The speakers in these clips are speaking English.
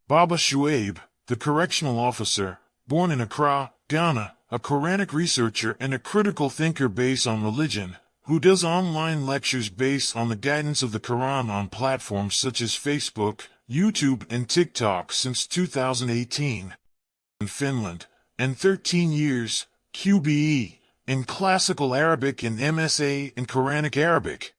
Baba Shuaib, the correctional officer, born in Accra, Ghana, a Quranic researcher and a critical thinker based on religion, who does online lectures based on the guidance of the Quran on platforms such as Facebook, YouTube and TikTok since 2018. In Finland, and 13 years, QBE, in Classical Arabic and MSA in Quranic Arabic.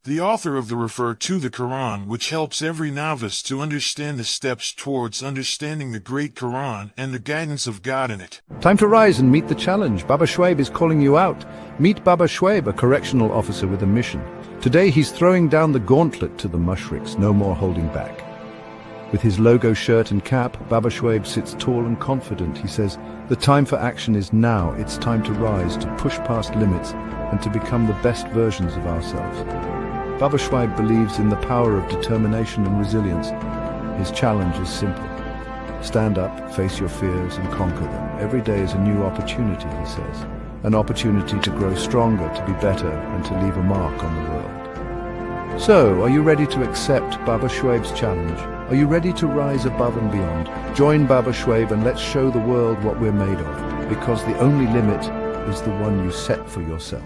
The author of the Refer to the Quran, which helps every novice to understand the steps towards understanding the great Quran and the guidance of God in it. Time to rise and meet the challenge. Baba Shuaib is calling you out. Meet Baba Shuaib, a correctional officer with a mission. Today he's throwing down the gauntlet to the mushriks, no more holding back. With his logo shirt and cap, Baba Shuaib sits tall and confident. He says, the time for action is now. It's time to rise, to push past limits, and to become the best versions of ourselves. Baba Shuaib believes in the power of determination and resilience. His challenge is simple. Stand up, face your fears, and conquer them. Every day is a new opportunity, he says. An opportunity to grow stronger, to be better, and to leave a mark on the world. So, are you ready to accept Baba Shuaib's challenge? Are you ready to rise above and beyond? Join Baba Shuaib and let's show the world what we're made of, because the only limit is the one you set for yourself.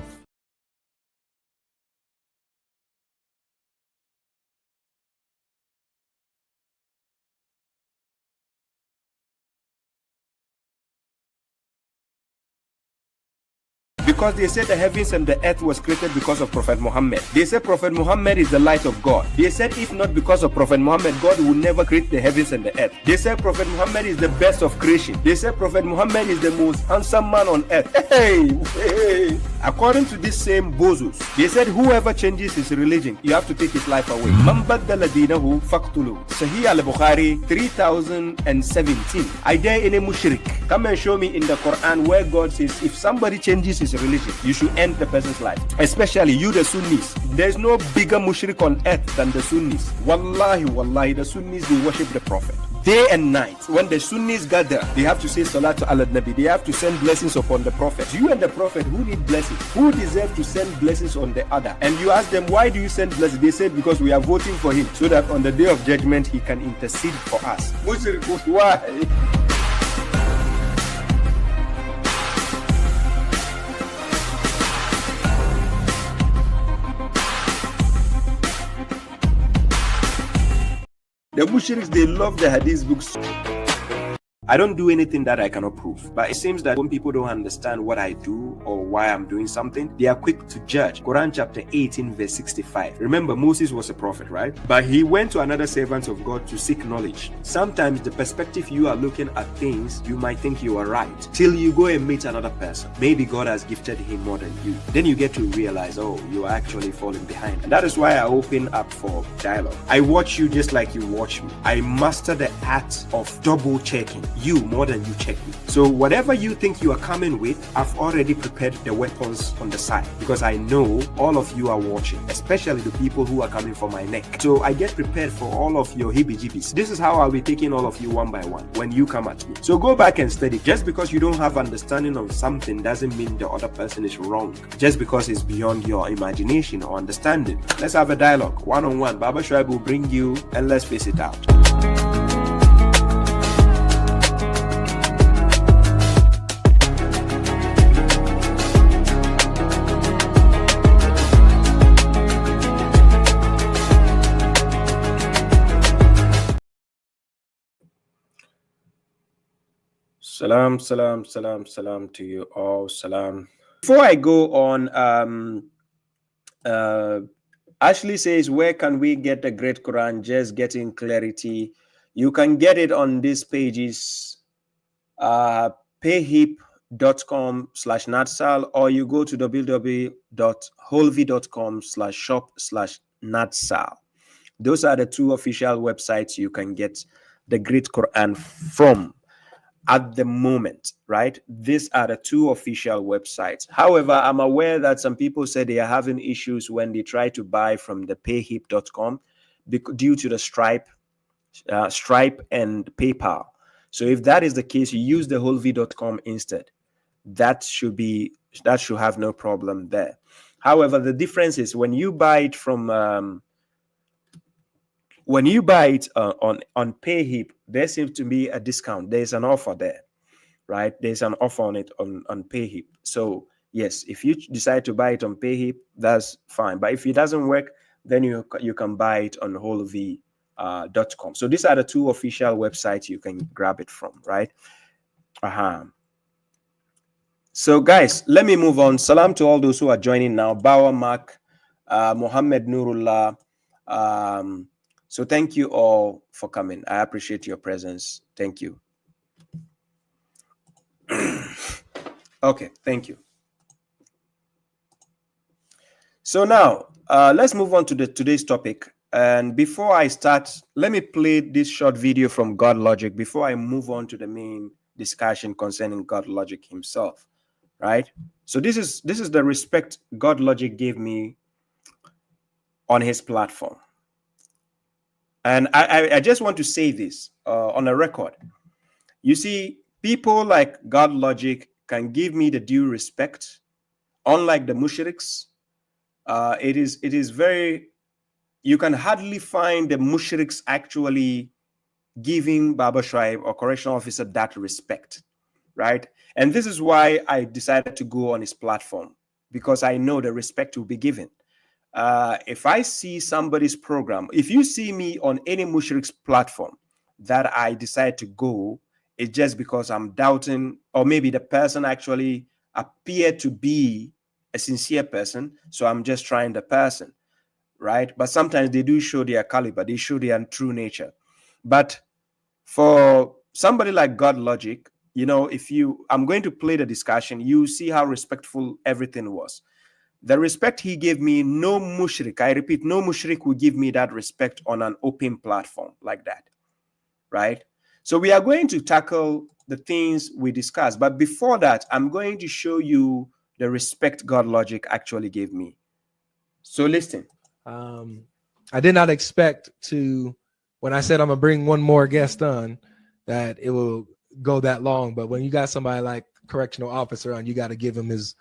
Because they said the heavens and the earth was created because of Prophet Muhammad. They said Prophet Muhammad is the light of God. They said if not because of Prophet Muhammad, God would never create the heavens and the earth. They said Prophet Muhammad is the best of creation. They said Prophet Muhammad is the most handsome man on earth. Hey. According to this same bozos, they said whoever changes his religion, you have to take his life away. Man baddala dinahu faqtulu. Sahih al-Bukhari 3017. I dare any mushrik come and show me in the Quran where God says if somebody changes his religion, you should end the person's life. Especially you, the Sunnis. There's no bigger mushrik on earth than the Sunnis. Wallahi, the Sunnis, they worship the Prophet. Day and night, when the Sunnis gather, they have to say Salatu ala Nabi. They have to send blessings upon the Prophet. You and the Prophet, who need blessings? Who deserve to send blessings on the other? And you ask them, why do you send blessings? They said, because we are voting for him, so that on the day of judgment, he can intercede for us. Mushrik, why? The mushriks, they love the hadith books. I don't do anything that I cannot prove. But it seems that when people don't understand what I do or why I'm doing something, they are quick to judge. Quran chapter 18 verse 65. Remember, Moses was a prophet, right? But he went to another servant of God to seek knowledge. Sometimes the perspective you are looking at things, you might think you are right. Till you go and meet another person. Maybe God has gifted him more than you. Then you get to realize, oh, you are actually falling behind. And that is why I open up for dialogue. I watch you just like you watch me. I master the art of double checking you more than you check me. So whatever you think you are coming with, I've already prepared the weapons on the side, because I know all of you are watching, especially the people who are coming for my neck. So I get prepared for all of your heebie-jeebies. This is how I'll be taking all of you one by one when you come at me. So go back and study. Just because you don't have understanding of something doesn't mean the other person is wrong. Just because it's beyond your imagination or understanding. Let's have a dialogue, one-on-one. Baba Shuaib will bring you and let's face it out. Salam to you all. Salam. Before I go on, Ashley says, where can we get the Great Quran? Just getting clarity. You can get it on these pages, payhip.com/natsal, or you go to www.holvi.com/shop/natsal. Those are the two official websites you can get the Great Quran from. At the moment, right? These are the two official websites. However, I'm aware that some people say they are having issues when they try to buy from the payhip.com due to the Stripe and PayPal. So if that is the case, you use the holvi.com instead. That should have no problem there. However, the difference is when you buy it from when you buy it on PayHip, there seems to be a discount. There's an offer there, right? There's an offer on it on PayHip. So yes, if you decide to buy it on PayHip, that's fine. But if it doesn't work, then you can buy it on wholev.com. So these are the two official websites you can grab it from, right? So guys, let me move on. Salam to all those who are joining now. Bawa Mark, Mohammed Nurullah. So thank you all for coming. I appreciate your presence. Thank you. Okay, thank you. So now let's move on to today's topic. And before I start, let me play this short video from God Logic before I move on to the main discussion concerning God Logic himself, right? So this is the respect God Logic gave me on his platform. And I just want to say this on a record. You see, people like God Logic can give me the due respect, unlike the mushriks. It is very, you can hardly find the mushriks actually giving Baba Shuaib or correctional officer that respect, right? And this is why I decided to go on his platform, because I know the respect will be given. If I see somebody's program, if you see me on any mushrik's platform that I decide to go, it's just because I'm doubting, or maybe the person actually appeared to be a sincere person, so I'm just trying the person, right? But sometimes they do show their caliber, they show their true nature. But for somebody like God Logic, you know, I'm going to play the discussion, you see how respectful everything was. The respect he gave me, no mushrik, I repeat, no mushrik will give me that respect on an open platform like that, right? So we are going to tackle the things we discussed. But before that, I'm going to show you the respect God Logic actually gave me. So listen. I did not expect to, when I said I'm going to bring one more guest on, that it will go that long. But when you got somebody like correctional officer on, you got to give him his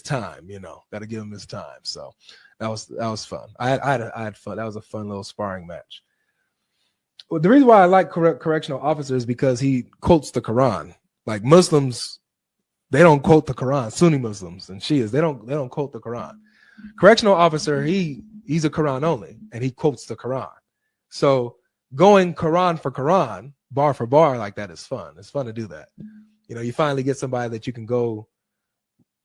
time, you know, got to give him his time. So that was fun. I had fun. That was a fun little sparring match. Well, the reason why I like correctional officer is because he quotes the Quran. Like Muslims, they don't quote the Quran. Sunni Muslims and Shias, they don't quote the Quran. Correctional officer, he's a Quran only, and he quotes the Quran. So going Quran for Quran, bar for bar like that is fun. It's fun to do that. You know, you finally get somebody that you can go,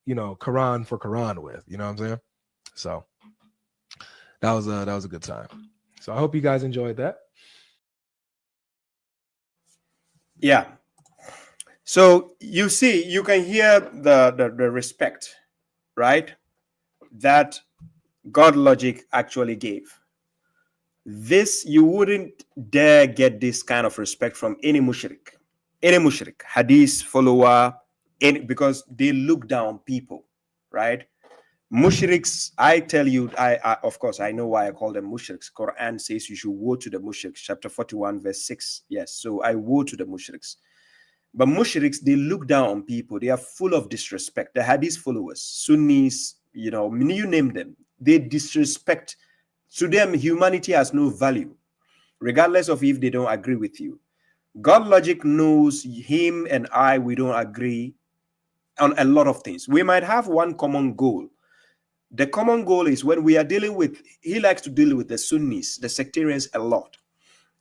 you know, Quran for Quran with, you know what I'm saying? So that was a good time. So I hope you guys enjoyed that. Yeah. So you see, you can hear the respect, right? That God Logic actually gave. This, you wouldn't dare get this kind of respect from any mushrik, hadith follower, because they look down people, right? Mushriks, I tell you, I of course I know why I call them mushriks. Quran says you should woe to the mushriks, chapter 41 verse 6. Yes, so I woe to the mushriks. But mushriks, they look down on people. They are full of disrespect. The hadith followers, Sunnis, you know, you name them, they disrespect. To them, humanity has no value, regardless of if they don't agree with you. God Logic knows him and we don't agree on a lot of things. We might have one common goal. The common goal is when we are dealing with, he likes to deal with the Sunnis, the sectarians a lot.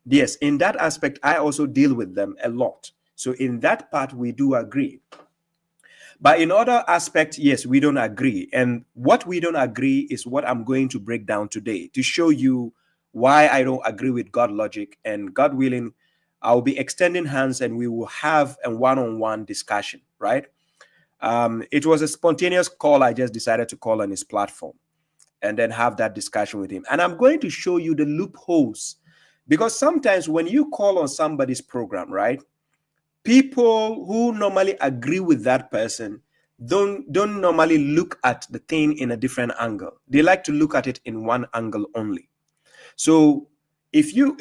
Yes, in that aspect, I also deal with them a lot. So in that part, we do agree. But in other aspects, yes, we don't agree. And what we don't agree is what I'm going to break down today to show you why I don't agree with God Logic. And God willing, I'll be extending hands and we will have a one-on-one discussion, right? It was a spontaneous call. I just decided to call on his platform and then have that discussion with him. And I'm going to show you the loopholes, because sometimes when you call on somebody's program, right, people who normally agree with that person don't normally look at the thing in a different angle. They like to look at it in one angle only. So if you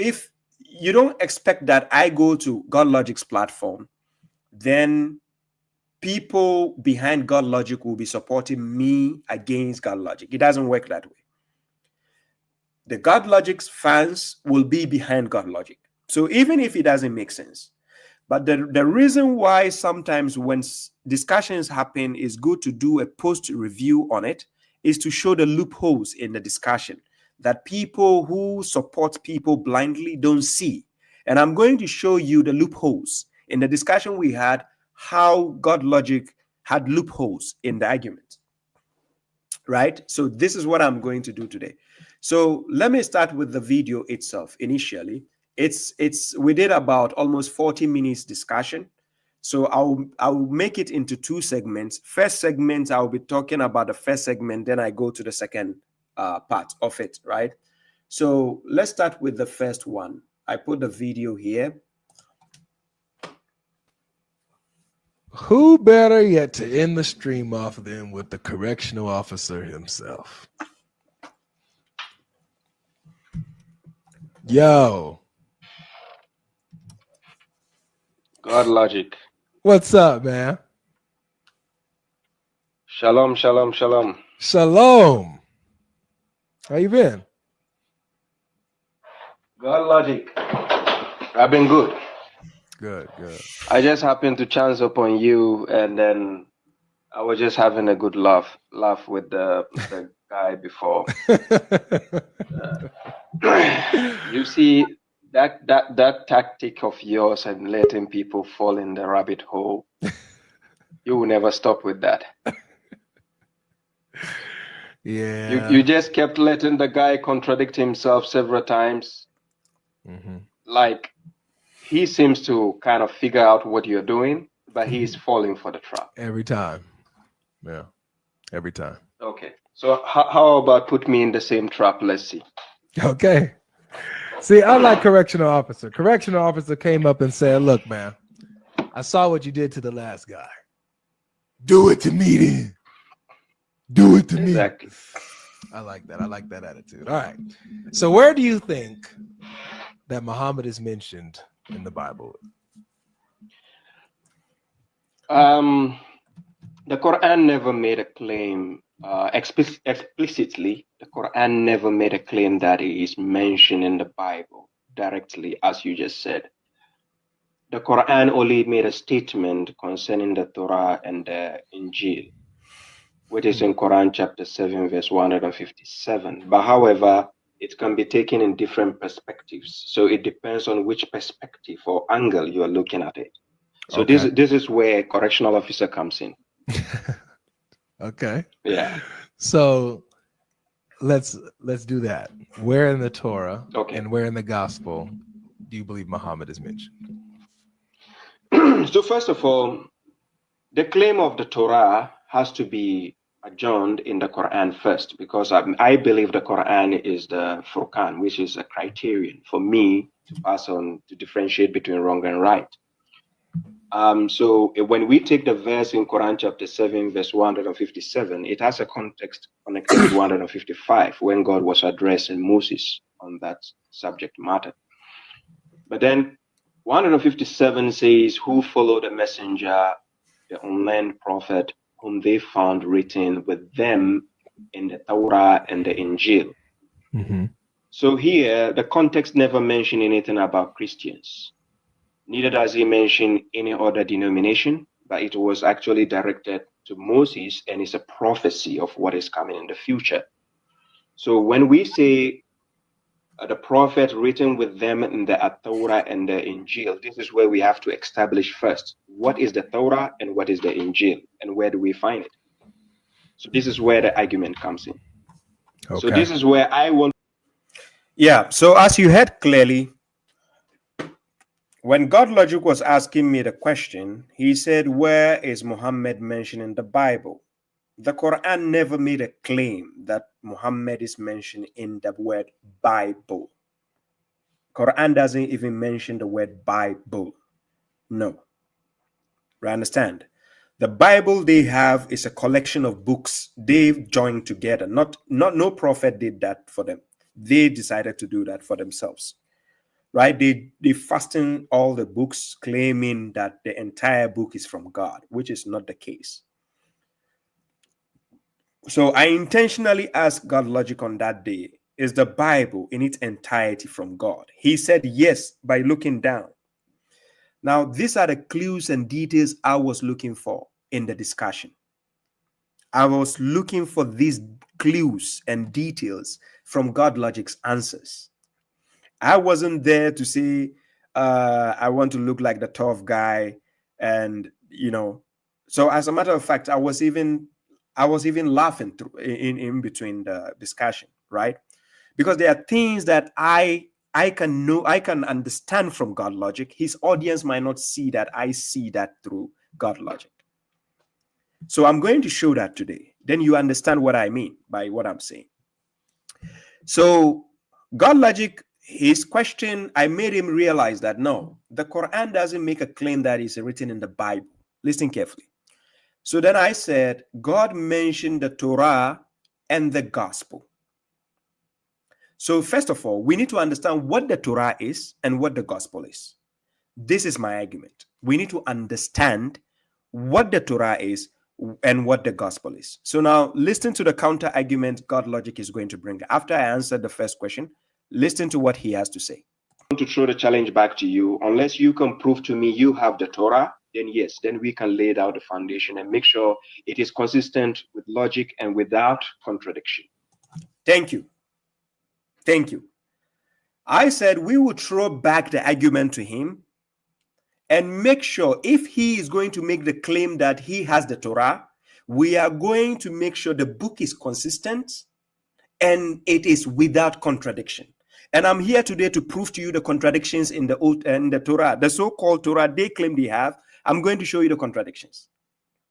don't expect that I go to God Logic's platform, then people behind God Logic will be supporting me against God Logic. It doesn't work that way. The God Logic's fans will be behind God Logic. So even if it doesn't make sense, but the reason why sometimes when discussions happen is good to do a post review on it is to show the loopholes in the discussion that people who support people blindly don't see. And I'm going to show you the loopholes in the discussion we had, how God Logic had loopholes in the argument. Right? So this is what I'm going to do today. So let me start with the video itself. Initially, we did about almost 40 minutes discussion. So I'll make it into two segments. First segment, I'll be talking about the first segment, then I go to the second part of it, right? So let's start with the first one. I put the video here. Who better yet to end the stream off than with the correctional officer himself? Yo. God Logic. What's up, man? Shalom, shalom, shalom. Shalom. How you been? God Logic. I've been good. Good, good. I just happened to chance upon you, and then I was just having a good laugh with the guy before. You see, that tactic of yours and letting people fall in the rabbit hole, you will never stop with that. Yeah. You just kept letting the guy contradict himself several times. Mm-hmm. Like, he seems to kind of figure out what you're doing, but he's falling for the trap. Every time. Yeah. Every time. Okay. So how about put me in the same trap? Let's see. Okay. See, I like correctional officer. Correctional officer came up and said, look, man, I saw what you did to the last guy. Do it to me then. Do it to Exactly. me. I like that. I like that attitude. All right. So where do you think that Muhammad is mentioned in the Bible? The Quran never made a claim explicitly. The Quran never made a claim that it is mentioned in the Bible directly, as you just said. The Quran only made a statement concerning the Torah and the Injil, which is in Quran chapter 7, verse 157. But however, it can be taken in different perspectives. So it depends on which perspective or angle you are looking at it. So Okay. this is where correctional officer comes in. Okay. Yeah. So let's do that. Where in the Torah Okay. and where in the gospel do you believe Muhammad is mentioned? So first of all, the claim of the Torah has to be adjourned in the Quran first, because I believe the Quran is the Furqan, which is a criterion for me to pass on to differentiate between wrong and right. So when we take the verse in Quran chapter 7, verse 157, it has a context connected with 155 when God was addressing Moses on that subject matter. But then 157 says, who followed the messenger, the unlearned prophet, whom they found written with them in the Torah and the Injil. Mm-hmm. So here, the context never mentioned anything about Christians. Neither does he mention any other denomination, but it was actually directed to Moses, and it's a prophecy of what is coming in the future. So when we say the prophet written with them in the Torah and the Injil, this is where we have to establish first, what is the Torah and what is the Injil, and where do we find it? So this is where the argument comes in. Okay. So this is where I want. Yeah, so as you heard clearly, when God Logic was asking me the question, he said, where is Muhammad mentioned in the Bible? The Quran never made a claim that Muhammad is mentioned in the word Bible. Quran doesn't even mention the word Bible. No. You understand? The Bible they have is a collection of books they've joined together. No prophet did that for them. They decided to do that for themselves. Right? They fasten all the books claiming that the entire book is from God, which is not the case. So I intentionally asked God Logic on that day, is the Bible in its entirety from God? He said yes by looking down. Now, these are the clues and details I was looking for in the discussion. I was looking for these clues and details from God Logic's answers. I wasn't there to say, I want to look like the tough guy. And, so as a matter of fact, I was even laughing through in between the discussion, right? Because there are things that I can understand from God Logic. His audience might not see that. I see that through God Logic. So I'm going to show that today. Then you understand what I mean by what I'm saying. So God Logic, his question, I made him realize that no, the Quran doesn't make a claim that is written in the Bible. Listen carefully. So then I said, God mentioned the Torah and the gospel. So first of all, we need to understand what the Torah is and what the gospel is. This is my argument. We need to understand what the Torah is and what the gospel is. So now listen to the counter argument God Logic is going to bring. After I answered the first question, listen to what he has to say. I want to throw the challenge back to you. Unless you can prove to me you have the Torah, then yes, then we can lay out the foundation and make sure it is consistent with logic and without contradiction. Thank you. Thank you. I said we will throw back the argument to him and make sure if he is going to make the claim that he has the Torah, we are going to make sure the book is consistent and it is without contradiction. And I'm here today to prove to you the contradictions in the Old and the Torah, the so-called Torah they claim they have. I'm going to show you the contradictions.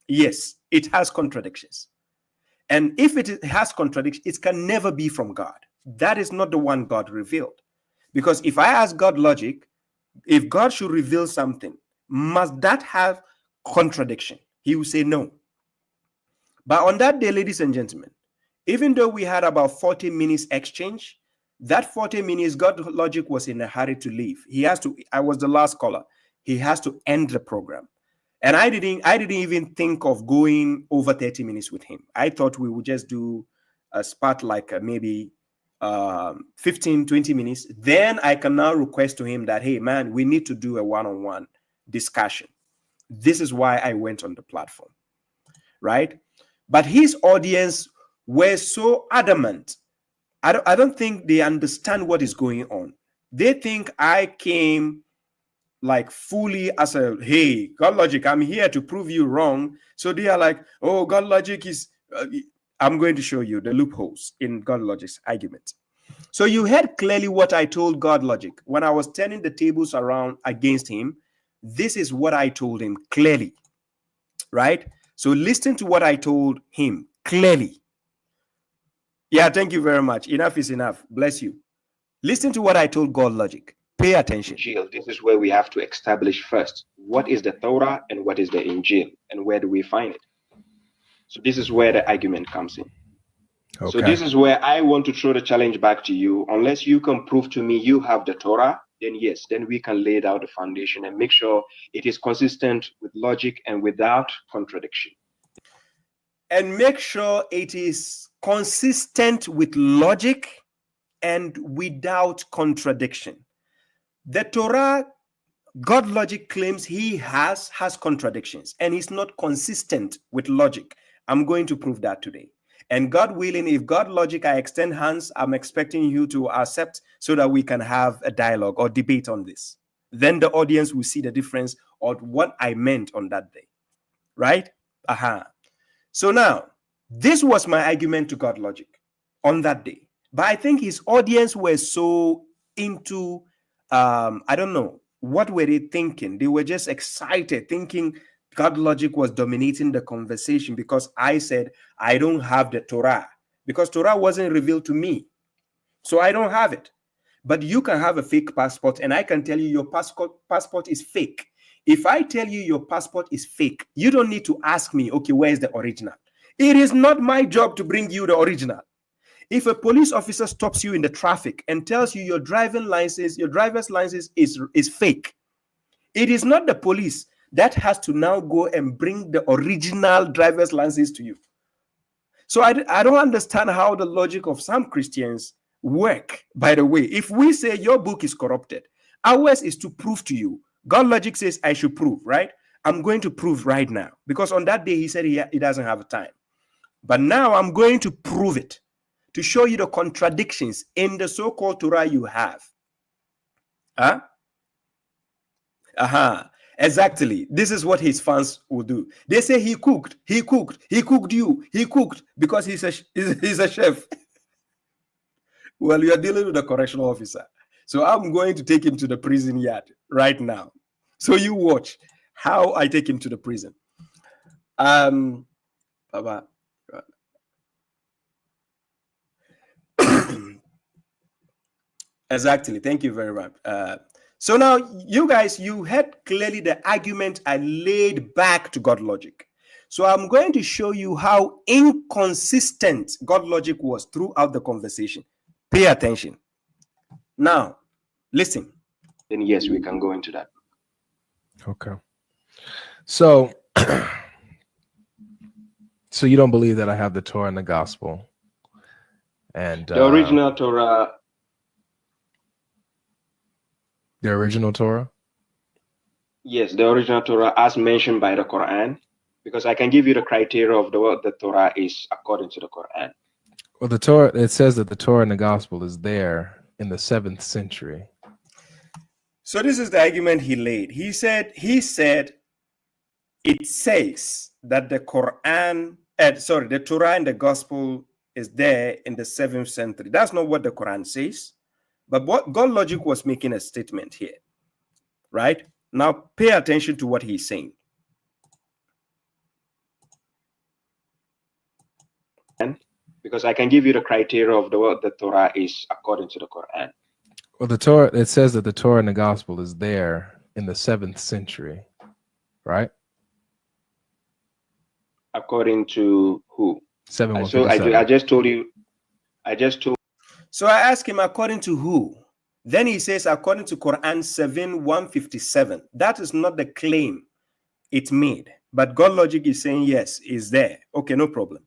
Yes, it has contradictions. And if it has contradictions, it can never be from God. That is not the one God revealed. Because if I ask God Logic, if God should reveal something, must that have contradiction? He will say no. But on that day, ladies and gentlemen, even though we had about 40 minutes exchange, that 40 minutes, God Logic was in a hurry to leave. He has to, I was the last caller. He has to end the program. And I didn't even think of going over 30 minutes with him. I thought we would just do a spot like maybe 15, 20 minutes. Then I can now request to him that, hey, man, we need to do a one-on-one discussion. This is why I went on the platform, right? But his audience were so adamant. I don't think they understand what is going on. They think I came like fully as a, hey, God Logic, I'm here to prove you wrong. So they are like, oh, God Logic is, I'm going to show you the loopholes in God Logic's argument. So you heard clearly what I told God Logic when I was turning the tables around against him. This is what I told him clearly, right? So listen to what I told him clearly. Yeah, thank you very much. Enough is enough. Bless you. Listen to what I told God Logic. Pay attention. Injil, this is where we have to establish first what is the Torah and what is the Injil and where do we find it. So this is where the argument comes in. Okay. So this is where I want to throw the challenge back to you. Unless you can prove to me you have the Torah, then yes, then we can lay out the foundation and make sure it is consistent with logic and without contradiction. And make sure it is consistent with logic and without contradiction. The Torah, God Logic claims he has contradictions and is not consistent with logic. I'm going to prove that today. And God willing, if God Logic, I extend hands, I'm expecting you to accept so that we can have a dialogue or debate on this. Then the audience will see the difference of what I meant on that day. Right? So now, this was my argument to God Logic on that day. But I think his audience were so into, I don't know, what were they thinking? They were just excited, thinking God Logic was dominating the conversation because I said, I don't have the Torah. Because Torah wasn't revealed to me. So I don't have it. But you can have a fake passport and I can tell you your passport is fake. If I tell you your passport is fake, you don't need to ask me, okay, where is the original? It is not my job to bring you the original. If a police officer stops you in the traffic and tells you your driver's license is fake, it is not the police that has to now go and bring the original driver's license to you. So I don't understand how the logic of some Christians work, by the way. If we say your book is corrupted, ours is to prove to you. God logic says I should prove, right? I'm going to prove right now, because on that day he said he doesn't have time. But now I'm going to prove it, to show you the contradictions in the so-called Torah you have. Huh? Exactly. This is what his fans will do. They say he cooked you, he cooked, because he's a chef. Well, you're dealing with a correctional officer. So I'm going to take him to the prison yard right now. So you watch how I take him to the prison. Baba. Exactly. Thank you very much. So now, you guys, you heard clearly the argument I laid back to God logic. So I'm going to show you how inconsistent God logic was throughout the conversation. Pay attention. Now, listen. Then yes, we can go into that. Okay. So, so you don't believe that I have the Torah and the gospel? And the original Torah. The original Torah? Yes, the original Torah as mentioned by the Quran, because I can give you the criteria of what the Torah is according to the Quran. Well, the Torah, it says that the Torah and the gospel is there in the 7th century. So this is the argument he laid. He said it says that the Quran, the Torah and the gospel is there in the 7th century. That's not what the Quran says. But what God logic was making a statement here, right? Now pay attention to what he's saying. Because I can give you the criteria of what the Torah is according to the Quran. Well, the Torah, it says that the Torah and the gospel is there in the 7th century, right? According to who? 7:157. I just told you. So I asked him, according to who? Then he says, according to Quran 7:157. That is not the claim it made. But God logic is saying, yes, is there. Okay, no problem.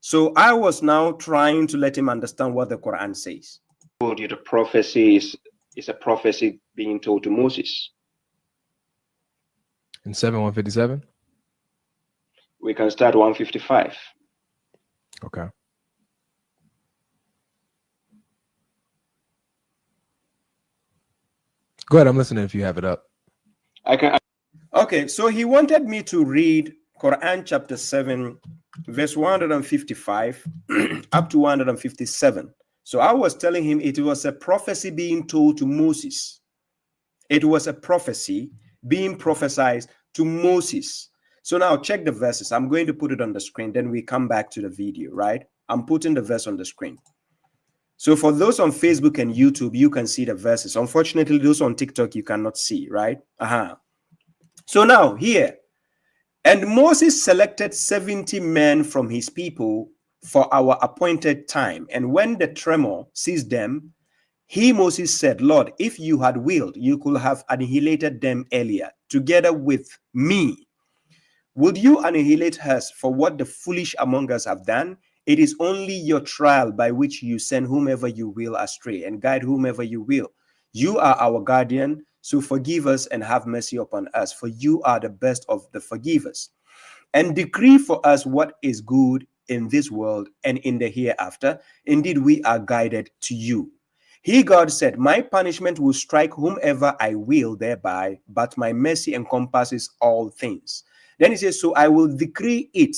So I was now trying to let him understand what the Quran says. I told you the prophecy is a prophecy being told to Moses. In 7:157? We can start 155. Okay. Go ahead, I'm listening if you have it up. Okay, so he wanted me to read Quran chapter 7, verse 155 up to 157. So I was telling him it was a prophecy being told to Moses. It was a prophecy being prophesied to Moses. So now check the verses. I'm going to put it on the screen. Then we come back to the video, right? I'm putting the verse on the screen. So for those on Facebook and YouTube, you can see the verses. Unfortunately, those on TikTok, you cannot see, right? So now here, and Moses selected 70 men from his people for our appointed time. And when the tremor seized them, Moses said, Lord, if you had willed, you could have annihilated them earlier, together with me. Would you annihilate us for what the foolish among us have done? It is only your trial by which you send whomever you will astray and guide whomever you will. You are our guardian, so forgive us and have mercy upon us, for you are the best of the forgivers. And decree for us what is good in this world and in the hereafter. Indeed, we are guided to you. God said, my punishment will strike whomever I will thereby, but my mercy encompasses all things. Then he says, so I will decree it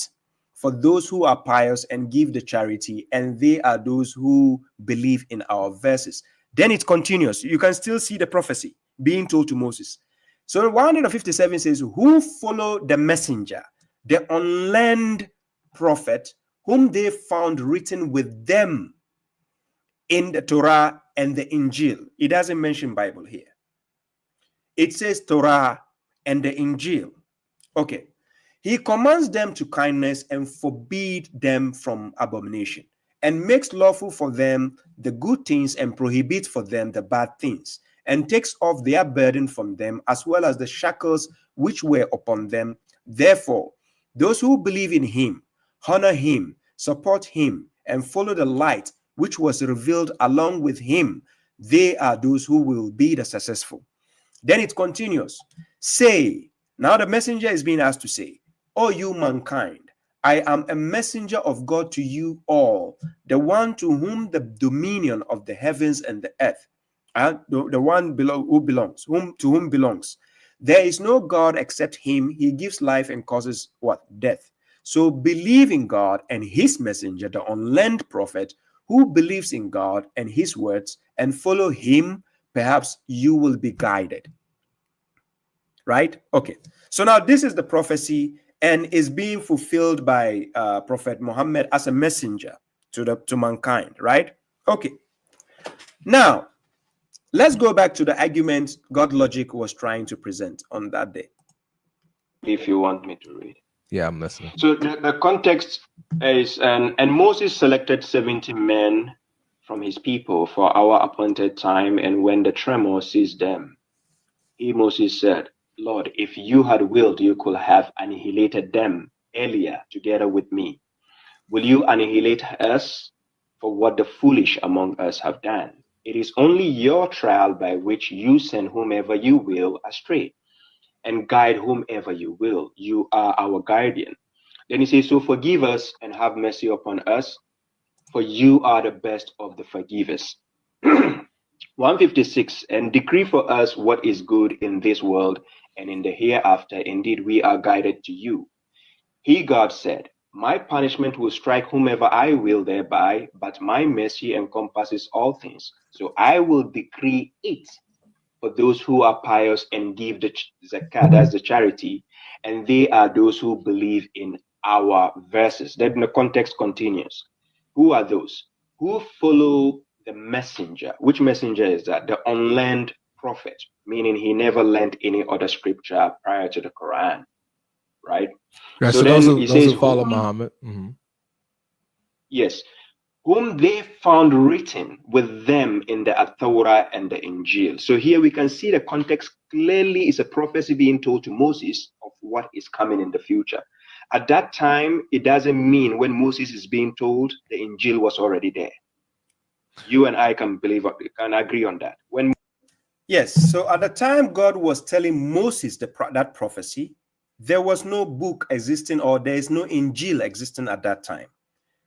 for those who are pious and give the charity, and they are those who believe in our verses. Then it continues. You can still see the prophecy being told to Moses. So 157 says, who follow the messenger, the unlearned prophet, whom they found written with them in the Torah and the Injil. It doesn't mention Bible here. It says Torah and the Injil. Okay. He commands them to kindness and forbids them from abomination, and makes lawful for them the good things and prohibits for them the bad things, and takes off their burden from them as well as the shackles which were upon them. Therefore, those who believe in him, honor him, support him, and follow the light which was revealed along with him. They are those who will be the successful. Then it continues. Say, now the messenger is being asked to say, O you mankind, I am a messenger of God to you all, the one to whom the dominion of the heavens and the earth, the one to whom belongs. There is no God except him. He gives life and causes what? Death. So believe in God and his messenger, the unlearned prophet, who believes in God and his words and follow him. Perhaps you will be guided. Right? Okay. So now this is the prophecy and is being fulfilled by Prophet Muhammad as a messenger to mankind. Right? Okay. Now, let's go back to the argument God Logic was trying to present on that day. If you want me to read. Yeah, I'm listening. So the context is, and Moses selected 70 men from his people for our appointed time, and when the tremor seized them, Moses said, Lord, if you had willed, you could have annihilated them earlier together with me. Will you annihilate us for what the foolish among us have done? It is only your trial by which you send whomever you will astray and guide whomever you will. You are our guardian. Then he says, so forgive us and have mercy upon us, for you are the best of the forgivers. 156, and decree for us what is good in this world and in the hereafter. Indeed, we are guided to you. He, God, said, my punishment will strike whomever I will thereby, but my mercy encompasses all things. So I will decree it for those who are pious and give the zakat, that's the charity, and they are those who believe in our verses. Then the context continues. Who are those? Who follow the messenger. Which messenger is that? The unlearned prophet, meaning he never learned any other scripture prior to the Quran, right? Yeah, so those then who, he says, follow Muhammad. Mm-hmm. Yes, whom they found written with them in the Torah and the Injil. So here we can see the context clearly is a prophecy being told to Moses of what is coming in the future. At that time, it doesn't mean when Moses is being told the Injil was already there. You and I can agree on that. Yes, so at the time God was telling Moses that prophecy, there was no book existing, or there is no Injil existing at that time.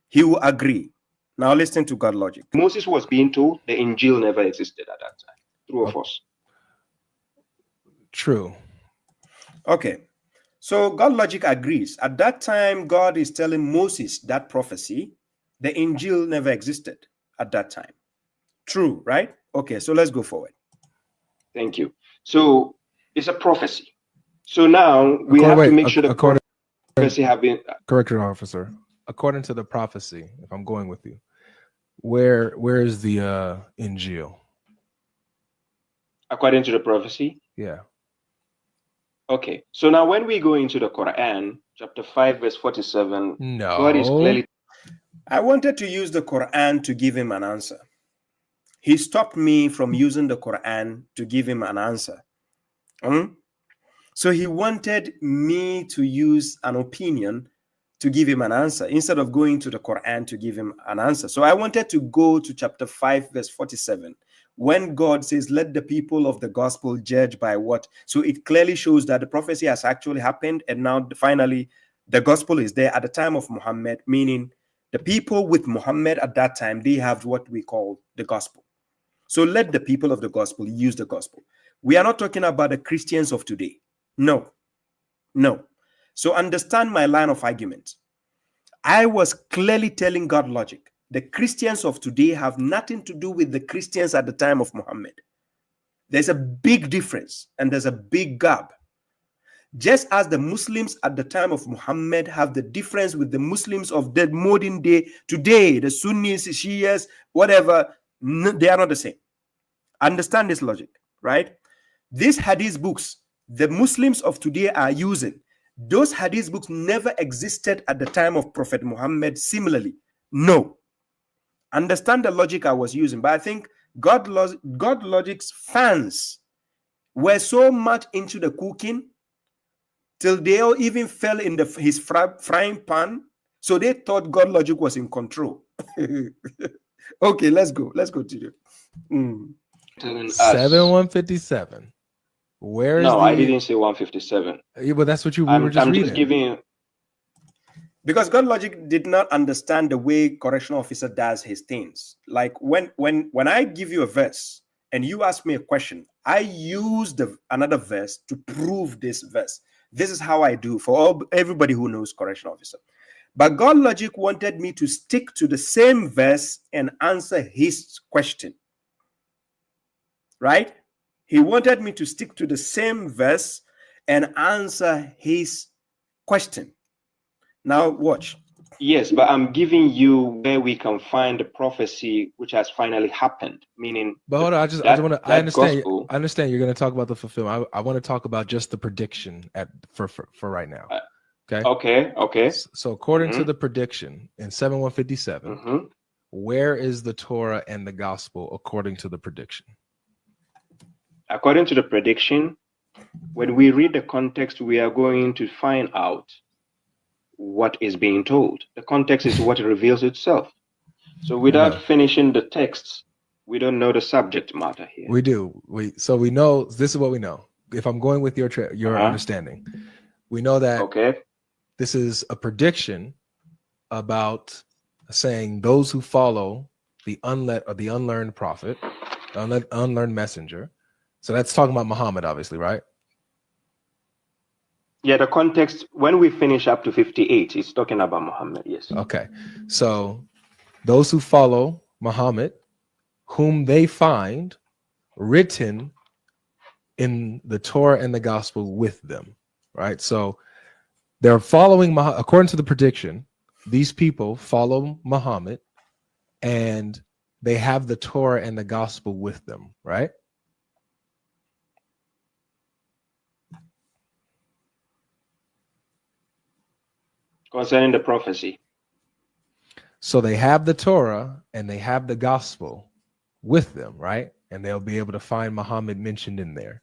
He will agree. Now listen to God logic. Moses was being told the Injil never existed at that time. True or false? True. Okay. So God logic agrees. At that time, God is telling Moses that prophecy, the Injil never existed at that time. True, right? Okay, so let's go forward. Thank you. So it's a prophecy. So now we have to make sure the prophecy have been... Correction officer. According to the prophecy, if I'm going with you, where is the Injil? According to the prophecy? Yeah. Okay. So now when we go into the Quran, chapter 5, verse 47, no. God is clearly... I wanted to use the Quran to give him an answer. He stopped me from using the Quran to give him an answer. So he wanted me to use an opinion to give him an answer instead of going to the Quran to give him an answer. So I wanted to go to chapter 5, verse 47, when God says, let the people of the gospel judge by what? So it clearly shows that the prophecy has actually happened. And now finally, the gospel is there at the time of Muhammad, meaning the people with Muhammad at that time, they have what we call the gospel. So let the people of the gospel use the gospel. We are not talking about the Christians of today. No. So understand my line of argument. I was clearly telling God logic. The Christians of today have nothing to do with the Christians at the time of Muhammad. There's a big difference and there's a big gap. Just as the Muslims at the time of Muhammad have the difference with the Muslims of the modern day today, the Sunnis, Shias, whatever, they are not the same. Understand this logic, right? These hadith books, the Muslims of today are using, those hadith books never existed at the time of Prophet Muhammad similarly. No. Understand the logic I was using, but I think God Logic's fans were so much into the cooking till they all even fell in his frying pan, so they thought God Logic was in control. Okay, let's go. Let's continue. Mm. Telling us. 7157. Where is No, the? I didn't say 157. Yeah, but that's what we were just I'm reading. just giving. Because God Logic did not understand the way correctional officer does his things. Like when I give you a verse and you ask me a question, I use another verse to prove this verse. This is how I do for everybody who knows correctional officer. But God Logic wanted me to stick to the same verse and answer his question. Right? He wanted me to stick to the same verse and answer his question. Now watch. Yes, but I'm giving you where we can find the prophecy which has finally happened. Meaning, But hold on, I want to. I understand. Gospel, I understand you're going to talk about the fulfillment. I want to talk about just the prediction for right now. Okay. Okay. So according to the prediction in 7157, where is the Torah and the gospel according to the prediction? According to the prediction, when we read the context, we are going to find out what is being told. The context is what reveals itself. So without finishing the texts, we don't know the subject matter here. We do. We know this is what we know. If I'm going with your understanding, we know that this is a prediction about saying those who follow the unlearned prophet, unlearned messenger. So that's talking about Muhammad, obviously, right? Yeah, the context, when we finish up to 58, it's talking about Muhammad, yes. Okay. So those who follow Muhammad, whom they find written in the Torah and the gospel with them, right? So they're following, according to the prediction, these people follow Muhammad and they have the Torah and the gospel with them, right? Concerning the prophecy. So they have the Torah and they have the gospel with them, right? And they'll be able to find Muhammad mentioned in there,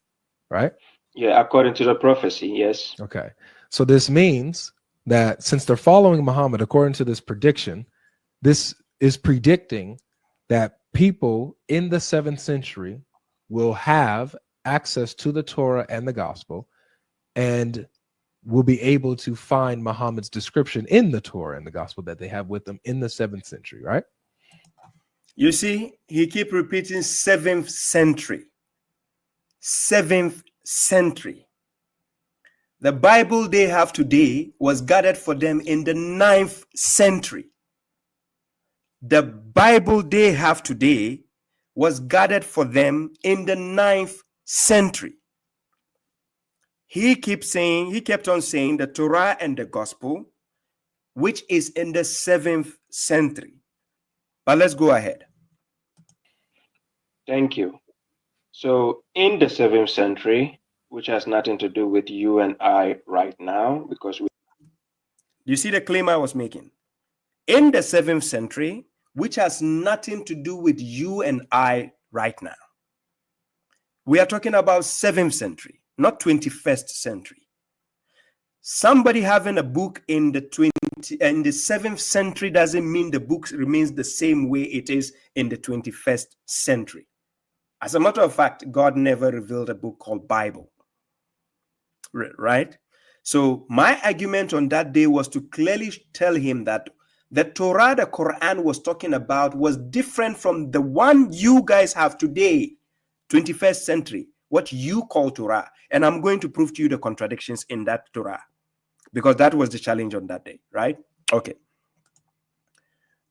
right? Yeah, according to the prophecy, yes. Okay. So this means that since they're following Muhammad, according to this prediction, this is predicting that people in the 7th century will have access to the Torah and the gospel and will be able to find Muhammad's description in the Torah and the gospel that they have with them in the 7th century, right? You see, he keep repeating 7th century. 7th century. The Bible they have today was gathered for them in the 9th century. The Bible they have today was gathered for them in the 9th century. He kept on saying the Torah and the gospel, which is in the 7th century. But let's go ahead. Thank you. So in the 7th century, which has nothing to do with you and I right now, because you see the claim I was making? In the 7th century, which has nothing to do with you and I right now. We are talking about 7th century, not 21st century. Somebody having a book in the 7th century doesn't mean the book remains the same way it is in the 21st century. As a matter of fact, God never revealed a book called Bible. Right? So my argument on that day was to clearly tell him that the Torah, the Quran was talking about was different from the one you guys have today, 21st century, what you call Torah. And I'm going to prove to you the contradictions in that Torah, because that was the challenge on that day, right? Okay.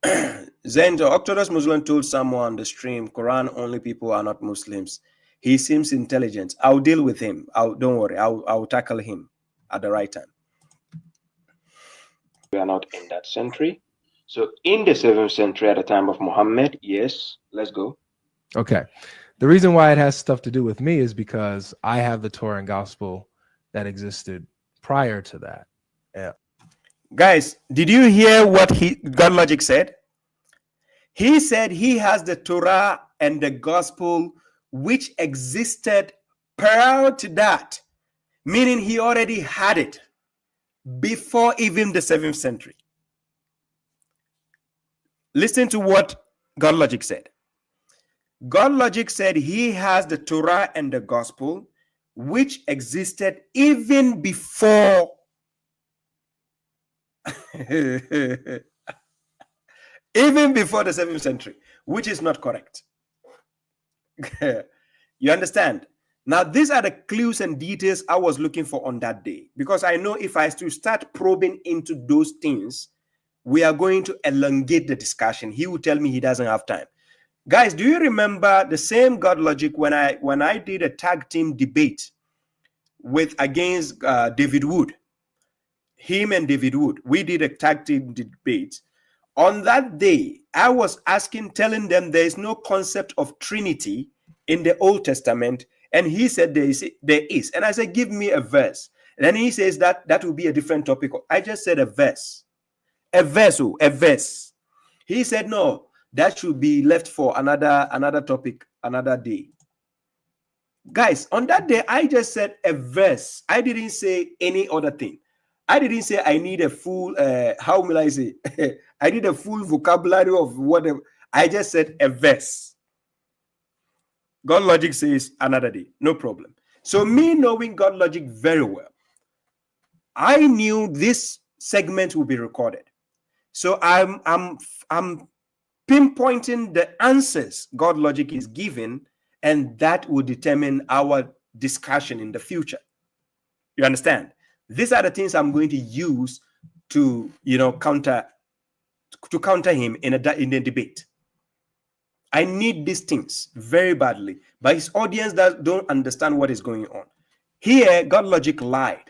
Then the Orthodox Muslim told someone on the stream, Quran only people are not Muslims. He seems intelligent. I'll deal with him. Don't worry. I'll tackle him at the right time. we are not in that century. So in the 7th century, at the time of Muhammad, yes, let's go. Okay. The reason why it has stuff to do with me is because I have the Torah and gospel that existed prior to that. Yeah. Guys, did you hear what God Logic said? He said he has the Torah and the gospel which existed prior to that, meaning he already had it before even the 7th century. Listen to what God Logic said. God Logic said he has the Torah and the gospel, which existed even before even before the 7th century, which is not correct. You understand? Now, these are the clues and details I was looking for on that day, because I know if I to start probing into those things, we are going to elongate the discussion. He will tell me he doesn't have time. Guys, do you remember the same God Logic when I did a tag team debate against David Wood? Him and David Wood, we did a tag team debate. On that day, I was telling them there is no concept of Trinity in the Old Testament, and he said there is. And I said, give me a verse. And then he says that will be a different topic. I just said a verse. A verse. He said, no, that should be left for another topic, another day. Guys, on that day, I just said a verse. I didn't say any other thing. I didn't say I need a full, how will I say? I need a full vocabulary of whatever. I just said a verse. God Logic says another day. No problem. So me knowing God Logic very well, I knew this segment will be recorded. So I'm pinpointing the answers God Logic is giving, and that will determine our discussion in the future. You understand? These are the things I'm going to use to, counter him in a debate. I need these things very badly, but his audience don't understand what is going on. Here, God Logic lied,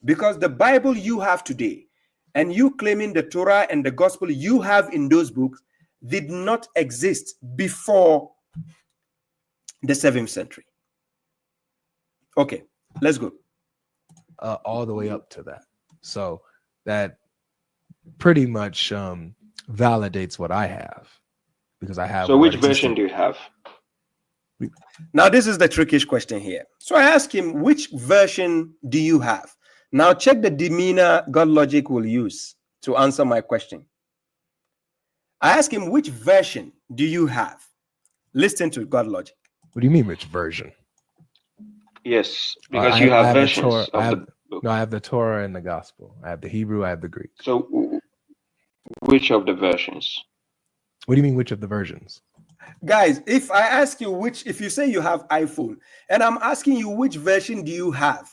because the Bible you have today, and you claiming the Torah and the gospel you have in those books, did not exist before the 7th century. Okay, let's go. All the way up to that. So that pretty much validates what I have, because I have. So which version do you have? Now, this is the trickish question here. So I ask him, which version do you have? Now check the demeanor God Logic will use to answer my question. I ask him, which version do you have? Listen to God Logic. What do you mean, which version? Yes, because you have versions of the book. No, I have the Torah and the Gospel. I have the Hebrew, I have the Greek. So which of the versions? What do you mean, which of the versions? Guys, if I ask you if you say you have iPhone, and I'm asking you which version do you have,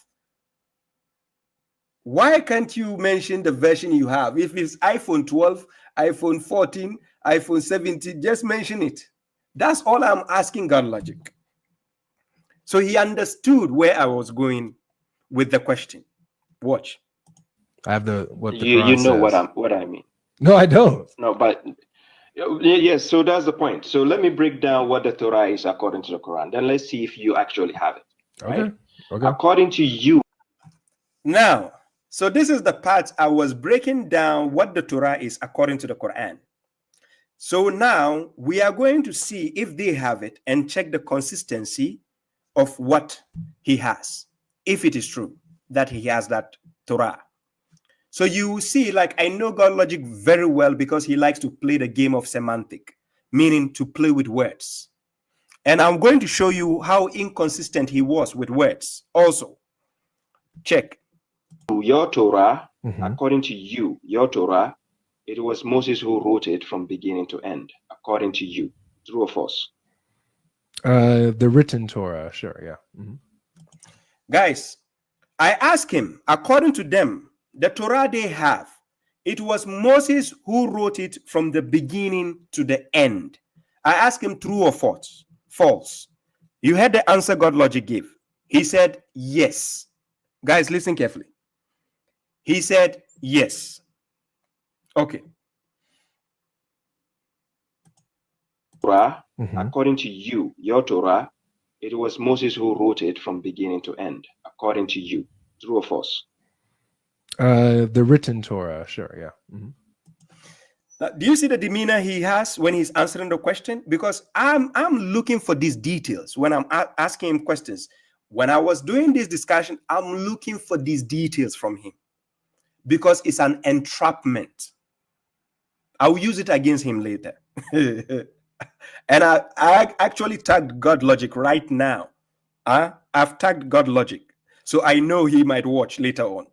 why can't you mention the version you have? If it's iPhone 12, iPhone 14, iPhone 17, just mention it. That's all I'm asking God Logic. So he understood where I was going with the question. Watch. I have what the you Quran know says. what I mean. No, I don't. No, but yes, so that's the point. So let me break down what the Torah is according to the Quran. Then let's see if you actually have it. Right? Okay. According to you. Now, so this is the part I was breaking down what the Torah is according to the Quran. So now we are going to see if they have it and check the consistency of what he has, if it is true that he has that Torah. So you see, like, I know God Logic very well because he likes to play the game of semantic, meaning to play with words. And I'm going to show you how inconsistent he was with words also. Check. Your Torah, according to you, your Torah, it was Moses who wrote it from beginning to end, according to you. True or false? The written Torah, sure, yeah. Guys, I asked him, according to them, the Torah they have, it was Moses who wrote it from the beginning to the end. I asked him, true or false? False. You heard the answer God Logic gave. He said, yes. Guys, listen carefully. He said, yes. Okay. Torah, according to you, your Torah, it was Moses who wrote it from beginning to end, according to you. True or false? The written Torah, sure, yeah. Now, do you see the demeanor he has when he's answering the question? Because I'm looking for these details when I'm asking him questions. When I was doing this discussion, I'm looking for these details from him because it's an entrapment. I will use it against him later. And I actually tagged God Logic right now. I've tagged God Logic. So I know he might watch later on.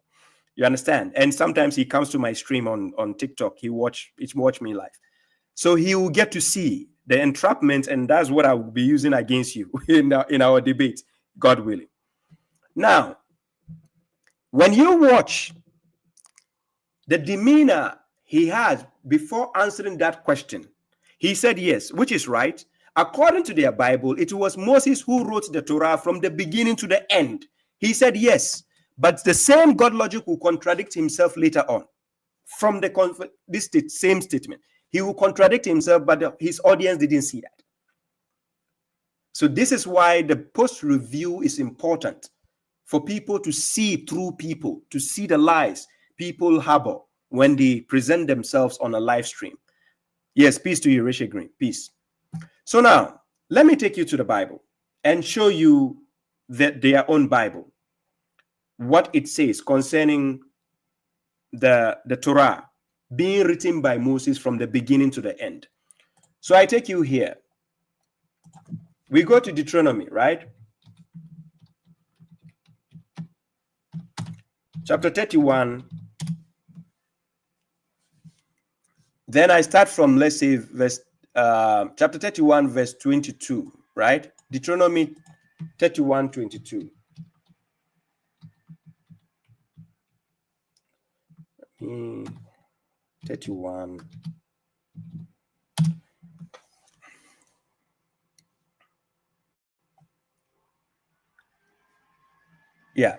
You understand? And sometimes he comes to my stream on TikTok. He watch me live. So he will get to see the entrapment, and that's what I will be using against you in our debate, God willing. Now, when you watch the demeanor he had before answering that question, he said yes, which is right. According to their Bible, it was Moses who wrote the Torah from the beginning to the end. He said yes, but the same God logic will contradict himself later on from this same statement. He will contradict himself, but his audience didn't see that. So this is why the post-review is important, for people to see through people, to see the lies people harbor when they present themselves on a live stream. Yes, peace to you, Risha Green. Peace. So now, let me take you to the Bible and show you their own Bible, what it says concerning the Torah being written by Moses from the beginning to the end. So I take you here. We go to Deuteronomy, right? Chapter 31. Then I start from, let's say, chapter 31, verse 22, right? Deuteronomy 31, 22. 31. Yeah,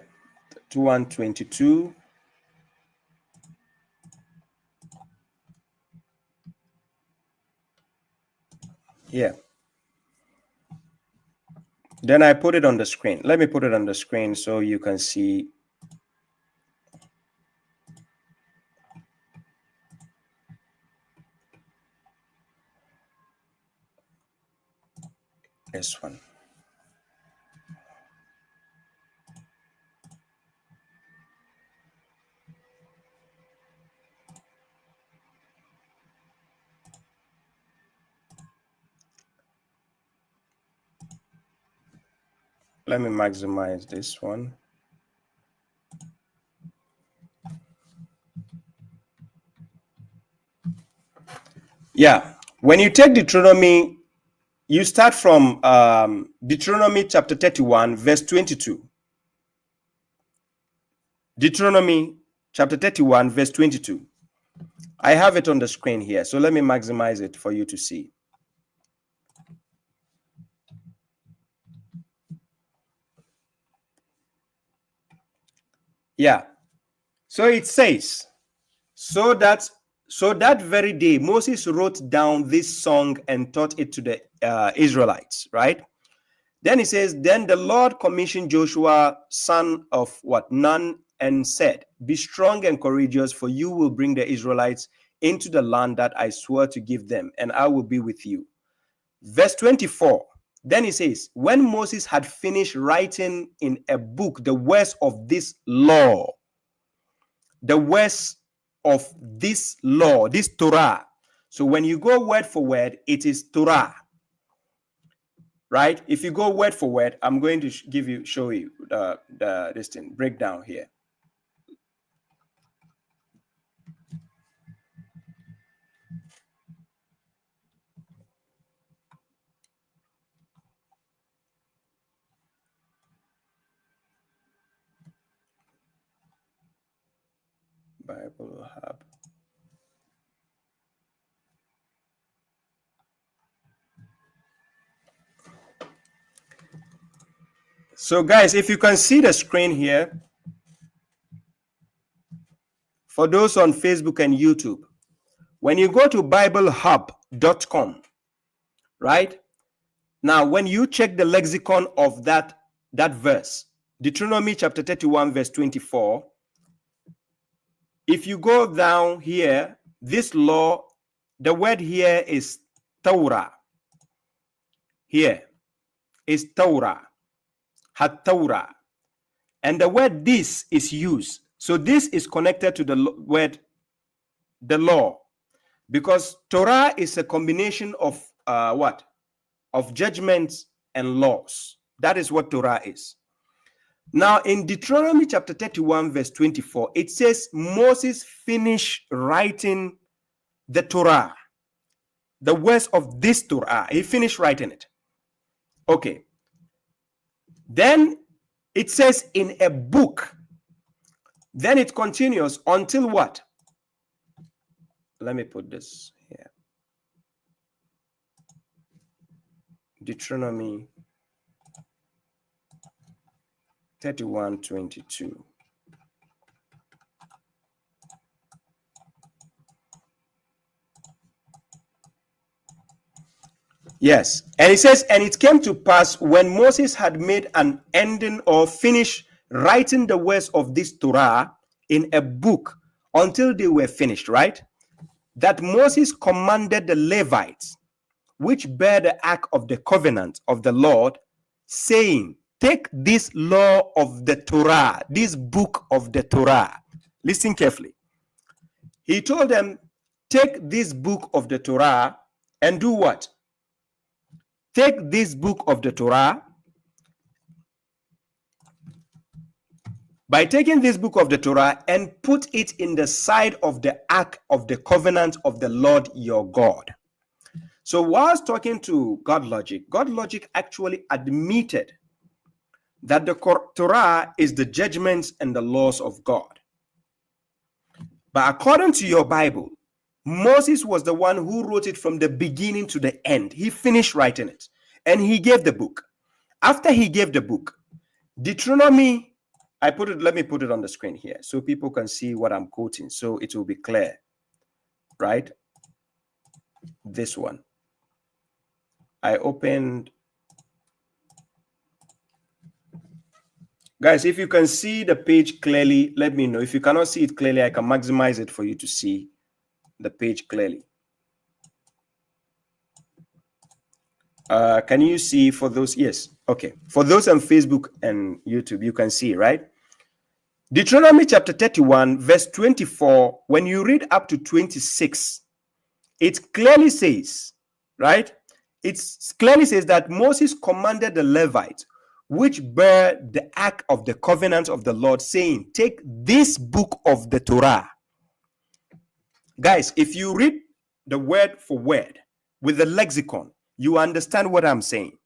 31, 22. Yeah. Then I put it on the screen. Let me put it on the screen so you can see. This one. Let me maximize this one. Yeah, when you take Deuteronomy, you start from Deuteronomy chapter 31, verse 22. Deuteronomy chapter 31, verse 22. I have it on the screen here, so let me maximize it for you to see. Yeah, so it says, so that very day Moses wrote down this song and taught it to the Israelites, right? Then he says, then the Lord commissioned Joshua, son of Nun, and said, be strong and courageous, for you will bring the Israelites into the land that I swore to give them, and I will be with you. Verse 24, then he says, when Moses had finished writing in a book the words of this law, the words of this law, this Torah. So when you go word for word, it is Torah, right? If you go word for word, I'm going to show you this thing, breakdown here. Bible Hub. So guys, if you can see the screen here, for those on Facebook and YouTube, when you go to biblehub.com, right? Now, when you check the lexicon of that verse, Deuteronomy chapter 31, verse 24, if you go down here, this law, the word here is Torah. Here is Torah, HaTorah. And the word this is used. So this is connected to the word, the law. Because Torah is a combination of what? Of judgments and laws. That is what Torah is. Now, in Deuteronomy chapter 31, verse 24, it says Moses finished writing the Torah, the words of this Torah. He finished writing it. Okay. Then it says in a book. Then it continues until what? Let me put this here. Deuteronomy 31:22. Yes. And it says, and it came to pass when Moses had made an ending or finished writing the words of this Torah in a book until they were finished, right? That Moses commanded the Levites, which bear the ark of the covenant of the Lord, saying, take this law of the Torah, this book of the Torah. Listen carefully. He told them, take this book of the Torah and do what? Take this book of the Torah. By taking this book of the Torah and put it in the side of the ark of the covenant of the Lord your God. So whilst talking to God Logic actually admitted that the Torah is the judgments and the laws of God. But according to your Bible, Moses was the one who wrote it from the beginning to the end. He finished writing it and he gave the book. After he gave the book, Deuteronomy, let me put it on the screen here so people can see what I'm quoting so it will be clear, right? This one. I opened. Guys, if you can see the page clearly, let me know. If you cannot see it clearly, I can maximize it for you to see the page clearly. Can you see for those? Yes. Okay. For those on Facebook and YouTube, you can see, right? Deuteronomy chapter 31, verse 24, when you read up to 26, it clearly says, right? It clearly says that Moses commanded the Levites, which bear the ark of the covenant of the Lord, saying, take this book of the Torah. Guys, if you read the word for word with the lexicon, you understand what I'm saying.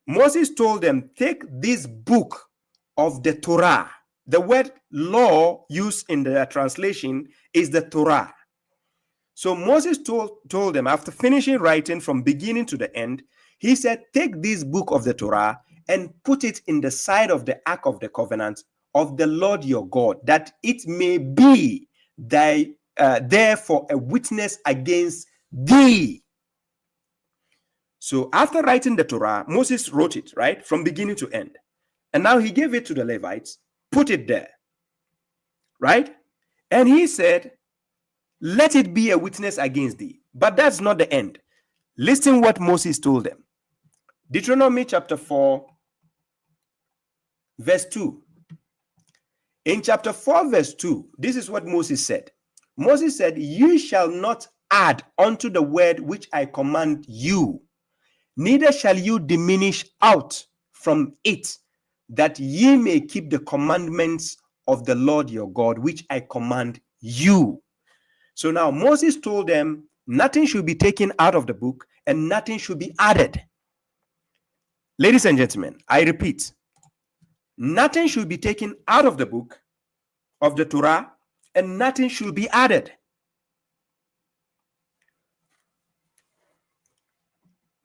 Moses told them, take this book of the Torah. The word law used in the translation is the Torah. So Moses told them, after finishing writing from beginning to the end, he said, take this book of the Torah and put it in the side of the ark of the covenant of the Lord your God, that it may be there for a witness against thee. So after writing the Torah, Moses wrote it, right, from beginning to end. And now he gave it to the Levites, put it there, right? And he said, let it be a witness against thee. But that's not the end. Listen what Moses told them. Deuteronomy chapter 4, verse 2. In chapter 4, verse 2, this is what Moses said. Moses said, you shall not add unto the word which I command you, neither shall you diminish out from it, that ye may keep the commandments of the Lord your God, which I command you. So now Moses told them nothing should be taken out of the book and nothing should be added. Ladies and gentlemen, I repeat, nothing should be taken out of the book of the Torah and nothing should be added.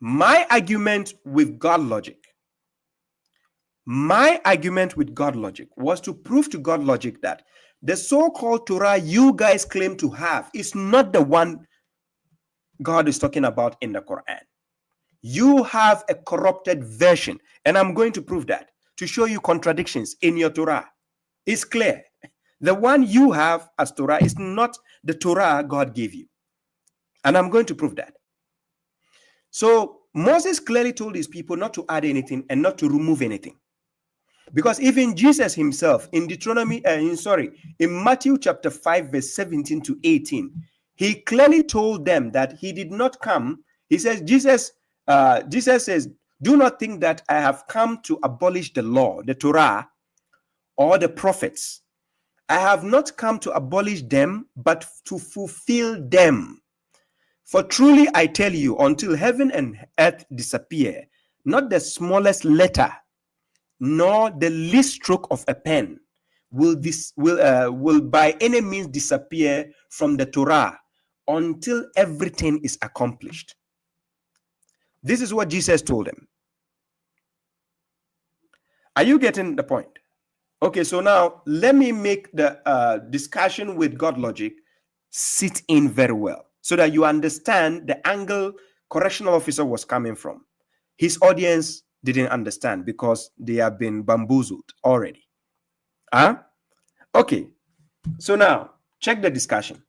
My argument with God logic was to prove to God logic that the so-called Torah you guys claim to have is not the one God is talking about in the Quran. You have a corrupted version, and I'm going to prove that to show you contradictions in your Torah. It's clear. The one you have as Torah is not the Torah God gave you. And I'm going to prove that. So Moses clearly told his people not to add anything and not to remove anything. Because even Jesus himself in in Matthew chapter 5, verse 17 to 18, he clearly told them that he did not come He says, Jesus says, do not think that I have come to abolish the law, the Torah, or the prophets. I have not come to abolish them, but to fulfill them. For truly I tell you, until heaven and earth disappear, not the smallest letter, nor the least stroke of a pen will by any means disappear from the Torah until everything is accomplished. This is what Jesus told them. Are you getting the point? Okay, so now let me make the discussion with God logic sit in very well so that you understand the angle correctional officer was coming from. His audience didn't understand because they have been bamboozled already. Okay, so now check the discussion.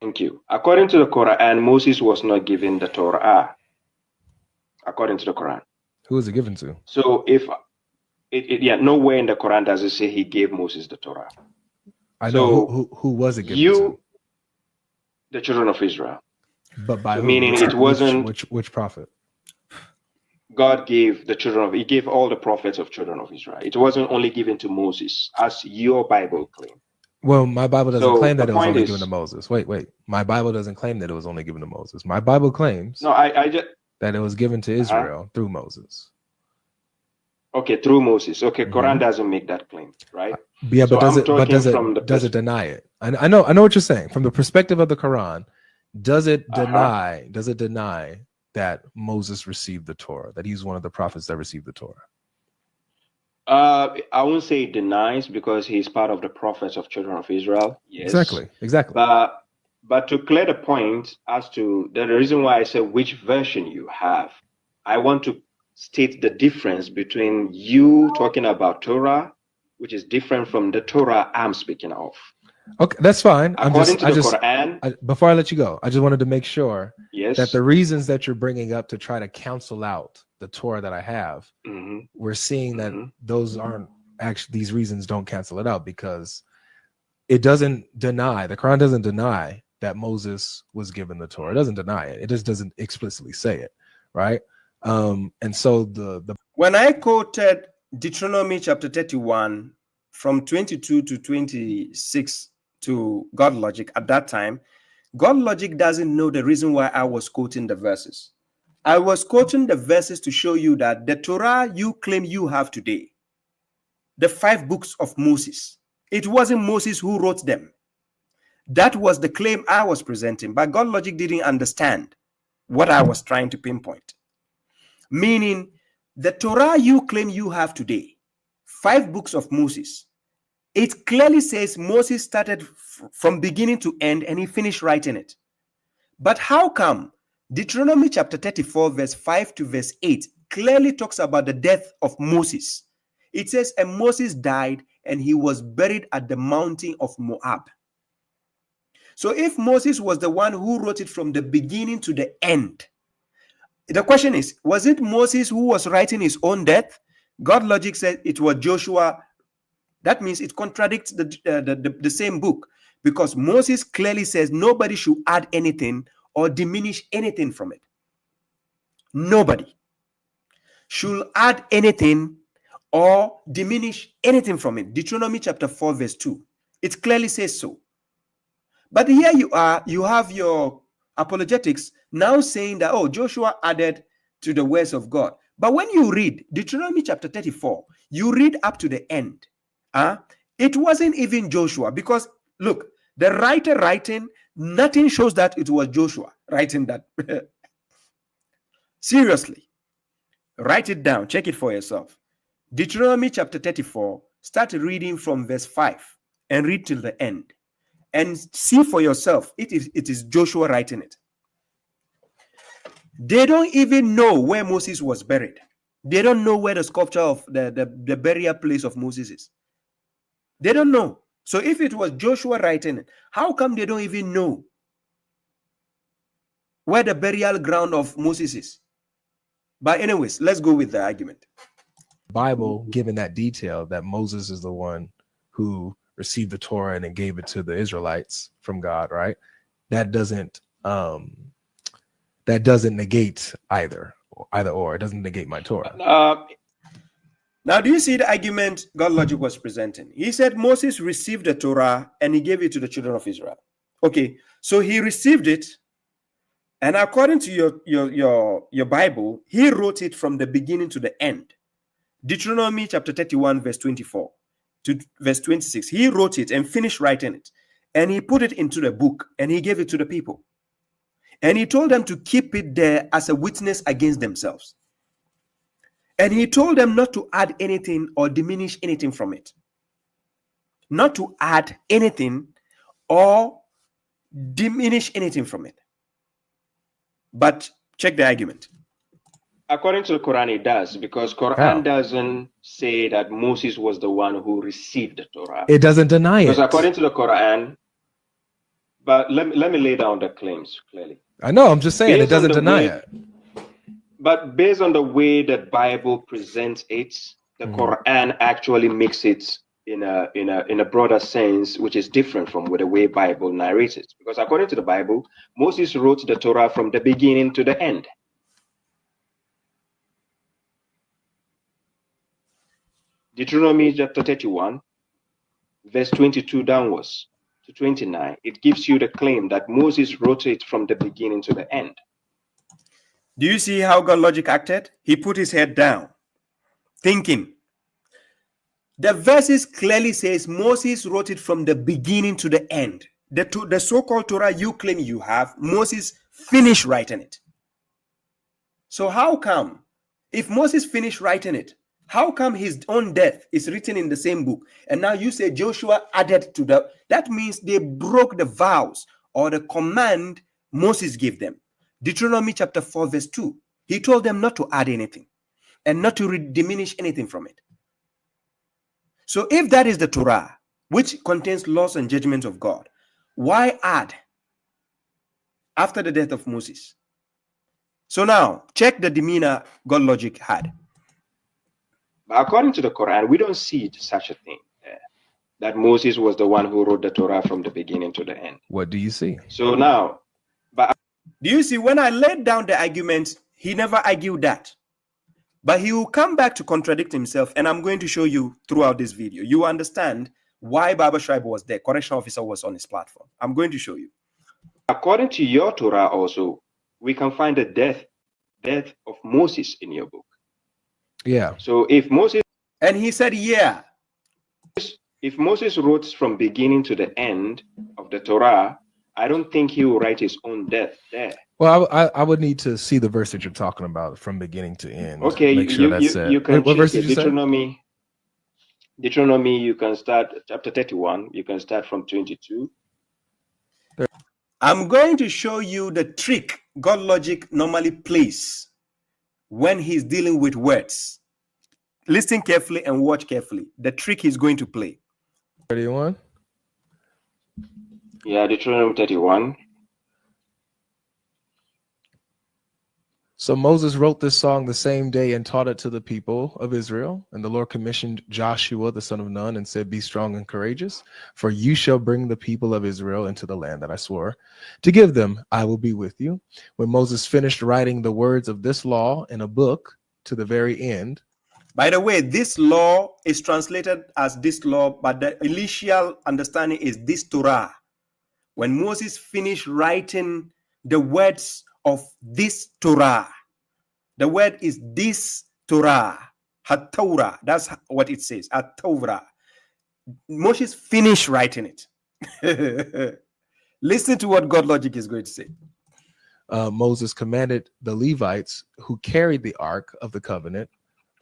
Thank you. According to the Quran, Moses was not given the Torah. According to the Quran. Who was it given to? So if nowhere in the Quran does it say he gave Moses the Torah. I know who was it given to? The children of Israel. But by meaning it wasn't which prophet? God gave he gave all the prophets of children of Israel. It wasn't only given to Moses, as your Bible claims. Well, my Bible doesn't claim that it was only given to Moses. Wait. My Bible doesn't claim that it was only given to Moses. My Bible claims that it was given to Israel through Moses. Okay, through Moses. Okay, Quran doesn't make that claim, right? Yeah, but does it deny it? I know what you're saying. From the perspective of the Quran, does it deny that Moses received the Torah, that he's one of the prophets that received the Torah? I wouldn't say it denies because he's part of the prophets of children of Israel. Yes. Exactly. But to clear the point as to the reason why I said which version you have, I want to state the difference between you talking about Torah, which is different from the Torah I'm speaking of. Okay, that's fine. Quran, before I let you go, I just wanted to make sure that the reasons that you're bringing up to try to cancel out the Torah that I have, we're seeing that those aren't actually, these reasons don't cancel it out, because it doesn't deny, the Quran doesn't deny that Moses was given the Torah. It doesn't deny it. It just doesn't explicitly say it, right? And so when I quoted Deuteronomy chapter 31 from 22 to 26 to God logic at that time, God logic doesn't know the reason why I was quoting the verses. I was quoting the verses to show you that the Torah you claim you have today, the 5 books of Moses, it wasn't Moses who wrote them. That was the claim I was presenting, but God logic didn't understand what I was trying to pinpoint. Meaning, the Torah you claim you have today, 5 books of Moses, it clearly says Moses started from beginning to end and he finished writing it. But how come Deuteronomy chapter 34 verse 5 to verse 8 clearly talks about the death of Moses? It says, and Moses died and he was buried at the mountain of Moab. So if Moses was the one who wrote it from the beginning to the end, the question is, was it Moses who was writing his own death? God logic said it was Joshua. That means it contradicts the same book, because Moses clearly says nobody should add anything or diminish anything from it. Nobody should add anything or diminish anything from it. Deuteronomy chapter 4 verse 2. It clearly says so. But here you have your apologetics now saying that, oh, Joshua added to the words of God. But when you read Deuteronomy chapter 34, you read up to the end. It wasn't even Joshua, because look, the writer writing, nothing shows that it was Joshua writing that. Seriously, write it down, check it for yourself. Deuteronomy chapter 34, start reading from verse 5 and read till the end. And see for yourself, it is Joshua writing it. They don't even know where Moses was buried. They don't know where the sculpture of the burial place of Moses is. They don't know. So if it was Joshua writing it, how come they don't even know where the burial ground of Moses is? But anyways, let's go with the argument. Bible, given that detail that Moses is the one who received the Torah and then gave it to the Israelites from God, right? That doesn't that doesn't negate either or. It doesn't negate my Torah. Now, do you see the argument God Logic was presenting? He said Moses received the Torah and he gave it to the children of Israel. Okay, so he received it, and according to your Bible, he wrote it from the beginning to the end. Deuteronomy chapter 31, verse 24 to verse 26. He wrote it and finished writing it, and he put it into the book and he gave it to the people. And he told them to keep it there as a witness against themselves. And he told them not to add anything or diminish anything from it. Not to add anything or diminish anything from it. But check the argument. According to the Quran, it does, because Quran doesn't say that Moses was the one who received the Torah. It doesn't deny it. Because according to the Quran, but let me lay down the claims clearly. I know, I'm just saying it doesn't deny it. But based on the way the Bible presents it, the Quran actually makes it in a broader sense, which is different from the way Bible narrates it. Because according to the Bible, Moses wrote the Torah from the beginning to the end. Deuteronomy chapter 31, verse 22 downwards to 29, it gives you the claim that Moses wrote it from the beginning to the end. Do you see how God Logic acted? He put his head down, thinking. The verses clearly says Moses wrote it from the beginning to the end. The so-called Torah you claim you have, Moses finished writing it. So how come, if Moses finished writing it, how come his own death is written in the same book? And now you say Joshua added to that means they broke the vows or the command Moses gave them. Deuteronomy chapter 4, verse 2. He told them not to add anything and not to diminish anything from it. So if that is the Torah, which contains laws and judgments of God, why add after the death of Moses? So now, check the demeanor God Logic had. But according to the Quran, we don't see such a thing, that Moses was the one who wrote the Torah from the beginning to the end. What do you see? So now, do you see, when I laid down the argument, he never argued that. But he will come back to contradict himself, and I'm going to show you throughout this video. You understand why Baba Shuaib was there, correction officer was on his platform. I'm going to show you. According to your Torah also, we can find the death of Moses in your book. Yeah. So if Moses... And he said, yeah. If Moses wrote from beginning to the end of the Torah, I don't think he will write his own death there. Well, I would need to see the verse that you're talking about from beginning to end. Okay, make sure that's you can what verse did you Deuteronomy, you can start chapter 31. You can start from 22. I'm going to show you the trick God Logic normally plays when he's dealing with words. Listen carefully and watch carefully. The trick he's going to play. 31. Yeah, Deuteronomy 31. So Moses wrote this song the same day and taught it to the people of Israel. And the Lord commissioned Joshua, the son of Nun, and said, "Be strong and courageous, for you shall bring the people of Israel into the land that I swore to give them. I will be with you." When Moses finished writing the words of this law in a book to the very end. By the way, this law is translated as this law, but the initial understanding is this Torah. When Moses finished writing the words of this Torah, the word is this Torah, HaTorah. That's what it says, HaTorah. Moses finished writing it. Listen to what God Logic is going to say. Moses commanded the Levites who carried the Ark of the Covenant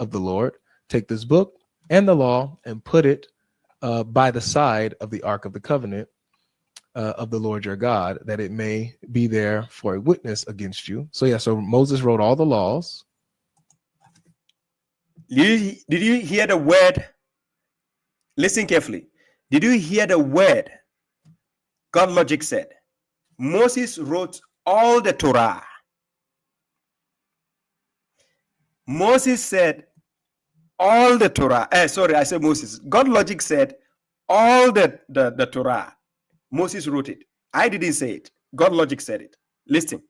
of the Lord, take this book and the law and put it by the side of the Ark of the Covenant of the Lord your God, that it may be there for a witness against you. So yeah, so Moses wrote all the laws. Did you hear the word? Listen carefully. Did you hear the word God Logic said? Moses wrote all the Torah. Moses said all the Torah. Sorry, I said Moses. God Logic said all the Torah. Moses wrote it. I didn't say it. God Logic said it. Listen.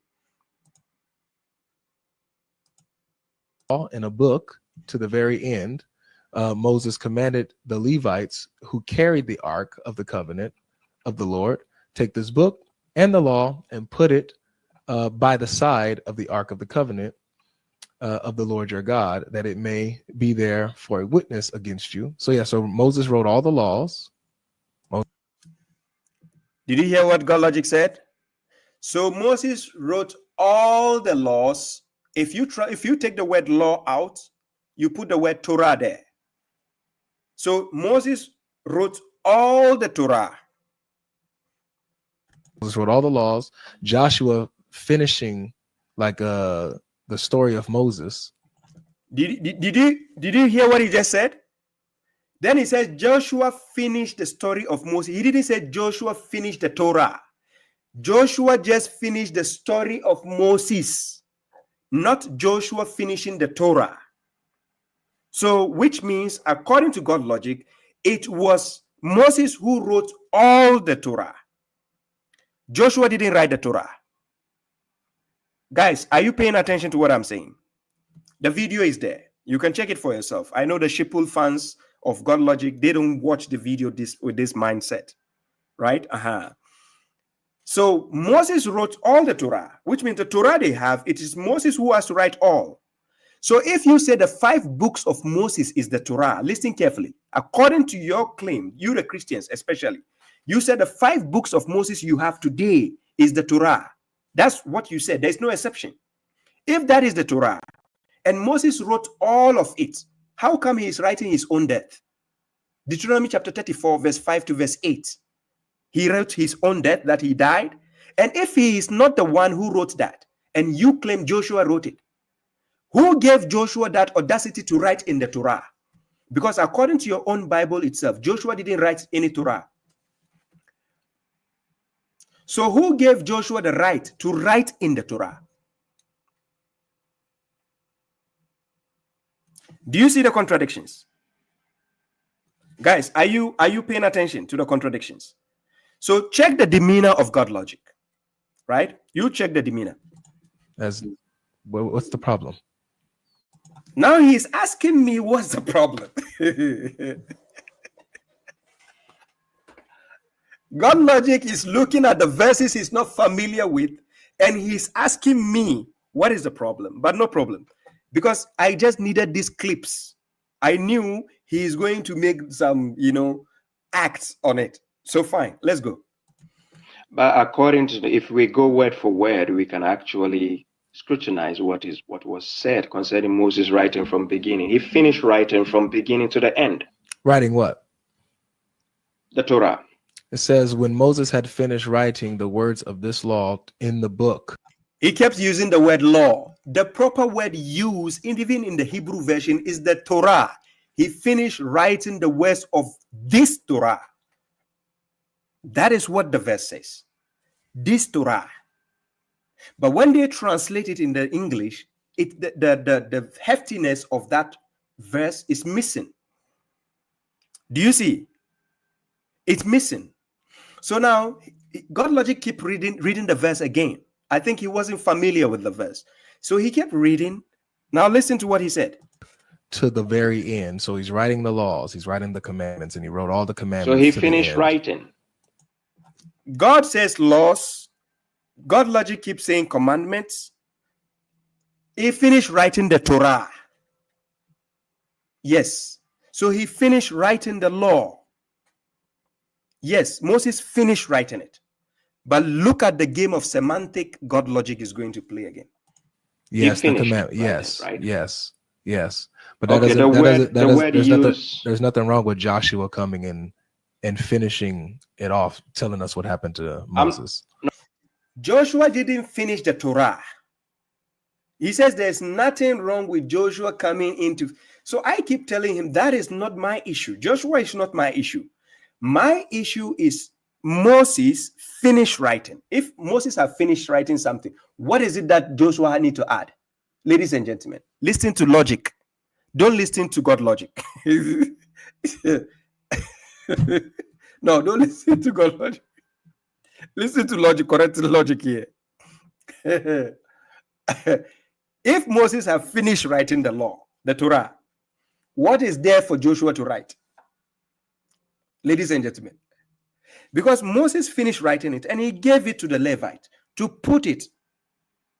in a book to the very end. Moses commanded the Levites who carried the Ark of the Covenant of the Lord, take this book and the law and put it by the side of the Ark of the Covenant of the Lord your God, that it may be there for a witness against you. So Moses wrote all the laws. Did you hear what God Logic said? So Moses wrote all the laws. If you take the word law out, you put the word Torah there. So Moses wrote all the Torah. Moses wrote all the laws. Joshua finishing like the story of Moses. Did you hear what he just said? Then he says Joshua finished the story of Moses. He didn't say Joshua finished the Torah. Joshua just finished the story of Moses, not Joshua finishing the Torah. So, which means, according to God logic, it was Moses who wrote all the Torah. Joshua didn't write the Torah. Guys, are you paying attention to what I'm saying? The video is there. You can check it for yourself. I know the Shipul fans of God logic, they don't watch the video with this mindset, right? So Moses wrote all the Torah, which means the Torah they have, it is Moses who has to write all. So if you say the 5 books of Moses is the Torah, listen carefully. According to your claim, you the Christians especially, you said the 5 books of Moses you have today is the Torah. That's what you said. There's no exception. If that is the Torah, and Moses wrote all of it, how come he is writing his own death? Deuteronomy chapter 34, verse 5 to verse 8. He wrote his own death, that he died. And if he is not the one who wrote that, and you claim Joshua wrote it, who gave Joshua that audacity to write in the Torah? Because according to your own Bible itself, Joshua didn't write any Torah. So who gave Joshua the right to write in the Torah? Do you see the contradictions? Guys, are you paying attention to the contradictions? So check the demeanor of God logic, right? You check the demeanor. What's the problem? Now he's asking me what's the problem. God logic is looking at the verses he's not familiar with, and he's asking me what is the problem. But no problem, because I just needed these clips. I knew he's going to make some, acts on it. So fine, let's go. But according to if we go word for word, we can actually scrutinize what was said concerning Moses writing from beginning. He finished writing from beginning to the end. Writing what? The Torah. It says, when Moses had finished writing the words of this law in the book. He kept using the word law. The proper word used, even in the Hebrew version, is the Torah. He finished writing the words of this Torah. That is what the verse says. This Torah. But when they translate it in the English, the heftiness of that verse is missing. Do you see? It's missing. So now, God logic keep reading the verse again. I think he wasn't familiar with the verse. So he kept reading. Now listen to what he said. To the very end. So he's writing the laws, he's writing the commandments, and he wrote all the commandments. So he finished writing. God says laws. God logic keeps saying commandments. He finished writing the Torah. Yes. So he finished writing the law. Yes, Moses finished writing it. But look at the game of semantic God logic is going to play again. Yes, the command. Yes, right? yes. But there's nothing wrong with Joshua coming in and finishing it off, telling us what happened to Moses. Joshua didn't finish the Torah. He says there's nothing wrong with Joshua coming into. So I keep telling him that is not my issue. Joshua is not my issue. My issue is Moses finished writing. If Moses had finished writing something, what is it that Joshua need to add? Ladies and gentlemen, listen to logic. Don't listen to God logic. No, don't listen to God logic. Listen to logic, correct logic here. If Moses have finished writing the law, the Torah, what is there for Joshua to write? Ladies and gentlemen, because Moses finished writing it and he gave it to the Levite to put it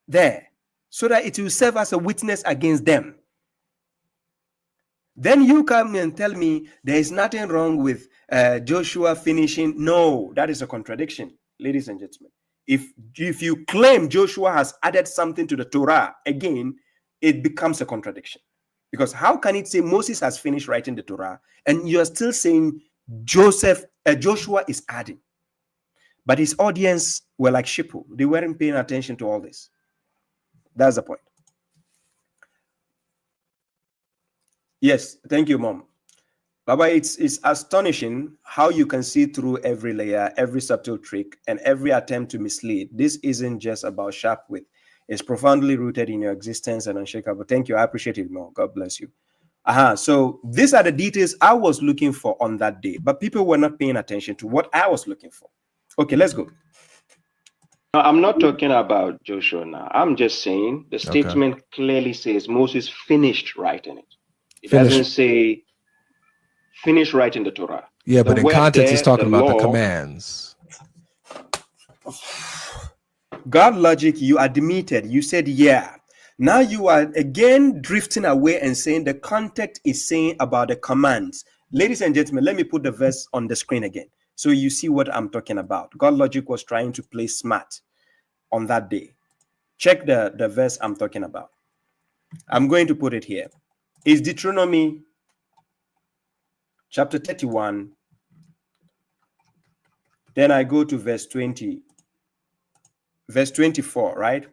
there so that it will serve as a witness against them. Then you come and tell me there is nothing wrong with Joshua finishing. No, that is a contradiction, ladies and gentlemen. If you claim Joshua has added something to the Torah, again, it becomes a contradiction. Because how can it say Moses has finished writing the Torah and you are still saying Joshua is adding? But his audience were like sheep. They weren't paying attention to all this. That's the point. Yes, thank you, Mom. Baba, it's astonishing how you can see through every layer, every subtle trick, and every attempt to mislead. This isn't just about sharp wit. It's profoundly rooted in your existence and unshakable. Thank you. I appreciate it more. God bless you. So these are the details I was looking for on that day, but people were not paying attention to what I was looking for. Okay, let's go. No, I'm not talking about Joshua now. I'm just saying the statement clearly says Moses finished writing it. It doesn't say finish writing the Torah. Yeah, but in context, it's talking about the law, commands. God logic, you admitted. You said, yeah. Now you are again drifting away and saying the context is saying about the commands. Ladies and gentlemen, let me put the verse on the screen again so you see what I'm talking about. God logic was trying to play smart on that day. Check the verse I'm talking about. I'm going to put it here. It's Deuteronomy chapter 31. Then I go to verse 20. Verse 24, right?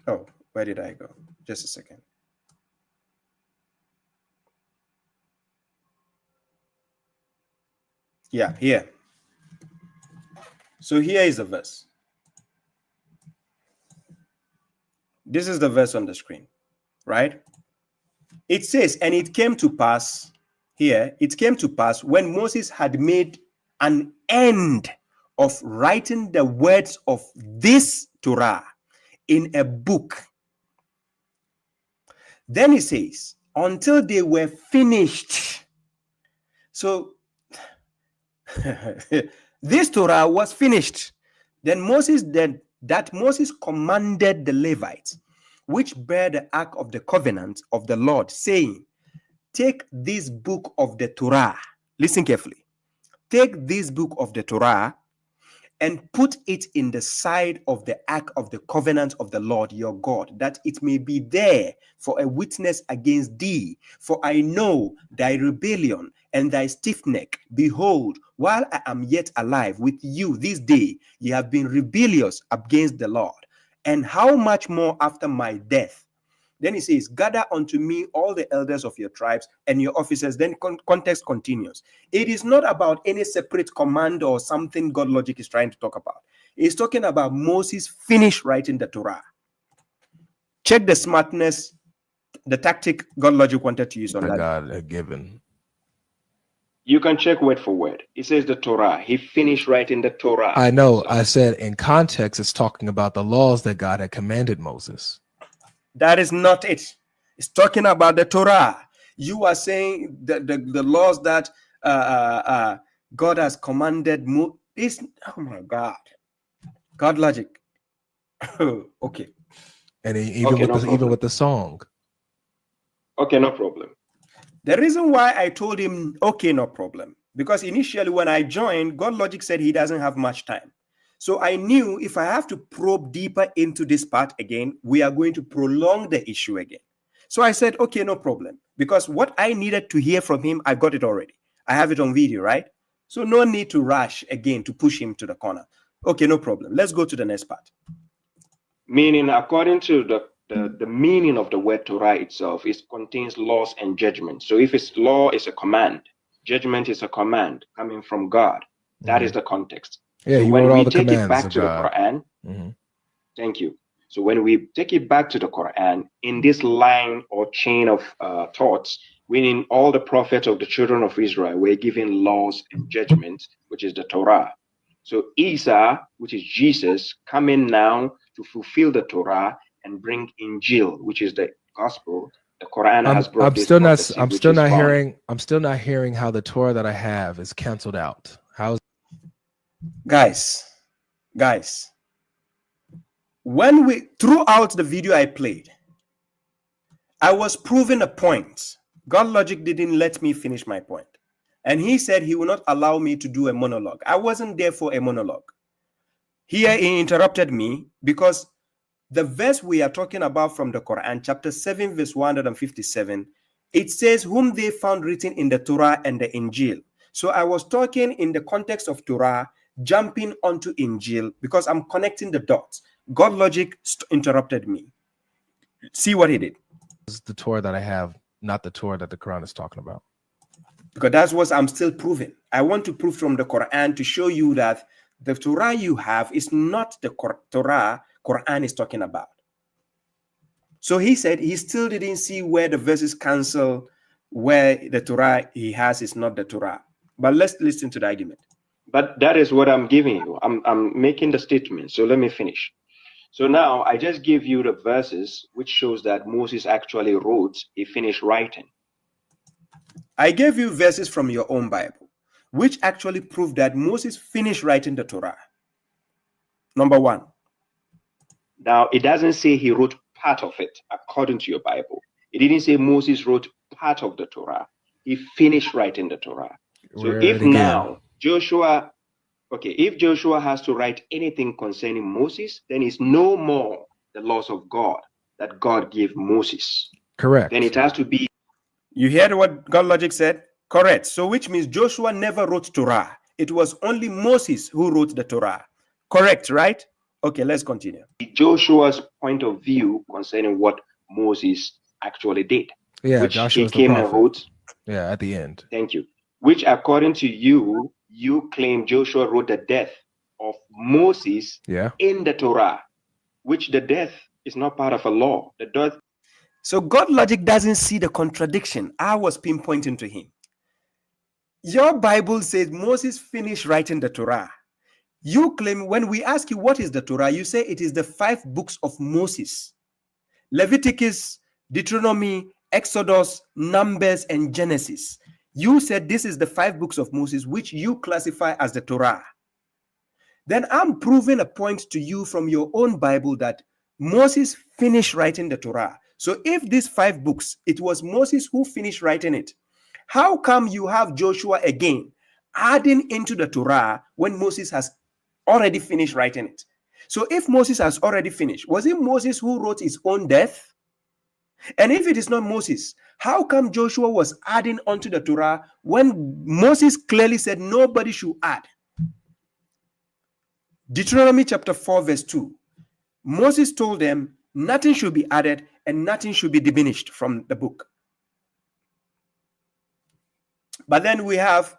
Oh, where did I go? Just a second. Yeah, here. So here is the verse. This is the verse on the screen, right? It says, and it came to pass, here, it came to pass when Moses had made an end of writing the words of this Torah in a book. Then he says, until they were finished. So this Torah was finished. Then Moses commanded the Levites, which bear the ark of the covenant of the Lord, saying, take this book of the Torah. Listen carefully. Take this book of the Torah and put it in the side of the ark of the covenant of the Lord your God, that it may be there for a witness against thee. For I know thy rebellion and thy stiff neck. Behold, while I am yet alive with you this day, ye have been rebellious against the Lord. And how much more after my death? Then he says, gather unto me all the elders of your tribes and your officers. Then context continues. It is not about any separate command or something God logic is trying to talk about. It's talking about Moses finished writing the Torah. Check the smartness, the tactic God logic wanted to use on that. God had given. You can check word for word. It says the Torah. He finished writing the Torah. I know. I said in context, it's talking about the laws that God had commanded Moses. That is not it. It's talking about the Torah. You are saying the laws that God has commanded. Oh my God. God logic. Okay. And even with the song. Okay, no problem. The reason why I told him, okay, no problem, because initially when I joined, God logic said he doesn't have much time. So I knew if I have to probe deeper into this part again, we are going to prolong the issue again. So I said, okay, no problem. Because what I needed to hear from him, I got it already. I have it on video, right? So no need to rush again to push him to the corner. Okay, no problem. Let's go to the next part. Meaning, according to the meaning of the word Torah itself, it contains laws and judgments. So if it's law is a command, judgment is a command coming from God. That is the context. Yeah, so you when all we the take it back of to God. the Quran, thank you. So when we take it back to the Quran, in this line or chain of thoughts, meaning all the prophets of the children of Israel were given laws and judgments, which is the Torah. So Isa, which is Jesus, coming now to fulfill the Torah and bring Injil, which is the gospel. The Quran has brought this prophecy, I'm still not hearing how the Torah that I have is canceled out. How's Guys, when throughout the video I played, I was proving a point. God Logic didn't let me finish my point. And he said he will not allow me to do a monologue. I wasn't there for a monologue. Here he interrupted me because the verse we are talking about from the Quran, chapter 7, verse 157, it says, whom they found written in the Torah and the Injil. So I was talking in the context of Torah, jumping onto Injil because I'm connecting the dots. God Logic interrupted me. See what he did. the Torah that I have not the Torah that the Quran is talking about? Because that's what I'm still proving. I want to prove from the Quran to show you that the Torah you have is not the Torah Quran is talking about. So he said he still didn't see where the verses cancel, where the Torah he has is not the Torah. But let's listen to the argument. But that is what I'm giving you. I'm making the statement. So let me finish. So now I just give you the verses which shows that Moses actually wrote, he finished writing. I gave you verses from your own Bible, which actually prove that Moses finished writing the Torah. Number one. Now, it doesn't say he wrote part of it, according to your Bible. It didn't say Moses wrote part of the Torah. He finished writing the Torah. So if now Joshua, if Joshua has to write anything concerning Moses, then it's no more the laws of God that God gave Moses. Correct. Then it has to be. You heard what God Logic said? Correct. So which means Joshua never wrote Torah. It was only Moses who wrote the Torah. Correct, right? Okay, let's continue. Joshua's point of view concerning what Moses actually did. Yeah, which Joshua's he came the and prophet. wrote. Yeah, at the end. Thank you. Which, according to you, you claim Joshua wrote the death of Moses in the Torah, which the death is not part of a law. The death. So God Logic doesn't see the contradiction. I was pinpointing to him. Your Bible says Moses finished writing the Torah. You claim, when we ask you what is the Torah, you say it is the 5 books of Moses. Leviticus, Deuteronomy, Exodus, Numbers, and Genesis. You said this is the 5 books of Moses, which you classify as the Torah. Then I'm proving a point to you from your own Bible that Moses finished writing the Torah. So if these 5 books, it was Moses who finished writing it, how come you have Joshua again adding into the Torah when Moses has already finished writing it? So if Moses has already finished, was it Moses who wrote his own death? And if it is not Moses, how come Joshua was adding onto the Torah when Moses clearly said nobody should add? Deuteronomy chapter 4 verse 2. Moses told them nothing should be added and nothing should be diminished from the book. But then we have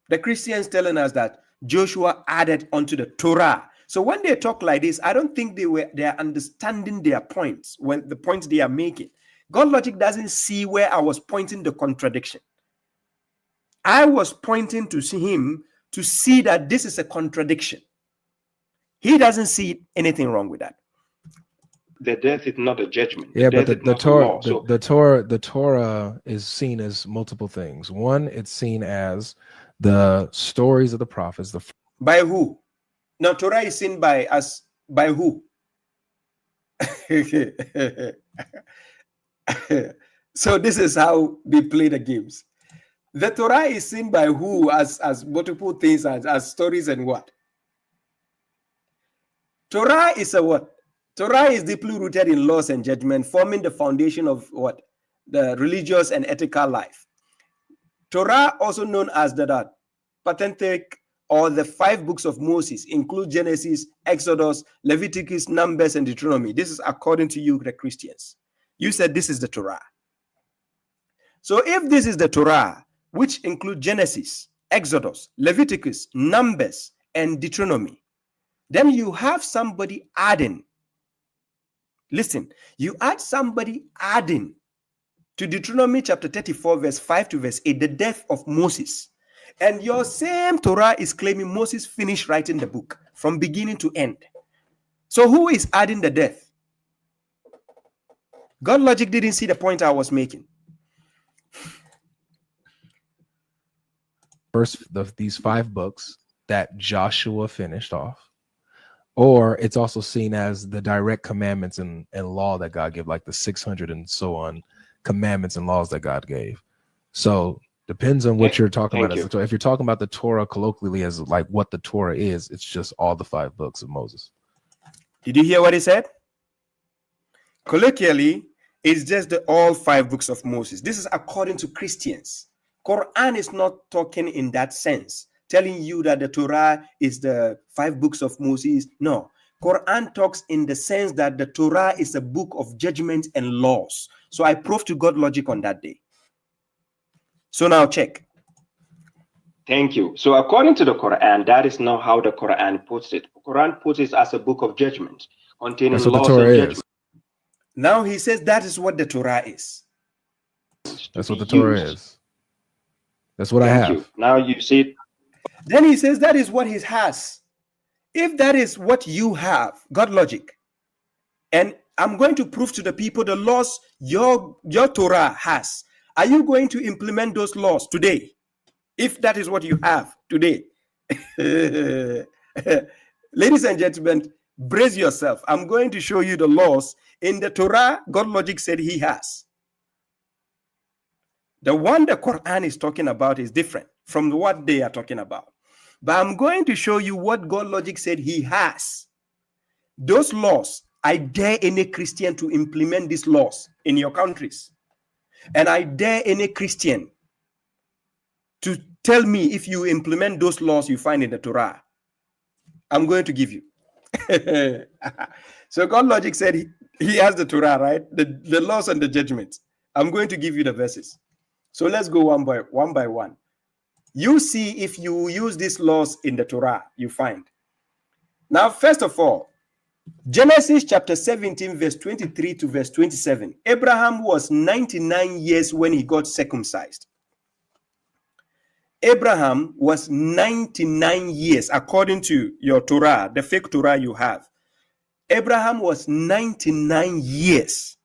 the Christians telling us that Joshua added onto the Torah. So when they talk like this, I don't think they are understanding their points, when the points they are making. God Logic doesn't see where I was pointing the contradiction. I was pointing to see him to see that this is a contradiction. He doesn't see anything wrong with that. The death is not a judgment. Yeah, but the Torah is seen as multiple things. One, it's seen as the stories of the prophets. By who? Now, Torah is seen by us by who? So this is how we play the games. The Torah is seen by who as multiple things, as stories and what? Torah is a what? Torah is deeply rooted in laws and judgment, forming the foundation of what? The religious and ethical life. Torah, also known as the Pentateuch, or the 5 books of Moses, include Genesis, Exodus, Leviticus, Numbers, and Deuteronomy. This is according to you, the Christians. You said this is the Torah. So if this is the Torah, which include Genesis, Exodus, Leviticus, Numbers, and Deuteronomy, then you have somebody adding. Listen, you add somebody adding to Deuteronomy chapter 34, verse 5 to verse 8, the death of Moses. And your same Torah is claiming Moses finished writing the book from beginning to end. So who is adding the death? God logic didn't see the point I was making. First, these 5 books that Joshua finished off, or it's also seen as the direct commandments and law that God gave, like the 600 and so on commandments and laws that God gave. So depends on what you're talking about. If you're talking about the Torah colloquially as like what the Torah is, it's just all the 5 books of Moses. Did you hear what he said? Colloquially, it's just all 5 books of Moses. This is according to Christians. Quran is not talking in that sense, telling you that the Torah is the 5 books of Moses. No, Quran talks in the sense that the Torah is a book of judgment and laws. So I proved to God logic on that day. So now check. Thank you. So according to the Quran, that is not how the Quran puts it. The Quran puts it as a book of judgment, containing laws and judgment. Now he says that is what the Torah is. That's what the Torah is. That's what I have. You. Now you see it. Then he says that is what he has. If that is what you have, God logic, and I'm going to prove to the people the laws your Torah has, are you going to implement those laws today? If that is what you have today. Ladies and gentlemen, brace yourself. I'm going to show you the laws in the Torah God logic said he has. The one the Quran is talking about is different from what they are talking about. But I'm going to show you what God logic said he has. Those laws, I dare any Christian to implement these laws in your countries. And I dare any Christian to tell me if you implement those laws you find in the Torah. I'm going to give you. So God logic said he has the Torah, right? The laws and the judgments. I'm going to give you the verses. So let's go one by one. You see if you use these laws in the Torah, you find. Now, first of all, Genesis chapter 17, verse 23 to verse 27. Abraham was 99 years when he got circumcised. Abraham was 99 years, according to your Torah, the fake Torah you have. Abraham was 99 years.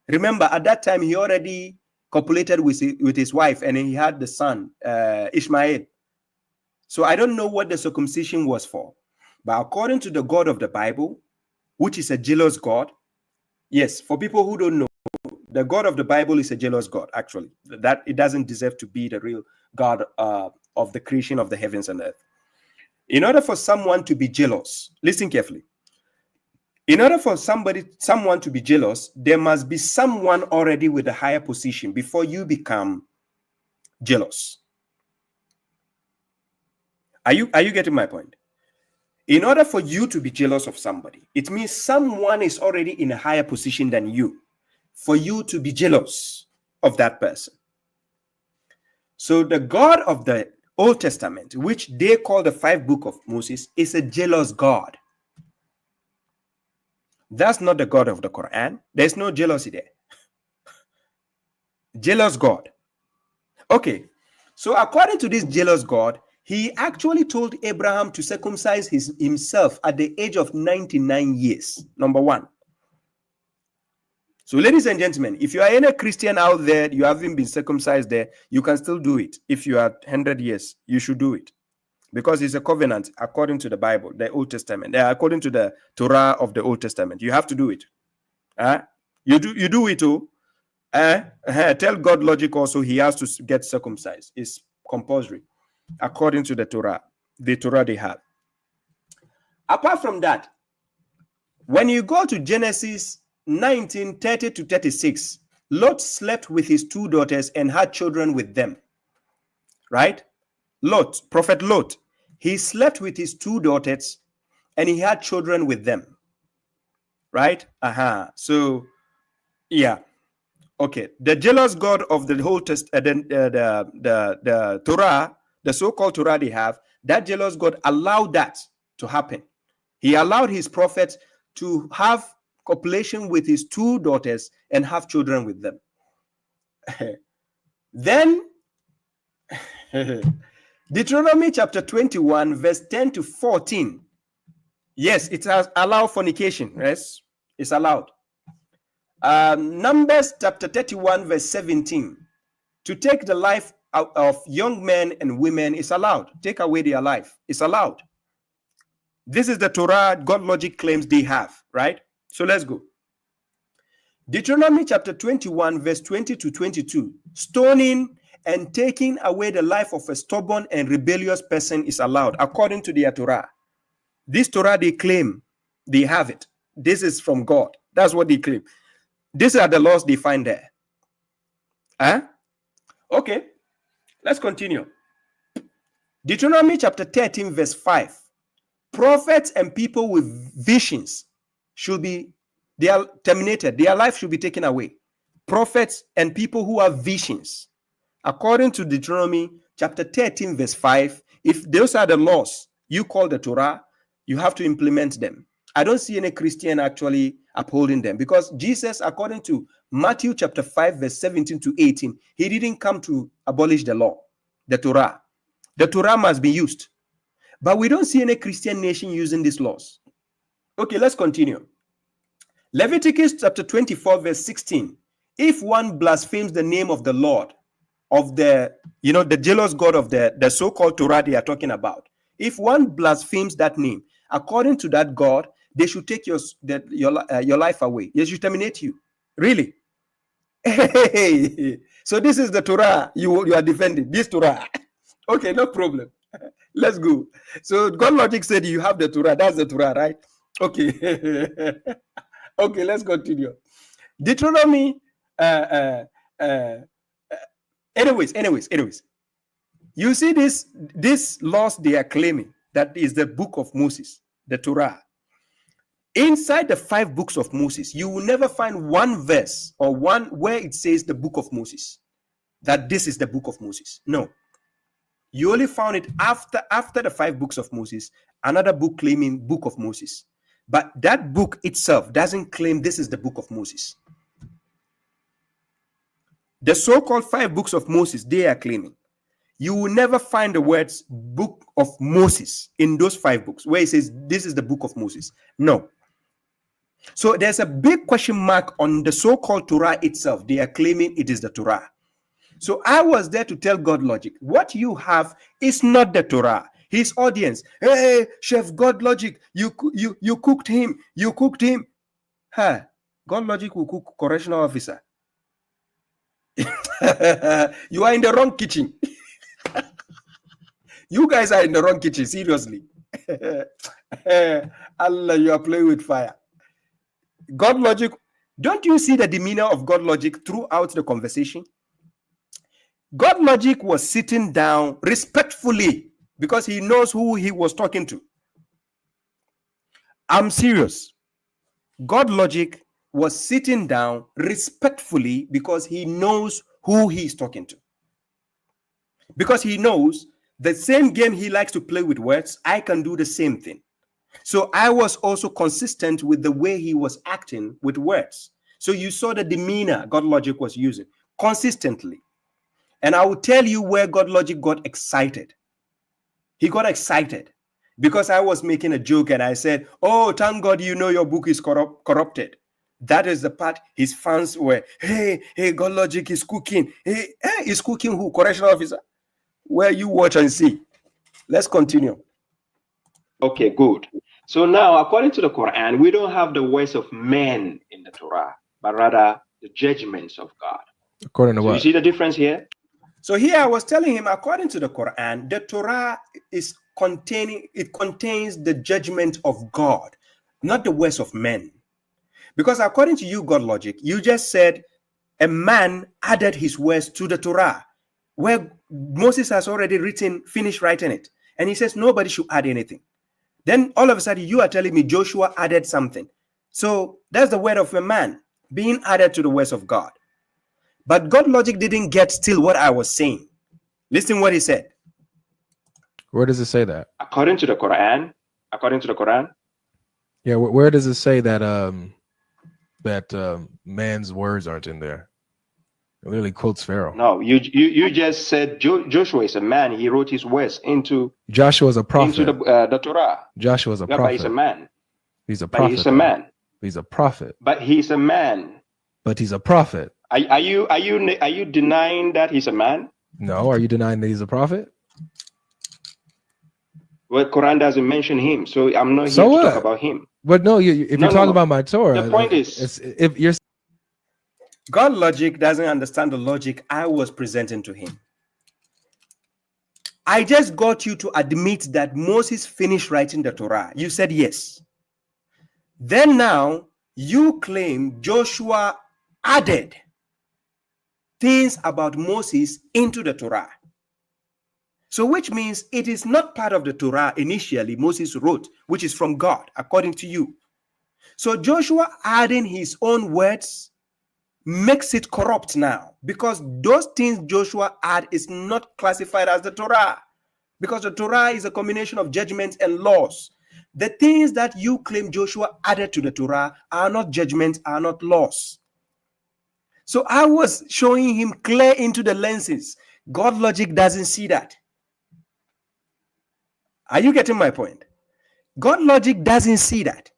Remember, at that time, he already copulated with his wife, and he had the son, Ishmael. So I don't know what the circumcision was for. But according to the God of the Bible, which is a jealous God, yes, for people who don't know, the God of the Bible is a jealous God, actually. That it doesn't deserve to be the real God of the creation of the heavens and earth. In order for someone to be jealous, listen carefully. In order for someone to be jealous, there must be someone already with a higher position before you become jealous. Are you getting my point? In order for you to be jealous of somebody, it means someone is already in a higher position than you for you to be jealous of that person. So the God of the Old Testament, which they call the 5 book of Moses, is a jealous God. That's not the God of the Quran. There's no jealousy there. Jealous God. Okay, so according to this jealous God, he actually told Abraham to circumcise himself at the age of 99 years. Number 1. So ladies and gentlemen, if you are any Christian out there, you haven't been circumcised there, you can still do it. If you are 100 years, you should do it. Because it's a covenant according to the Bible, the Old Testament. According to the Torah of the Old Testament, you have to do it. You do it too. Tell God logic also he has to get circumcised. It's compulsory according to the Torah they have. Apart from that, when you go to Genesis 19:30 to 36, Lot slept with his 2 daughters and had children with them. Right? Lot, Prophet Lot, he slept with his 2 daughters and he had children with them. Right? So, yeah. Okay. The jealous God of the whole the Torah, the so-called Torah they have, that jealous God allowed that to happen. He allowed his prophets to have copulation with his 2 daughters and have children with them. Then Deuteronomy chapter 21, verse 10 to 14. Yes, it has allowed fornication. Yes, it's allowed. Numbers chapter 31, verse 17. To take the life out of young men and women is allowed. Take away their life. It's allowed. This is the Torah God logic claims they have, right? So let's go. Deuteronomy chapter 21, verse 20 to 22. Stoning and taking away the life of a stubborn and rebellious person is allowed, according to their Torah. This Torah, they claim they have it. This is from God. That's what they claim. These are the laws they find there. Huh? Okay, let's continue. Deuteronomy chapter 13, verse 5. Prophets and people with visions should be, they are terminated. Their life should be taken away. Prophets and people who have visions. According to Deuteronomy chapter 13, verse 5, if those are the laws you call the Torah, you have to implement them. I don't see any Christian actually upholding them, because Jesus, according to Matthew chapter 5, verse 17 to 18, he didn't come to abolish the law, the Torah. The Torah must be used. But we don't see any Christian nation using these laws. Okay, let's continue. Leviticus chapter 24, verse 16. If one blasphemes the name of the Lord, of the, the jealous God of the so-called Torah they are talking about, if one blasphemes that name, according to that God, they should take your life away. They should terminate you. Really? So this is the Torah you are defending. This Torah. Okay, no problem. Let's go. So God logic said you have the Torah. That's the Torah, right? Okay. Okay, let's continue. Deuteronomy. Anyways. You see this laws they are claiming that is the book of Moses, the Torah. Inside the 5 books of Moses, you will never find one verse or one where it says the book of Moses, that this is the book of Moses. No. You only found it after the 5 books of Moses, another book claiming book of Moses. But that book itself doesn't claim this is the book of Moses. The so-called 5 books of Moses, they are claiming. You will never find the words book of Moses in those 5 books where it says this is the book of Moses. No. So there's a big question mark on the so-called Torah itself. They are claiming it is the Torah. So I was there to tell God logic, what you have is not the Torah. His audience, hey, Chef God logic, you cooked him. You cooked him. Huh? God logic will cook correctional officer. You are in the wrong kitchen. You guys are in the wrong kitchen, seriously. Allah, you are playing with fire. God logic, don't you see the demeanor of God logic throughout the conversation? God logic was sitting down respectfully because he knows who he was talking to. I'm serious. God logic was sitting down respectfully because he knows who he's talking to. Because he knows the same game he likes to play with words, I can do the same thing. So I was also consistent with the way he was acting with words. So you saw the demeanor God logic was using consistently. And I will tell you where God logic got excited. He got excited because I was making a joke and I said, oh, thank God you know your book is corrupted. That is the part his fans were, hey, God logic is cooking. Hey, is cooking who? Correctional officer? Where you watch and see. Let's continue. Okay, good. So now, according to the Quran, we don't have the words of men in the Torah, but rather the judgments of God. According to so what? You see the difference here? So here I was telling him, according to the Quran, the Torah contains the judgment of God, not the words of men. Because according to you, God logic, you just said a man added his words to the Torah, where Moses has already finished writing it. And he says nobody should add anything. Then all of a sudden you are telling me Joshua added something. So that's the word of a man being added to the words of God. But God logic didn't get still what I was saying. Listen what he said. Where does it say that? According to the Quran. Yeah, where does it say that man's words aren't in there? It literally quotes Pharaoh. No, you just said Joshua is a man. He wrote his words into Joshua is a prophet. into the Torah. Joshua is a Yeah, prophet. but he's a man. He's a But prophet. he's a man. He's a prophet. But he's a man. But he's a prophet. Are you denying that he's a man? No, are you denying that he's a prophet? Well, Quran doesn't mention him, so I'm not here So to what? talk about him. But no, if you're talking about my Torah, The point is, if you're God logic doesn't understand the logic I was presenting to him. I just got you to admit that Moses finished writing the Torah. You said yes. Then now you claim Joshua added things about Moses into the Torah. So which means it is not part of the Torah initially Moses wrote, which is from God, according to you. So Joshua adding his own words makes it corrupt now, because those things Joshua add is not classified as the Torah, because the Torah is a combination of judgments and laws. The things that you claim Joshua added to the Torah are not judgments, are not laws. So I was showing him clear into the lenses. God logic doesn't see that. Are you getting my point? God logic doesn't see that.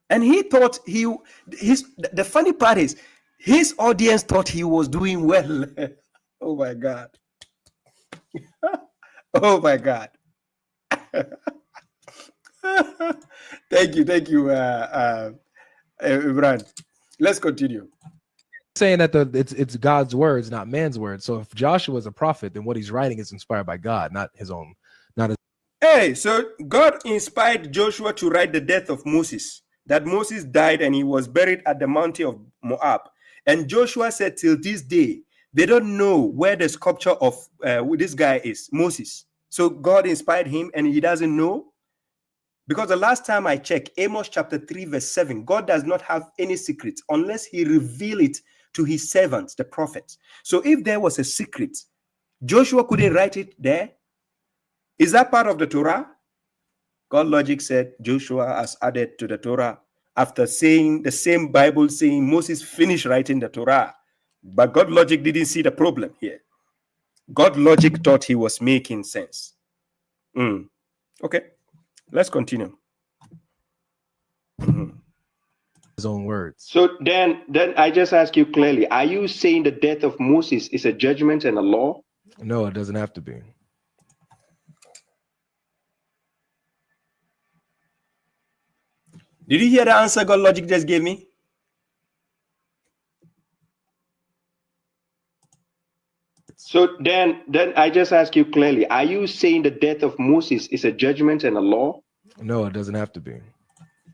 And he thought the funny part is his audience thought he was doing well. Oh my God. Oh my God. Thank you, Ibrahim. Let's continue. saying that it's God's words, not man's words. So if Joshua is a prophet, then what he's writing is inspired by God, not his own, not his. Hey, so God inspired Joshua to write the death of Moses, that Moses died and he was buried at the mountain of Moab. And Joshua said, till this day, they don't know where the sculpture of this guy is, Moses. So God inspired him and he doesn't know. Because the last time I checked, Amos chapter 3, verse 7, God does not have any secrets unless he reveal it to his servants, the prophets. So if there was a secret, Joshua couldn't write it there. Is that part of the Torah? God logic said Joshua has added to the Torah after saying the same Bible saying Moses finished writing the Torah. But God logic didn't see the problem here. God logic thought he was making sense. Okay, let's continue. His own words. So then I just ask you clearly, are you saying the death of Moses is a judgment and a law? No, it doesn't have to be. Did you hear the answer God logic just gave me? So then I just ask you clearly, are you saying the death of Moses is a judgment and a law? No, it doesn't have to be.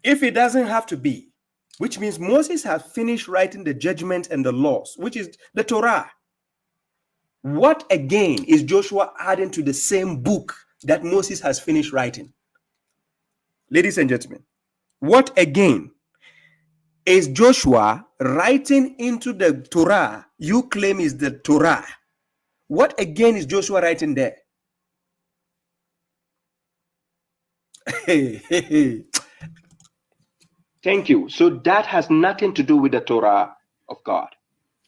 If it doesn't have to be, which means Moses has finished writing the judgment and the laws, which is the Torah. What again is Joshua adding to the same book that Moses has finished writing? Ladies and gentlemen, what again is Joshua writing into the Torah you claim is the Torah? What again is Joshua writing there? Thank you. So that has nothing to do with the Torah of God.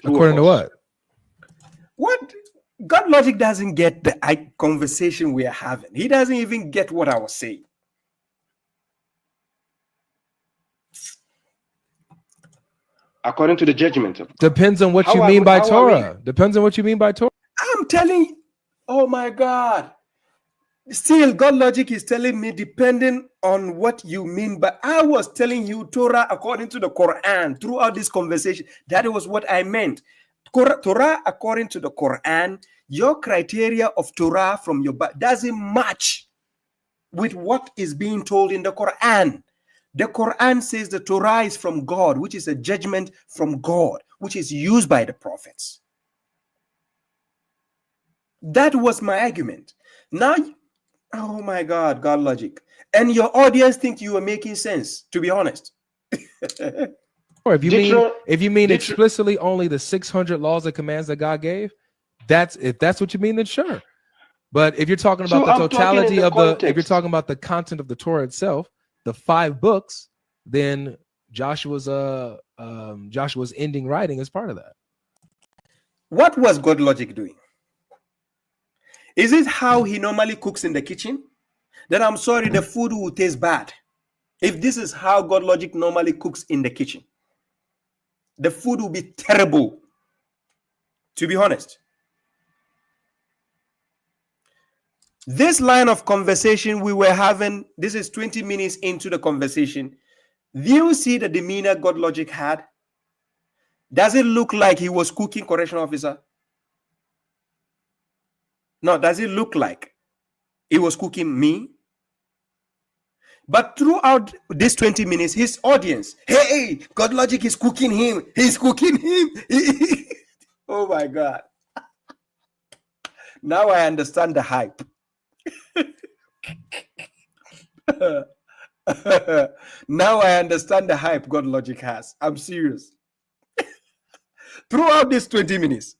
According to what? What? God logic doesn't get the conversation we are having. He doesn't even get what I was saying. According to the judgment of God. Depends on what you mean by Torah. Depends on what you mean by Torah. I'm telling you, oh my God. Still, God logic is telling me depending on what you mean. But I was telling you Torah according to the Quran throughout this conversation. That was what I meant. Torah according to the Quran, your criteria of Torah from your doesn't match with what is being told in the Quran. The Quran says the Torah is from God, which is a judgment from God, which is used by the prophets. That was my argument. Now, oh my God, God logic. And your audience think you are making sense, to be honest. Or if you mean explicitly only the 600 laws and commands that God gave, if that's what you mean, then sure. But if you're talking about the totality of if you're talking about the content of the Torah itself, the 5 books, then Joshua's ending writing is part of that. What was God Logic doing? Is it how he normally cooks in the kitchen? Then I'm sorry, the food will taste bad. If this is how God Logic normally cooks in the kitchen, the food will be terrible, to be honest. This line of conversation we were having, this is 20 minutes into the conversation. Do you see the demeanor God Logic had? Does it look like he was cooking, correctional officer? No, does it look like he was cooking me? But throughout this 20 minutes, his audience, hey, God Logic is cooking him. He's cooking him. Oh my God. Now I understand the hype. Now I understand the hype God Logic has. I'm serious. Throughout these 20 minutes,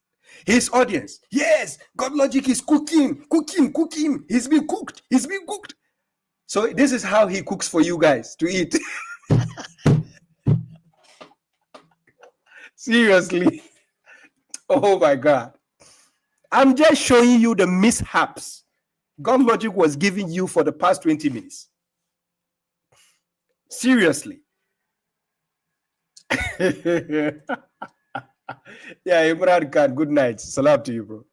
his audience, yes, God Logic is cooking. He's been cooked. So this is how he cooks for you guys to eat. Seriously. Oh my God. I'm just showing you the mishaps God Logic was giving you for the past 20 minutes. Seriously. Yeah, Imran Khan, good night. Salam to you, bro.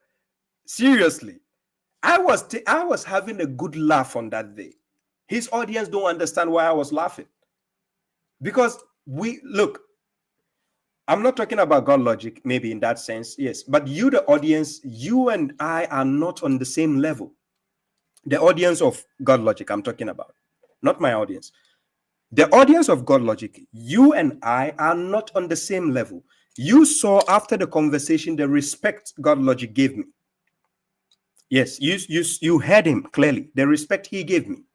Seriously. I was having a good laugh on that day. His audience don't understand why I was laughing. Because look, I'm not talking about God Logic, maybe in that sense, yes. But you, the audience, you and I are not on the same level. The audience of God Logic I'm talking about, not my audience. The audience of God Logic, you and I are not on the same level. You saw after the conversation the respect God Logic gave me. Yes, you heard him clearly, the respect he gave me.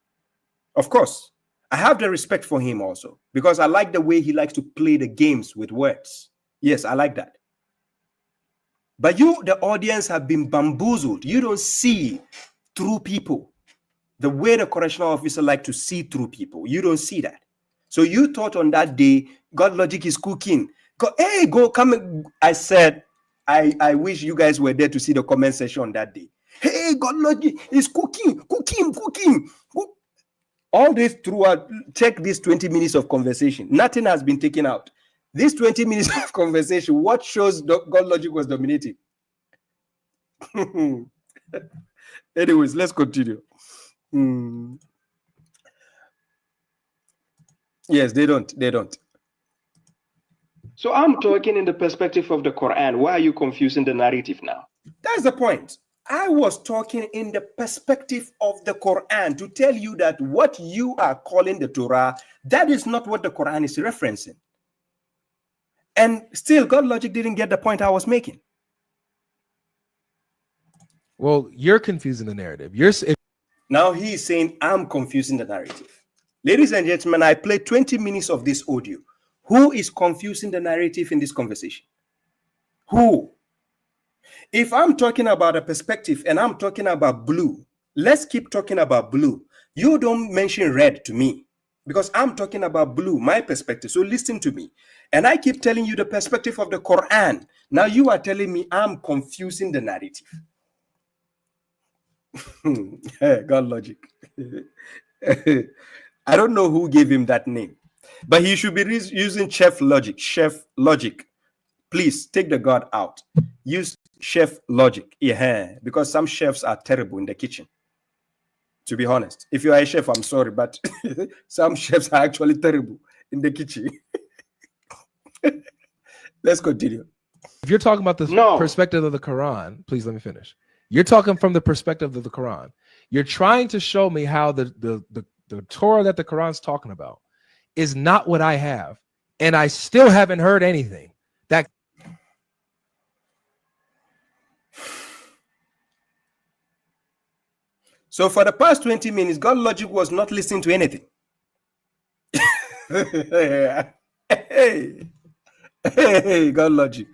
Of course, I have the respect for him also because I like the way he likes to play the games with words. Yes, I like that. But you, the audience, have been bamboozled. You don't see through people the way the correctional officer like to see through people. You don't see that. So you thought on that day, God Logic is cooking. Go come. I said, I wish you guys were there to see the comment section on that day. Hey, God Logic is cooking. All this throughout, check these 20 minutes of conversation. Nothing has been taken out. This 20 minutes of conversation, what shows God Logic was dominating? Anyways, let's continue. Yes, they don't. So I'm talking in the perspective of the Quran. Why are you confusing the narrative now? That's the point. I was talking in the perspective of the Quran to tell you that what you are calling the Torah, that is not what the Quran is referencing. And still, God Logic didn't get the point I was making. Well, you're confusing the narrative. Now he's saying I'm confusing the narrative. Ladies and gentlemen, I played 20 minutes of this audio. Who is confusing the narrative in this conversation? Who? If I'm talking about a perspective and I'm talking about blue, let's keep talking about blue. You don't mention red to me because I'm talking about blue, my perspective. So listen to me. And I keep telling you the perspective of the Quran. Now you are telling me I'm confusing the narrative. God Logic. I don't know who gave him that name, but he should be using Chef Logic. Chef Logic. Please take the God out. Use Chef Logic. Yeah, because some chefs are terrible in the kitchen. To be honest, if you are a chef, I'm sorry, but some chefs are actually terrible in the kitchen. Let's continue. If you're talking about the perspective of the Quran, please let me finish. You're talking from the perspective of the Quran. You're trying to show me how the Torah that the Quran's talking about is not what I have, and I still haven't heard anything that. So for the past 20 minutes, God Logic was not listening to anything. Hey, God Logic.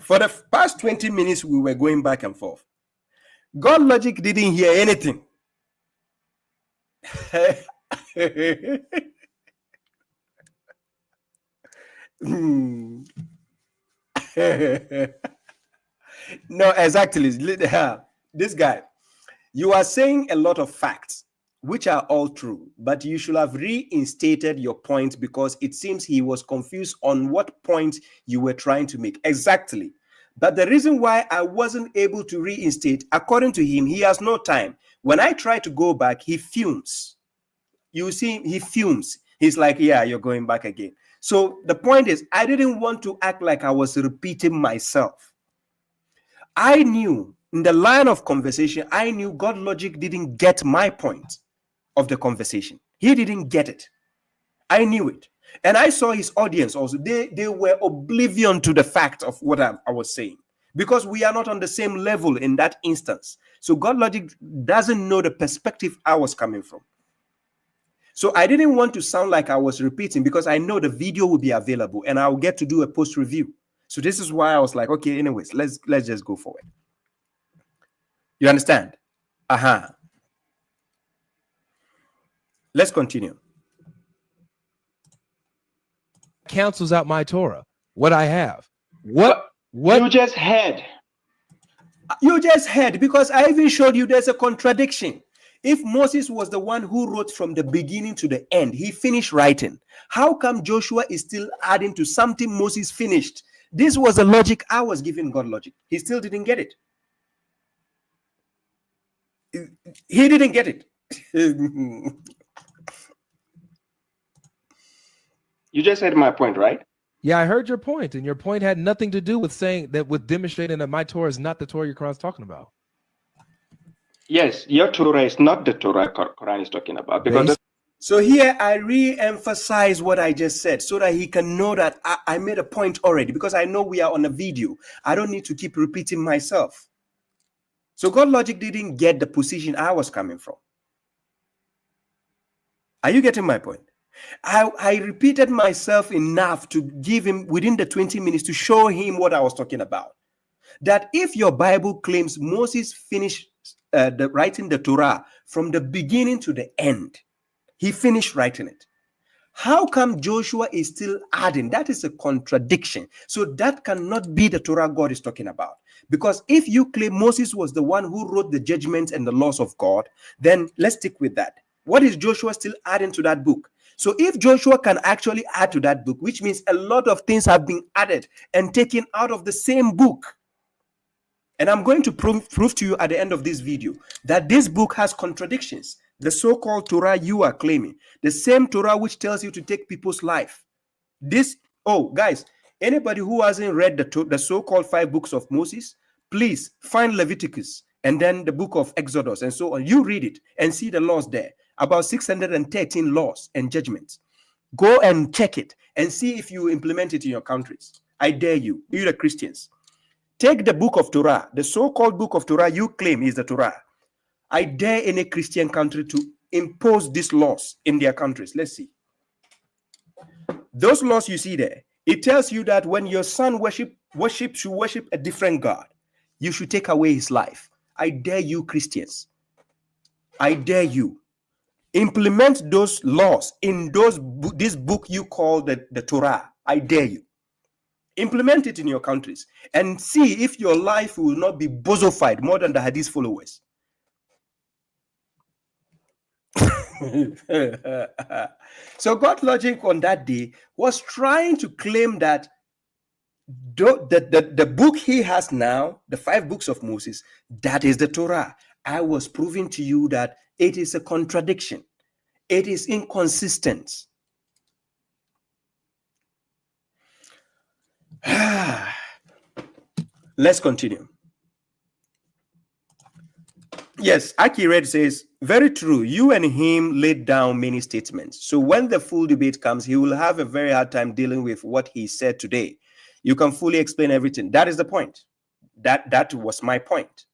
For the past 20 minutes, we were going back and forth. God Logic didn't hear anything. No, exactly. This guy, you are saying a lot of facts, which are all true, but you should have reinstated your point because it seems he was confused on what point you were trying to make. Exactly. But the reason why I wasn't able to reinstate, according to him, he has no time. When I try to go back, he fumes. You see, he fumes. He's like, yeah, you're going back again. So the point is, I didn't want to act like I was repeating myself. I knew in the line of conversation, I knew God Logic didn't get my point of the conversation. He didn't get it. I knew it. And I saw his audience also. They were oblivion to the fact of what I was saying because we are not on the same level in that instance. So God Logic doesn't know the perspective I was coming from. So I didn't want to sound like I was repeating because I know the video will be available and I'll get to do a post review. So this is why I was like, okay, anyways, let's just go forward. You understand? Let's continue. Cancels out my Torah. What I have. What you just heard. You just heard because I even showed you there's a contradiction. If Moses was the one who wrote from the beginning to the end, he finished writing. How come Joshua is still adding to something Moses finished? This was the logic I was giving God Logic. He still didn't get it. He didn't get it. You just heard my point, right? Yeah, I heard your point, and your point had nothing to do with saying that, with demonstrating that my Torah is not the Torah your Quran is talking about. Yes, your Torah is not the Torah Quran is talking about. Because so here I re-emphasize what I just said so that he can know that I made a point already because I know we are on a video. I don't need to keep repeating myself. So God Logic didn't get the position I was coming from. Are you getting my point? I repeated myself enough to give him within the 20 minutes to show him what I was talking about. That if your Bible claims Moses finished writing the Torah from the beginning to the end, he finished writing it. How come Joshua is still adding? That is a contradiction. So that cannot be the Torah God is talking about. Because if you claim Moses was the one who wrote the judgments and the laws of God, then let's stick with that. What is Joshua still adding to that book? So if Joshua can actually add to that book, which means a lot of things have been added and taken out of the same book. And I'm going to prove to you at the end of this video that this book has contradictions. The so-called Torah you are claiming, the same Torah which tells you to take people's life. Guys, anybody who hasn't read the so-called 5 books of Moses, please find Leviticus and then the book of Exodus and so on. You read it and see the laws there. About 613 laws and judgments. Go and check it and see if you implement it in your countries. I dare you, you the Christians. Take the book of Torah, the so-called book of Torah you claim is the Torah. I dare any Christian country to impose these laws in their countries. Let's see. Those laws you see there, it tells you that when your son should worship a different God, you should take away his life. I dare you, Christians. I dare you. Implement those laws in this book you call the Torah. I dare you. Implement it in your countries and see if your life will not be bozofied more than the Hadith followers. So God Logic on that day was trying to claim that the book he has now, the 5 books of Moses, that is the Torah. I was proving to you that it is a contradiction. It is inconsistent. Let's continue. Yes, Aki Red says, very true. You and him laid down many statements. So when the full debate comes, he will have a very hard time dealing with what he said today. You can fully explain everything. That is the point. That was my point.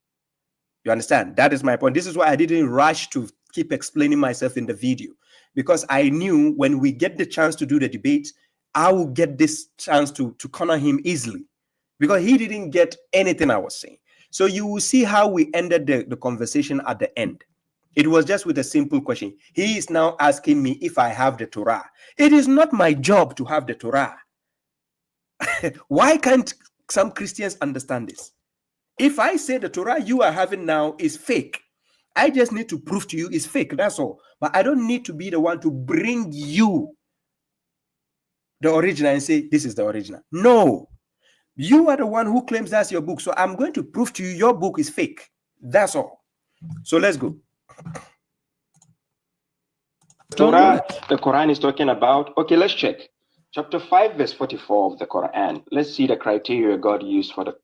You understand? That is my point. This is why I didn't rush to keep explaining myself in the video, because I knew when we get the chance to do the debate, I will get this chance to corner him easily, because he didn't get anything I was saying. So you will see how we ended the conversation at the end. It was just with a simple question. He is now asking me if I have the Torah. It is not my job to have the Torah. Why can't some Christians understand this? If I say the Torah you are having now is fake, I just need to prove to you it's fake. That's all. But I don't need to be the one to bring you the original and say this is the original. No. You are the one who claims that's your book. So I'm going to prove to you your book is fake. That's all. So let's go. Torah, the Quran is talking about. Okay, let's check. Chapter 5, verse 44 of the Quran. Let's see the criteria God used for the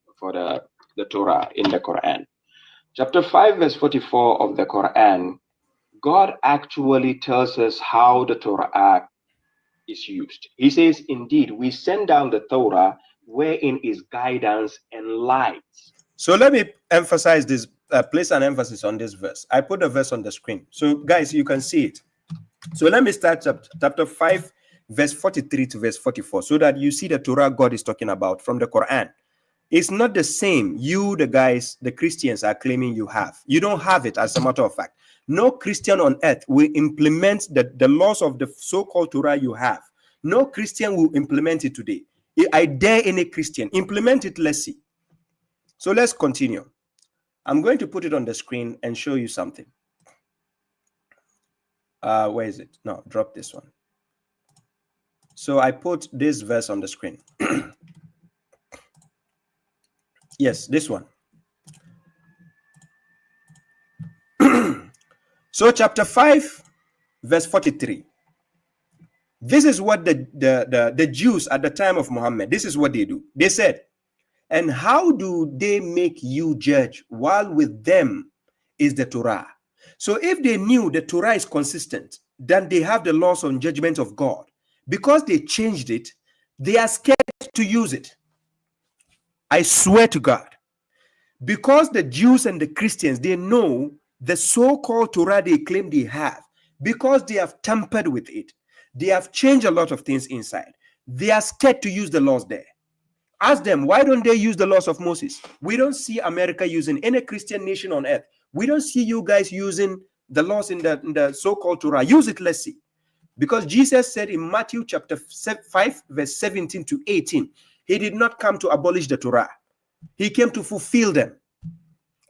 Torah in the Quran. Chapter 5, verse 44 of the Quran, God actually tells us how the Torah is used. He says, indeed, we send down the Torah wherein is guidance and light. So let me emphasize this, place an emphasis on this verse. I put the verse on the screen. So guys, you can see it. So let me start chapter 5, verse 43 to verse 44, so that you see the Torah God is talking about from the Quran. It's not the same you, the guys, the Christians are claiming you have. You don't have it, as a matter of fact. No Christian on earth will implement the laws of the so-called Torah you have. No Christian will implement it today. I dare any Christian. Implement it, let's see. So let's continue. I'm going to put it on the screen and show you something. Where is it? No, drop this one. So I put this verse on the screen. Yes, this one. So chapter 5, verse 43. This is what the Jews at the time of Muhammad, this is what they do. They said, and how do they make you judge while with them is the Torah? So if they knew the Torah is consistent, then they have the laws on judgment of God. Because they changed it, they are scared to use it. I swear to God. Because the Jews and the Christians, they know the so-called Torah they claim they have, because they have tampered with it. They have changed a lot of things inside. They are scared to use the laws there. Ask them, why don't they use the laws of Moses? We don't see America using, any Christian nation on earth. We don't see you guys using the laws in the so-called Torah. Use it, let's see. Because Jesus said in Matthew chapter 5, verse 17 to 18, he did not come to abolish the Torah. He came to fulfill them.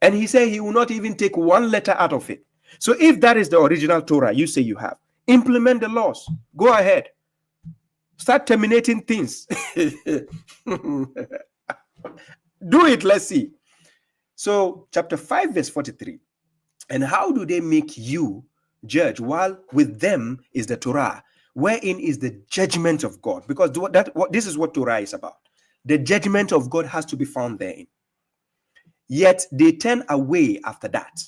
And he said he will not even take one letter out of it. So if that is the original Torah you say you have, implement the laws. Go ahead. Start terminating things. Do it, let's see. So chapter 5, verse 43. And how do they make you judge while with them is the Torah, wherein is the judgment of God? Because this is what Torah is about. The judgment of God has to be found therein. Yet they turn away after that.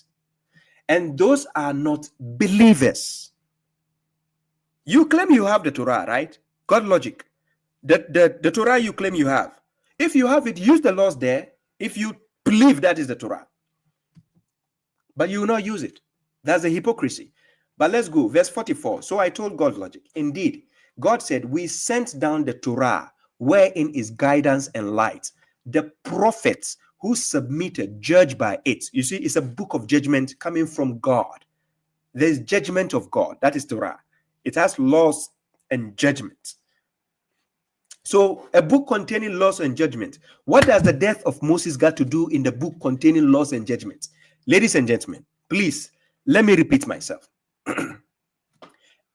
And those are not believers. You claim you have the Torah, right? God logic. The Torah you claim you have. If you have it, use the laws there. If you believe that is the Torah. But you will not use it. That's a hypocrisy. But let's go. Verse 44. So I told God logic. Indeed, God said, we sent down the Torah, wherein is guidance and light. The prophets who submitted, judged by it. You see, it's a book of judgment coming from God. There's judgment of God. That is Torah. It has laws and judgment. So a book containing laws and judgment. What does the death of Moses got to do in the book containing laws and judgment? Ladies and gentlemen, please, let me repeat myself.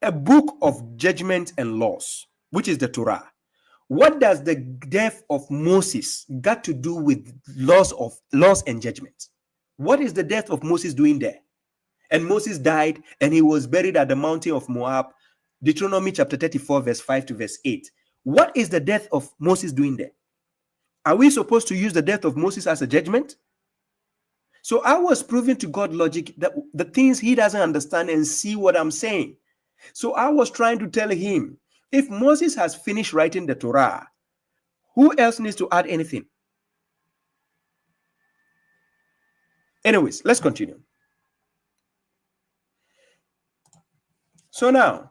A book of judgment and laws, which is the Torah. What does the death of Moses got to do with laws and judgment? What is the death of Moses doing there? And Moses died and he was buried at the mountain of Moab. Deuteronomy chapter 34, verse 5 to verse 8. What is the death of Moses doing there? Are we supposed to use the death of Moses as a judgment? So I was proving to God logic that the things he doesn't understand and see what I'm saying. So I was trying to tell him, if Moses has finished writing the Torah, who else needs to add anything? Anyways, let's continue. So now,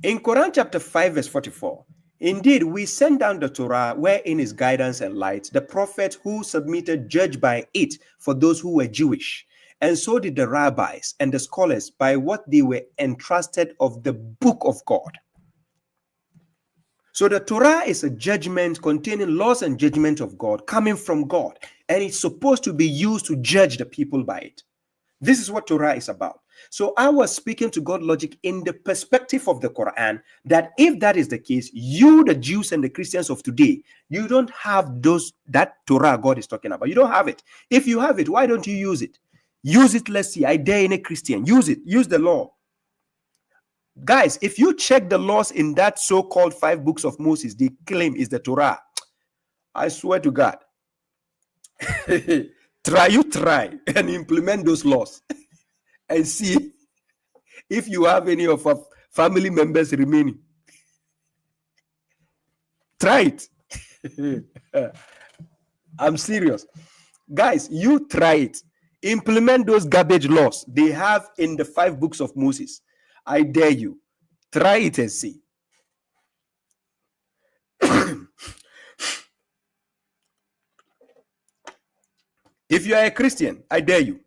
in Quran chapter 5, verse 44, indeed, we sent down the Torah wherein is guidance and light, the prophet who submitted judged by it for those who were Jewish. And so did the rabbis and the scholars by what they were entrusted of the book of God. So the Torah is a judgment containing laws and judgment of God coming from God, and it's supposed to be used to judge the people by it. This is what Torah is about. So I was speaking to God logic in the perspective of the Quran, that if that is the case, you, the Jews and the Christians of today, you don't have that Torah God is talking about. You don't have it. If you have it, why don't you use it? Use it, let's see. I dare any Christian. Use it. Use the law. Guys, if you check the laws in that so-called 5 books of Moses, they claim is the Torah. I swear to God. Try and implement those laws and see if you have any of our family members remaining. Try it. I'm serious. Guys, you try it. Implement those garbage laws they have in the 5 books of Moses. I dare you. Try it and see. If you are a Christian, I dare you.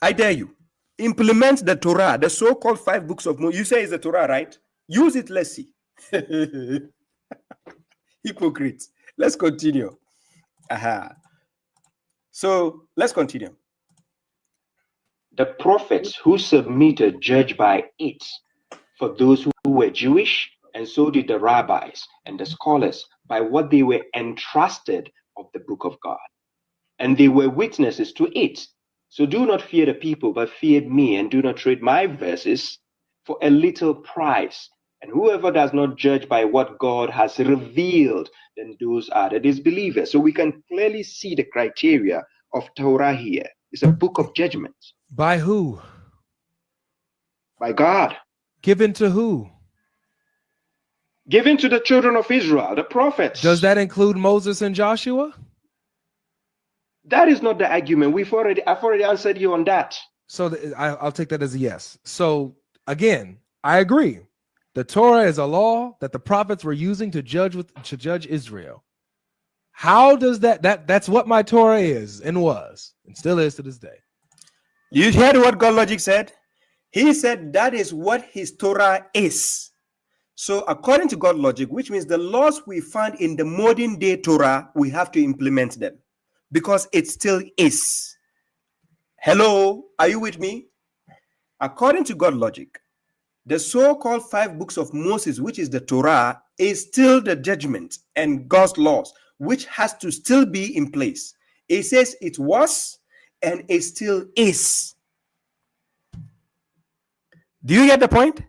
I dare you. Implement the Torah, the so-called 5 books of Moses. You say it's the Torah, right? Use it, let's see. Hypocrites. Let's continue. So, let's continue. The prophets who submitted judged by it for those who were Jewish, and so did the rabbis and the scholars by what they were entrusted of the book of God. And they were witnesses to it. So do not fear the people, but fear me, and do not trade my verses for a little price. And whoever does not judge by what God has revealed, then those are the disbelievers. So we can clearly see the criteria of Torah here. It's a book of judgment. By who? By God. Given to who? Given to the children of Israel, the prophets. Does that include Moses and Joshua? That is not the argument. I've already answered you on that. So I'll take that as a yes. So again, I agree. The Torah is a law that the prophets were using to judge Israel. How does that's what my Torah is and was and still is to this day. You heard what God Logic said? He said that is what his Torah is. So according to God Logic, which means the laws we find in the modern day Torah, we have to implement them because it still is. Hello, are you with me? According to God Logic, the so-called 5 books of Moses, which is the Torah, is still the judgment and God's laws, which has to still be in place. It says it was and it still is. Do you get the point?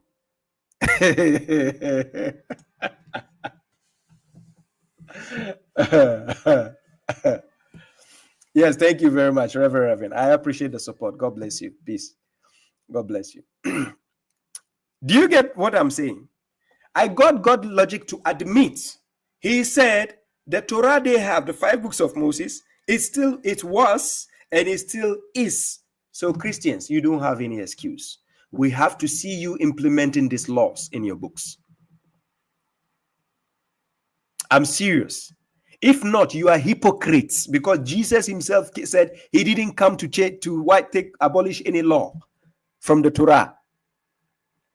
Yes, thank you very much, Reverend Evan. I appreciate the support. God bless you. Peace. God bless you. Do you get what I'm saying? I got God Logic to admit. He said the Torah they have, the 5 books of Moses, it was and it still is. So Christians, you don't have any excuse. We have to see you implementing these laws in your books. I'm serious. If not, you are hypocrites, because Jesus himself said he didn't come to abolish any law from the Torah.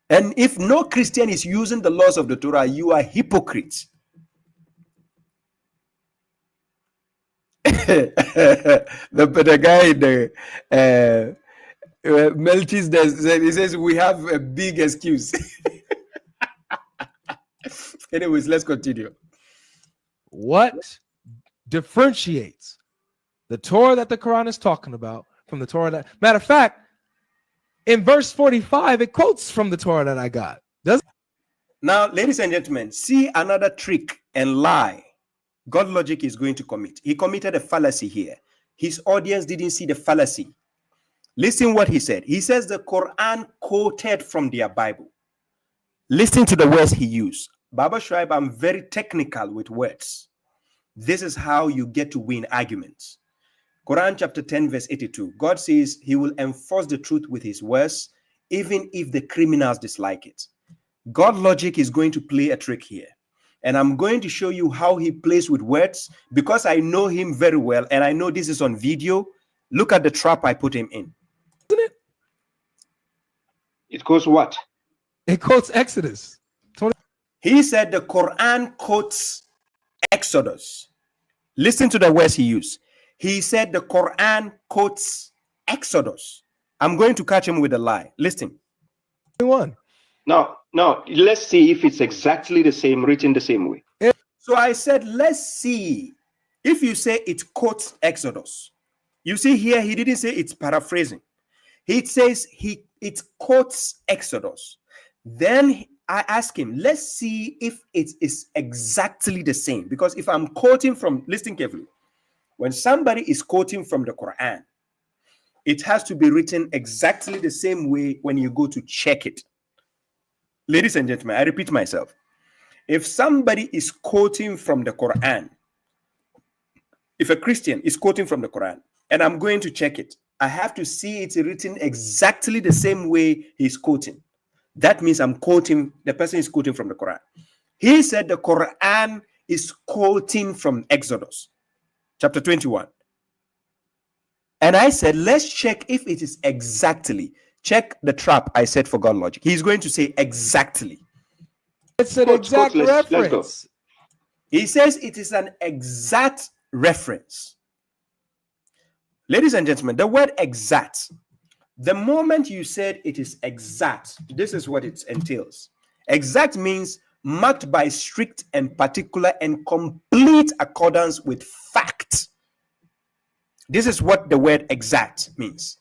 And if no Christian is using the laws of the Torah, you are hypocrites. the guy in the Melchizedek, he says we have a big excuse. Anyways, let's continue. What differentiates the Torah that the Quran is talking about from the Torah that, matter of fact, in verse 45, it quotes from the Torah that I got. Now, ladies and gentlemen, see another trick and lie God Logic is going to commit. He committed a fallacy here. His audience didn't see the fallacy. Listen what he said. He says the Quran quoted from their Bible. Listen to the words he used. Baba Shuaib, I'm very technical with words. This is how you get to win arguments. Quran chapter 10 verse 82. God says he will enforce the truth with his words, even if the criminals dislike it. God Logic is going to play a trick here. And I'm going to show you how he plays with words, because I know him very well and I know this is on video. Look at the trap I put him in. It quotes what? It quotes Exodus He said the Quran quotes Exodus. Listen to the words he used. He said the Quran quotes Exodus. I'm going to catch him with a lie. Listen. One. No, let's see if it's exactly the same, written the same way. So I said, let's see if you say it quotes Exodus. You see here, he didn't say it's paraphrasing. He says it quotes Exodus. Then I ask him, let's see if it is exactly the same. Because if I'm quoting from, listen carefully, when somebody is quoting from the Quran, it has to be written exactly the same way when you go to check it. Ladies and gentlemen, I repeat myself. If somebody is quoting from the Quran, if a Christian is quoting from the Quran, and I'm going to check it, I have to see it written exactly the same way he's quoting. That means the person is quoting from the Quran. He said the Quran is quoting from Exodus, chapter 21. And I said, let's check if it is exactly. Check the trap I set for God logic. He's going to say exactly. It's an exact reference. Let's go. He says it is an exact reference. Ladies and gentlemen, the word exact, the moment you said it is exact, this is what it entails. Exact means marked by strict and particular and complete accordance with fact. This is what the word exact means.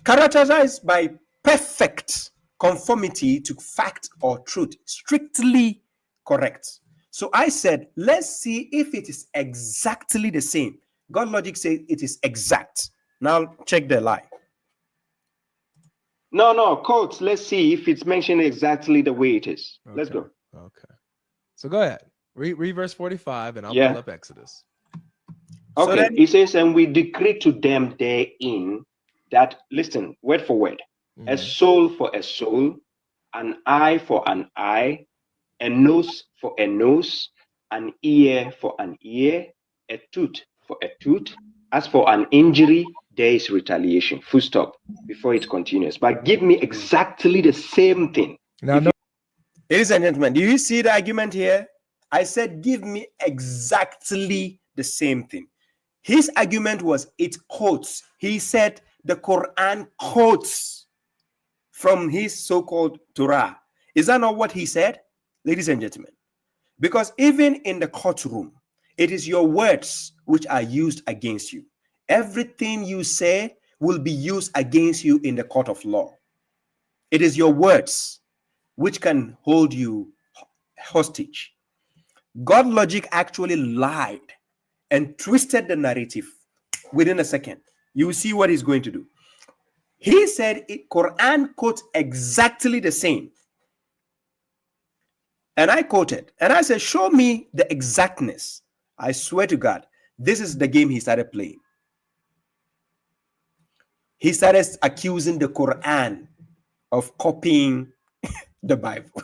Characterized by perfect conformity to fact or truth, strictly correct. So I said, let's see if it is exactly the same. God logic says it is exact. Now check the lie. No, quotes. Let's see if it's mentioned exactly the way it is. Okay. Let's go. Okay. So go ahead. Read verse 45 and I'll pull up Exodus. Okay. So then, it says, and we decree to them therein that, listen, word for word, a soul for a soul, an eye for an eye, a nose for a nose, an ear for an ear, a tooth for a tooth. As for an injury, there is retaliation. Full stop before it continues. But give me exactly the same thing. Now, ladies and gentlemen, do you see the argument here? I said, give me exactly the same thing. His argument was it quotes. He said the Quran quotes from his so-called Torah. Is that not what he said? Ladies and gentlemen, because even in the courtroom, it is your words which are used against you. Everything you say will be used against you in the court of law. It is your words which can hold you hostage. God logic actually lied and twisted the narrative within a second. You will see what he's going to do. He said Quran quotes exactly the same. And I quoted, and I said, show me the exactness. I swear to God, this is the game he started playing. He started accusing the Quran of copying the Bible.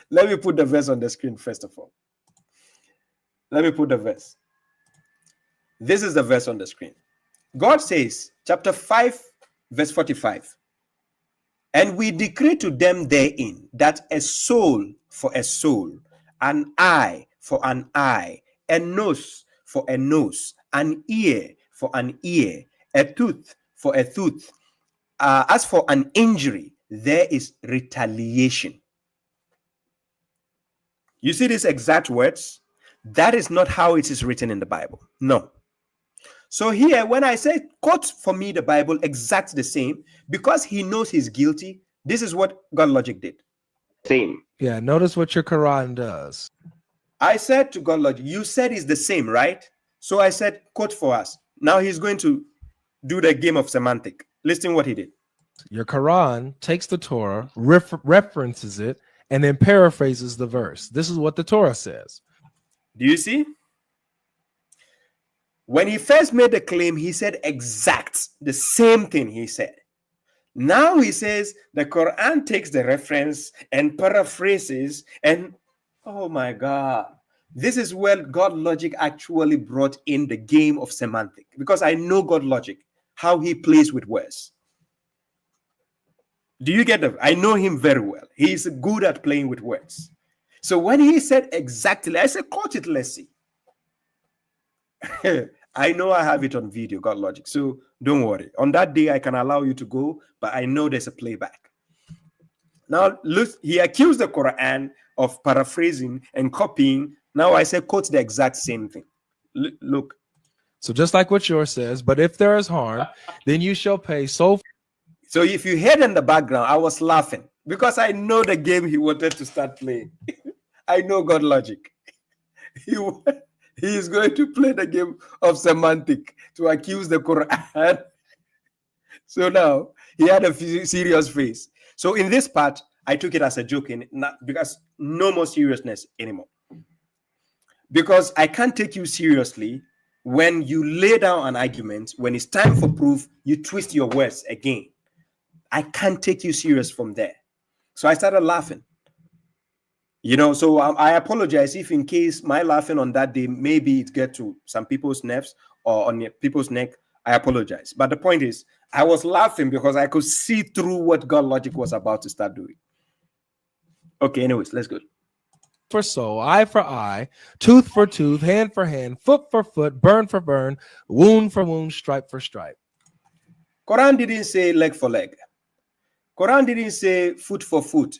Let me put the verse on the screen first of all. Let me put the verse. This is the verse on the screen. God says, chapter 5, verse 45. And we decree to them therein that a soul for a soul, an eye for an eye, a nose for a nose, an ear for an ear, a tooth for a tooth. As for an injury, there is retaliation. You see these exact words? That is not how it is written in the Bible. No. So here, when I say quote for me the Bible exact the same, because he knows he's guilty, this is what God logic did. Same. Yeah, notice what your Quran does. I said to God logic, you said it's the same, right? So I said quote for us. Now he's going to do the game of semantic. Listen what he did. Your Quran takes the Torah, references it, and then paraphrases the verse. This is what the Torah says. Do you see? When he first made the claim, he said exact, the same thing he said. Now he says the Quran takes the reference and paraphrases, and oh my God, this is where God logic actually brought in the game of semantic, because I know God logic, how he plays with words. Do you get that? I know him very well. He's good at playing with words. So when he said exactly, I said, quote it, let's see. I know I have it on video, God logic. So don't worry. On that day, I can allow you to go, but I know there's a playback. Now, look, he accused the Quran of paraphrasing and copying. Now I say, quote the exact same thing. Look. So just like what yours says, but if there is harm, then you shall pay So if you heard in the background, I was laughing because I know the game he wanted to start playing. I know God logic. He is going to play the game of semantic to accuse the Quran. So now he had a serious face. So in this part, I took it as a joke, because no more seriousness anymore. Because I can't take you seriously when you lay down an argument. When it's time for proof, you twist your words again. I can't take you serious from there. So I started laughing. So I apologize if in case my laughing on that day, maybe it get to some people's nerves or on people's neck. I apologize. But the point is, I was laughing because I could see through what God logic was about to start doing. Okay, anyways, let's go. for soul, eye for eye, tooth for tooth, hand for hand, foot for foot, burn for burn, wound for wound, stripe for stripe. Quran didn't say leg for leg. Quran didn't say foot for foot.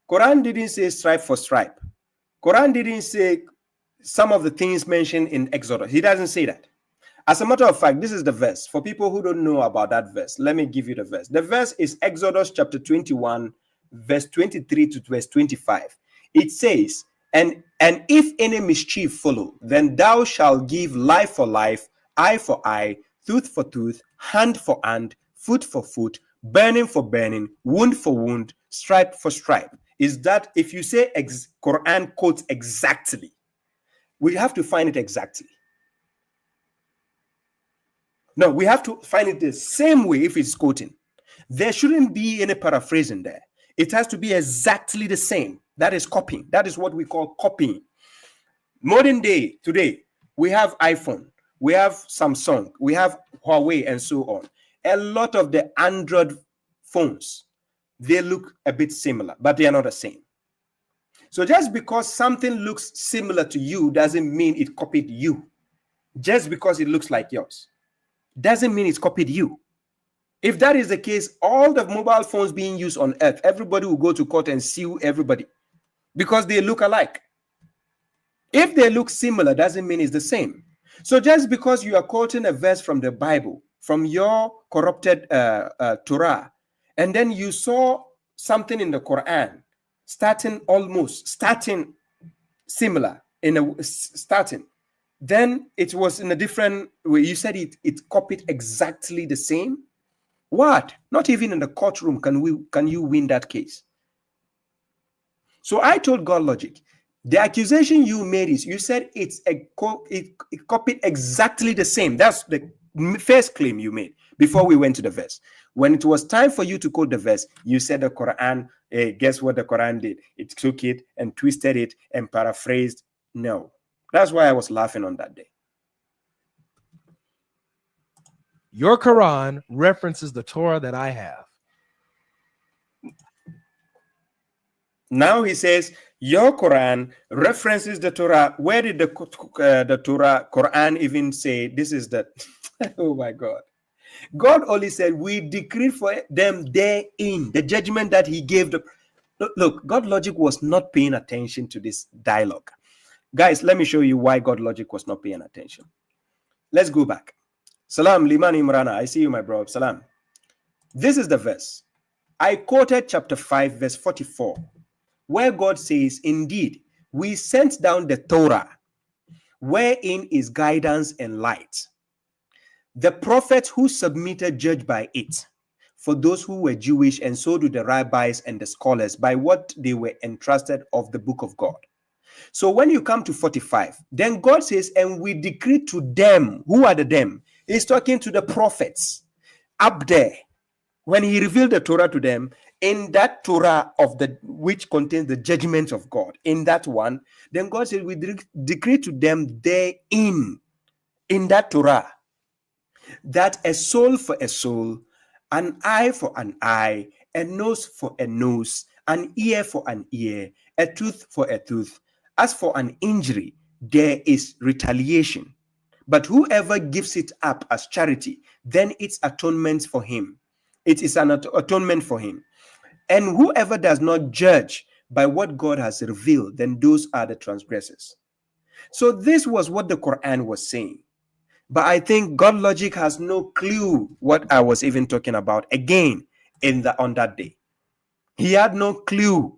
Quran didn't say stripe for stripe. Quran didn't say some of the things mentioned in Exodus. He doesn't say that. As a matter of fact, this is the verse. For people who don't know about that verse, let me give you the verse. The verse is Exodus chapter 21, verse 23 to verse 25. It says, and if any mischief follow, then thou shalt give life for life, eye for eye, tooth for tooth, hand for hand, foot for foot, burning for burning, wound for wound, stripe for stripe. Is that if you say Quran quotes exactly, we have to find it exactly. No, we have to find it the same way if it's quoting. There shouldn't be any paraphrasing there. It has to be exactly the same. That is copying. That is what we call copying. Modern day, today, we have iPhone, we have Samsung, we have Huawei, and so on. A lot of the Android phones, they look a bit similar, but they are not the same. So just because something looks similar to you doesn't mean it copied you. Just because it looks like yours doesn't mean it's copied you. If that is the case, all the mobile phones being used on earth, everybody will go to court and sue everybody because they look alike. If they look similar, doesn't mean it's the same. So just because you are quoting a verse from the Bible, from your corrupted Torah, and then you saw something in the Quran starting similar then it was in a different way. You said it copied exactly the same. What? Not even in the courtroom can you win that case. So I told God logic, the accusation you made is you said it copied exactly the same. That's the first claim you made before we went to the verse. When it was time for you to quote the verse, you said the Quran, guess what the Quran did? It took it and twisted it and paraphrased. No. That's why I was laughing on that day. Your Quran references the Torah that I have. Now he says, your Quran references the Torah. Where did the Torah Quran even say this is the... Oh my God. God only said, we decreed for them therein, the judgment that he gave them. Look, God logic was not paying attention to this dialogue. Guys, let me show you why God logic was not paying attention. Let's go back. Salam, Liman Imrana. I see you, my bro. Salam. This is the verse. I quoted chapter 5, verse 44, where God says, indeed, we sent down the Torah, wherein is guidance and light. The prophets who submitted judged by it, for those who were Jewish, and so do the rabbis and the scholars, by what they were entrusted of the book of God. So when you come to 45, then God says, and we decree to them. Who are the them? He's talking to the prophets up there. When he revealed the Torah to them, in that Torah which contains the judgments of God, in that one, then God said, we decree to them therein, in that Torah, that a soul for a soul, an eye for an eye, a nose for a nose, an ear for an ear, a tooth for a tooth. As for an injury, there is retaliation. But whoever gives it up as charity, then it's atonement for him. It is an atonement for him. And whoever does not judge by what God has revealed, then those are the transgressors. So this was what the Quran was saying. But I think God logic has no clue what I was even talking about again on that day. He had no clue.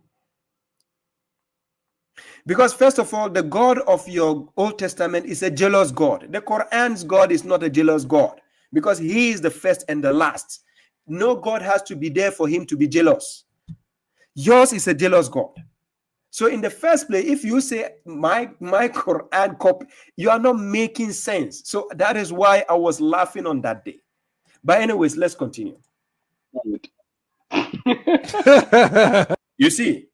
Because first of all, the God of your Old Testament is a jealous God. The Quran's God is not a jealous God because he is the first and the last. No God has to be there for him to be jealous. Yours is a jealous God. So in the first place, if you say my Quran copy, you are not making sense. So that is why I was laughing on that day. But anyways, let's continue. You see,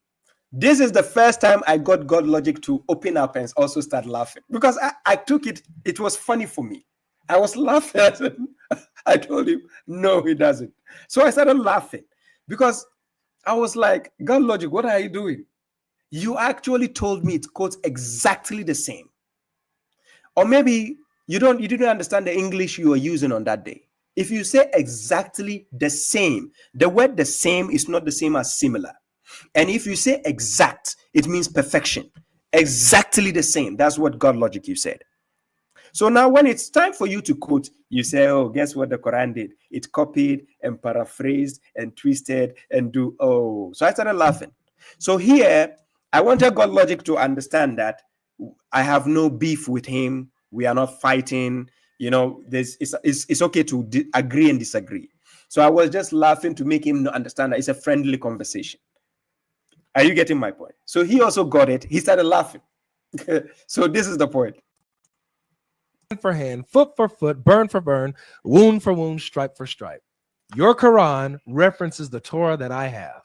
this is the first time I got God logic to open up and also start laughing because I took it. It was funny for me. I was laughing. I told him, no, he doesn't. So I started laughing because I was like, God logic, what are you doing? You actually told me it quotes exactly the same. Or maybe you didn't understand the English you were using on that day. If you say exactly the same, the word the same is not the same as similar. And if you say exact, it means perfection. Exactly the same. That's what God logic you said. So now when it's time for you to quote, you say, oh, guess what the Quran did? It copied and paraphrased and twisted and So I started laughing. So here, I wanted God logic to understand that I have no beef with him. We are not fighting. You know, it's okay to agree and disagree. So I was just laughing to make him understand that it's a friendly conversation. Are you getting my point? So he also got it. He started laughing. So this is the point. Hand for hand, foot for foot, burn for burn, wound for wound, stripe for stripe. Your Quran references the Torah that I have.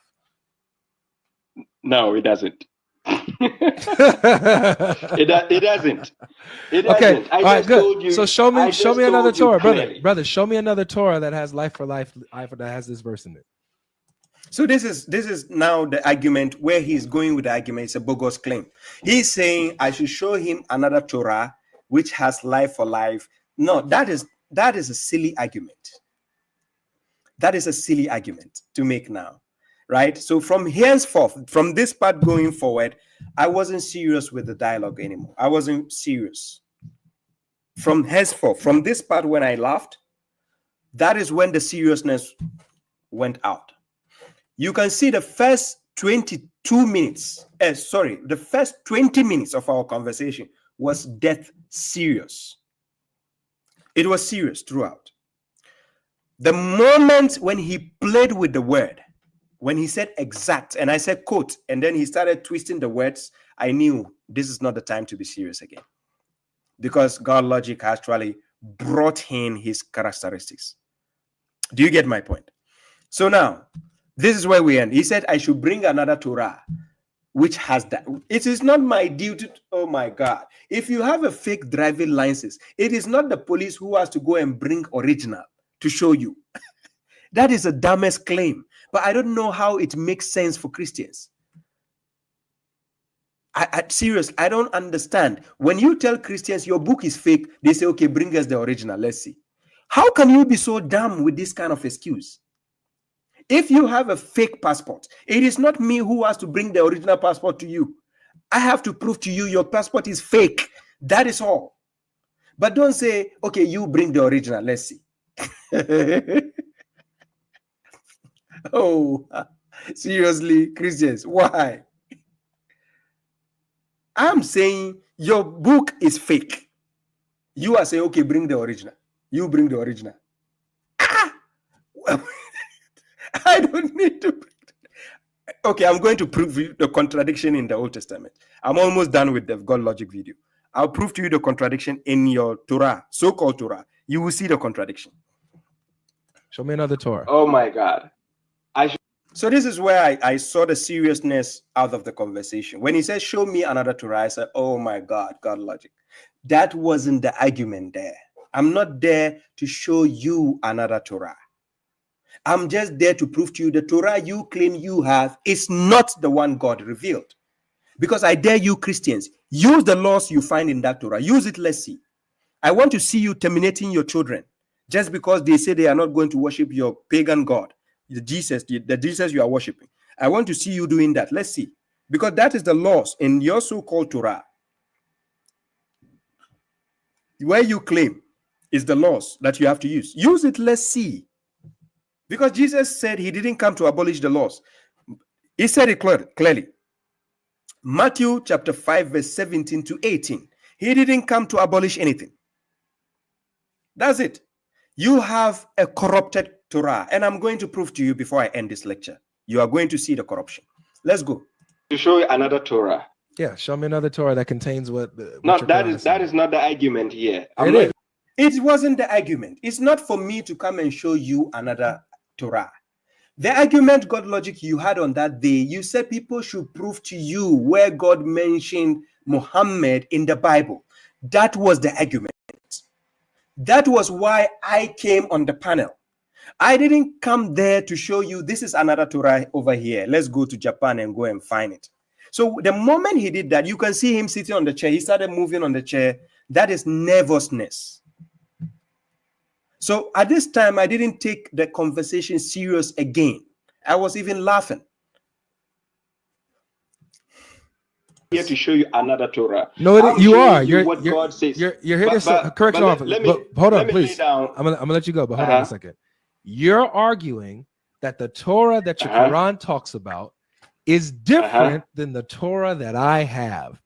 No, it doesn't. it doesn't. It Okay, doesn't. I all right, just good. told you. So show me another Torah, brother. Show me another Torah that has life for life that has this verse in it. So this is now the argument where he's going with the argument. It's a bogus claim. He's saying I should show him another Torah which has life for life. No, that is a silly argument. That is a silly argument to make now, right? So from henceforth, from this part going forward, I wasn't serious with the dialogue anymore. I wasn't serious. From henceforth, from this part when I laughed, that is when the seriousness went out. You can see the first 22 minutes, the first 20 minutes of our conversation was death serious. It was serious throughout. The moment when he played with the word, when he said exact, and I said quote, and then he started twisting the words, I knew this is not the time to be serious again. Because God logic actually brought in his characteristics. Do you get my point? So now, this is where we end. He said, I should bring another Torah, which has that. It is not my duty. Oh my God. If you have a fake driving license, it is not the police who has to go and bring original to show you. That is a dumbest claim. But I don't know how it makes sense for Christians. Serious, I don't understand. When you tell Christians your book is fake, they say, okay, bring us the original. Let's see. How can you be so dumb with this kind of excuse? If you have a fake passport, it is not me who has to bring the original passport to you. I have to prove to you your passport is fake. That is all. But don't say, okay, you bring the original. Let's see. Oh, seriously, Christians, why? I'm saying your book is fake. You are saying, okay, bring the original. You bring the original. I don't need to. Okay, I'm going to prove you the contradiction in the Old Testament. I'm almost done with the God logic video. I'll prove to you the contradiction in your Torah, so-called Torah. You will see the contradiction. Show me another Torah. Oh my God. So this is where I saw the seriousness out of the conversation. When he said, show me another Torah, I said, oh my God, God logic. That wasn't the argument there. I'm not there to show you another Torah. I'm just there to prove to you the Torah you claim you have is not the one God revealed. Because I dare you, Christians, use the laws you find in that Torah. Use it, let's see. I want to see you terminating your children just because they say they are not going to worship your pagan God, the Jesus you are worshiping. I want to see you doing that. Let's see. Because that is the laws in your so-called Torah. Where you claim is the laws that you have to use. Use it, let's see. Because Jesus said he didn't come to abolish the laws. He said it clearly. Matthew chapter 5, verse 17 to 18. He didn't come to abolish anything. That's it. You have a corrupted Torah. And I'm going to prove to you before I end this lecture. You are going to see the corruption. Let's go. To show you another Torah. Yeah, show me another Torah that contains what No, your that Quran is not the argument here. It wasn't the argument. It's not for me to come and show you another Torah. The argument, God logic, you had on that day, you said people should prove to you where God mentioned Muhammad in the Bible. That was the argument. That was why I came on the panel. I didn't come there to show you this is another Torah over here. Let's go to Japan and go and find it. So the moment he did that, you can see him sitting on the chair. He started moving on the chair. That is nervousness. So at this time, I didn't take the conversation serious again. I was even laughing. Here to show you another Torah. No, you are. God says. You're here to say, correction officer. Hold on, please. I'm gonna let you go, but hold on a second. You're arguing that the Torah that your Quran talks about is different than the Torah that I have.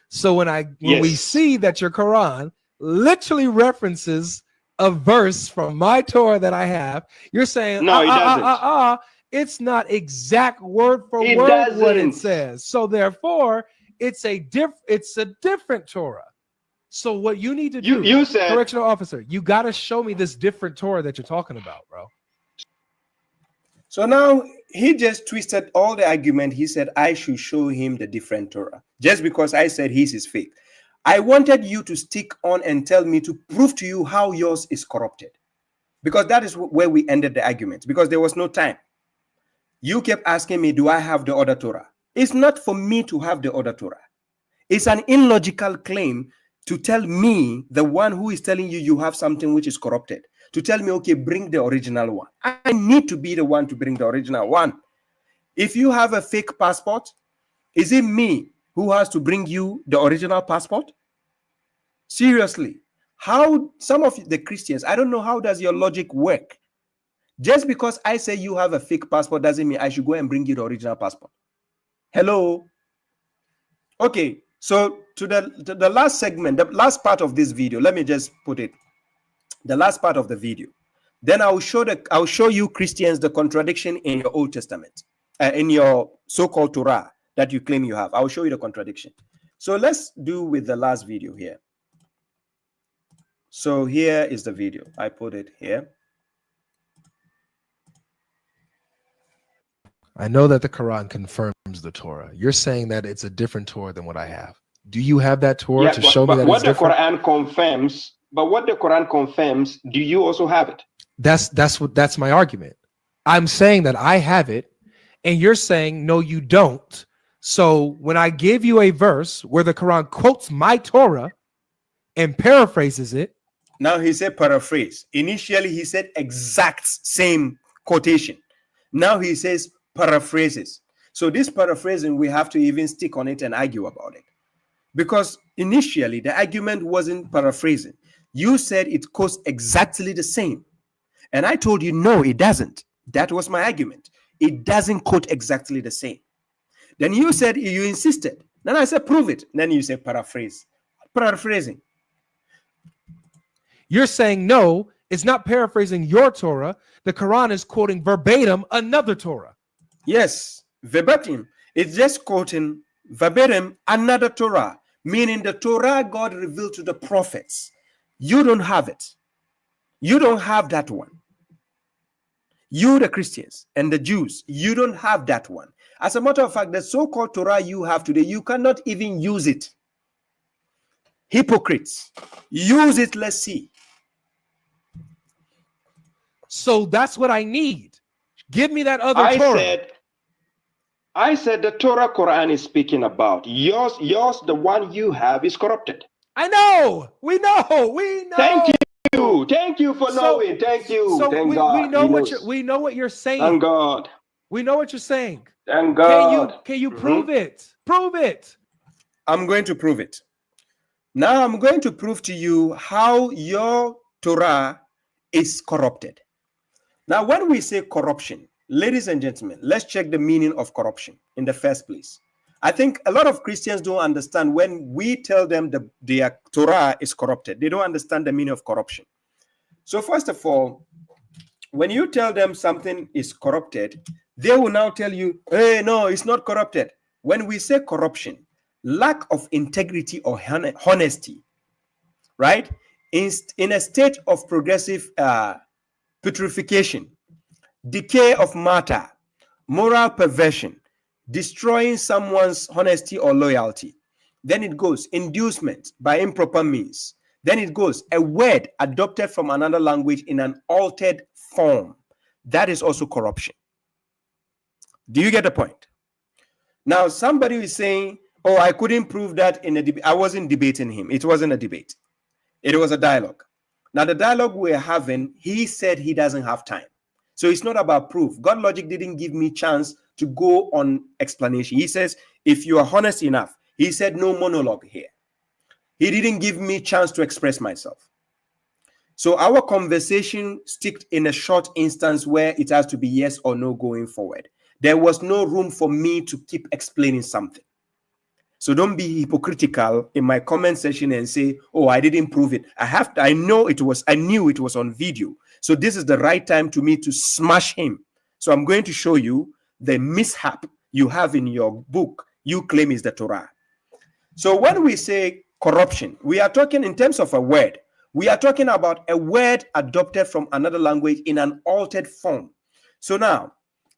So when we see that your Quran literally references a verse from my Torah that I have, you're saying no, it doesn't. It's not exact word for word what it says. So therefore, it's a different Torah. So what you need to do, you said, correctional officer, you got to show me this different Torah that you're talking about, bro. So now he just twisted all the argument. He said I should show him the different Torah just because I said his is fake. I wanted you to stick on and tell me to prove to you how yours is corrupted, because that is where we ended the argument, because there was no time. You kept asking me, do I have the other Torah? It's not for me to have the other Torah. It's an illogical claim to tell me, the one who is telling you you have something which is corrupted, to tell me, okay, bring the original one. I need to be the one to bring the original one. If you have a fake passport, is it me who has to bring you the original passport? Seriously, how some of the Christians, I don't know, how does your logic work? Just because I say you have a fake passport doesn't mean I should go and bring you the original passport. Hello? Okay, so to the last segment, the last part of this video, let me just put it. The last part of the video. Then I'll show you Christians the contradiction in your Old Testament, in your so-called Torah that you claim you have. I'll show you the contradiction. So let's do with the last video here. So here is the video. I put it here. I know that the Quran confirms the Torah. You're saying that it's a different Torah than what I have. Do you have that Torah to show me that it's different? But what the Quran confirms, do you also have it? That's my argument. I'm saying that I have it, and you're saying no, you don't. So when I give you a verse where the Quran quotes my Torah and paraphrases it. Now he said paraphrase. Initially he said exact same quotation. Now he says paraphrases. So this paraphrasing, we have to even stick on it and argue about it. Because initially the argument wasn't paraphrasing. You said it quotes exactly the same. And I told you, no, it doesn't. That was my argument. It doesn't quote exactly the same. Then you said, you insisted. Then I said, prove it. Then you said paraphrase. Paraphrasing. You're saying, no, it's not paraphrasing your Torah. The Quran is quoting verbatim another Torah. Yes, verbatim. It's just quoting verbatim another Torah, meaning the Torah God revealed to the prophets. You don't have it. You don't have that one. You, the Christians and the Jews, you don't have that one. As a matter of fact, the so-called Torah you have today, you cannot even use it. Hypocrites. Use it, let's see. So that's what I need. Give me that other Torah. I said the Torah Quran is speaking about. Yours, the one you have is corrupted. I know. We know. Thank you for knowing. Thank you. So Thank we God. know what you're saying. Thank God. We know what you're saying. Thank God. Can you prove it? Prove it. I'm going to prove it. Now I'm going to prove to you how your Torah is corrupted. Now, when we say corruption, ladies and gentlemen, let's check the meaning of corruption in the first place. I think a lot of Christians don't understand when we tell them their Torah is corrupted. They don't understand the meaning of corruption. So first of all, when you tell them something is corrupted, they will now tell you, hey, no, it's not corrupted. When we say corruption, lack of integrity or honesty, right? In a state of progressive putrefaction, decay of matter, moral perversion, destroying someone's honesty or loyalty. Then it goes inducement by improper means. Then it goes a word adopted from another language in an altered form. That is also corruption. Do you get the point? Now, somebody is saying, oh, I couldn't prove that in a debate. I wasn't debating him. It wasn't a debate. It was a dialogue. Now, the dialogue we're having, he said he doesn't have time. So it's not about proof. God logic didn't give me chance to go on explanation. He says, if you are honest enough, he said no monologue here. He didn't give me chance to express myself. So our conversation sticked in a short instance where it has to be yes or no going forward. There was no room for me to keep explaining something. So don't be hypocritical in my comment section and say, oh, I didn't prove it. I knew it was on video. So this is the right time to me to smash him. So I'm going to show you the mishap you have in your book you claim is the Torah. So when we say corruption, we are talking in terms of a word. We are talking about a word adopted from another language in an altered form. So now,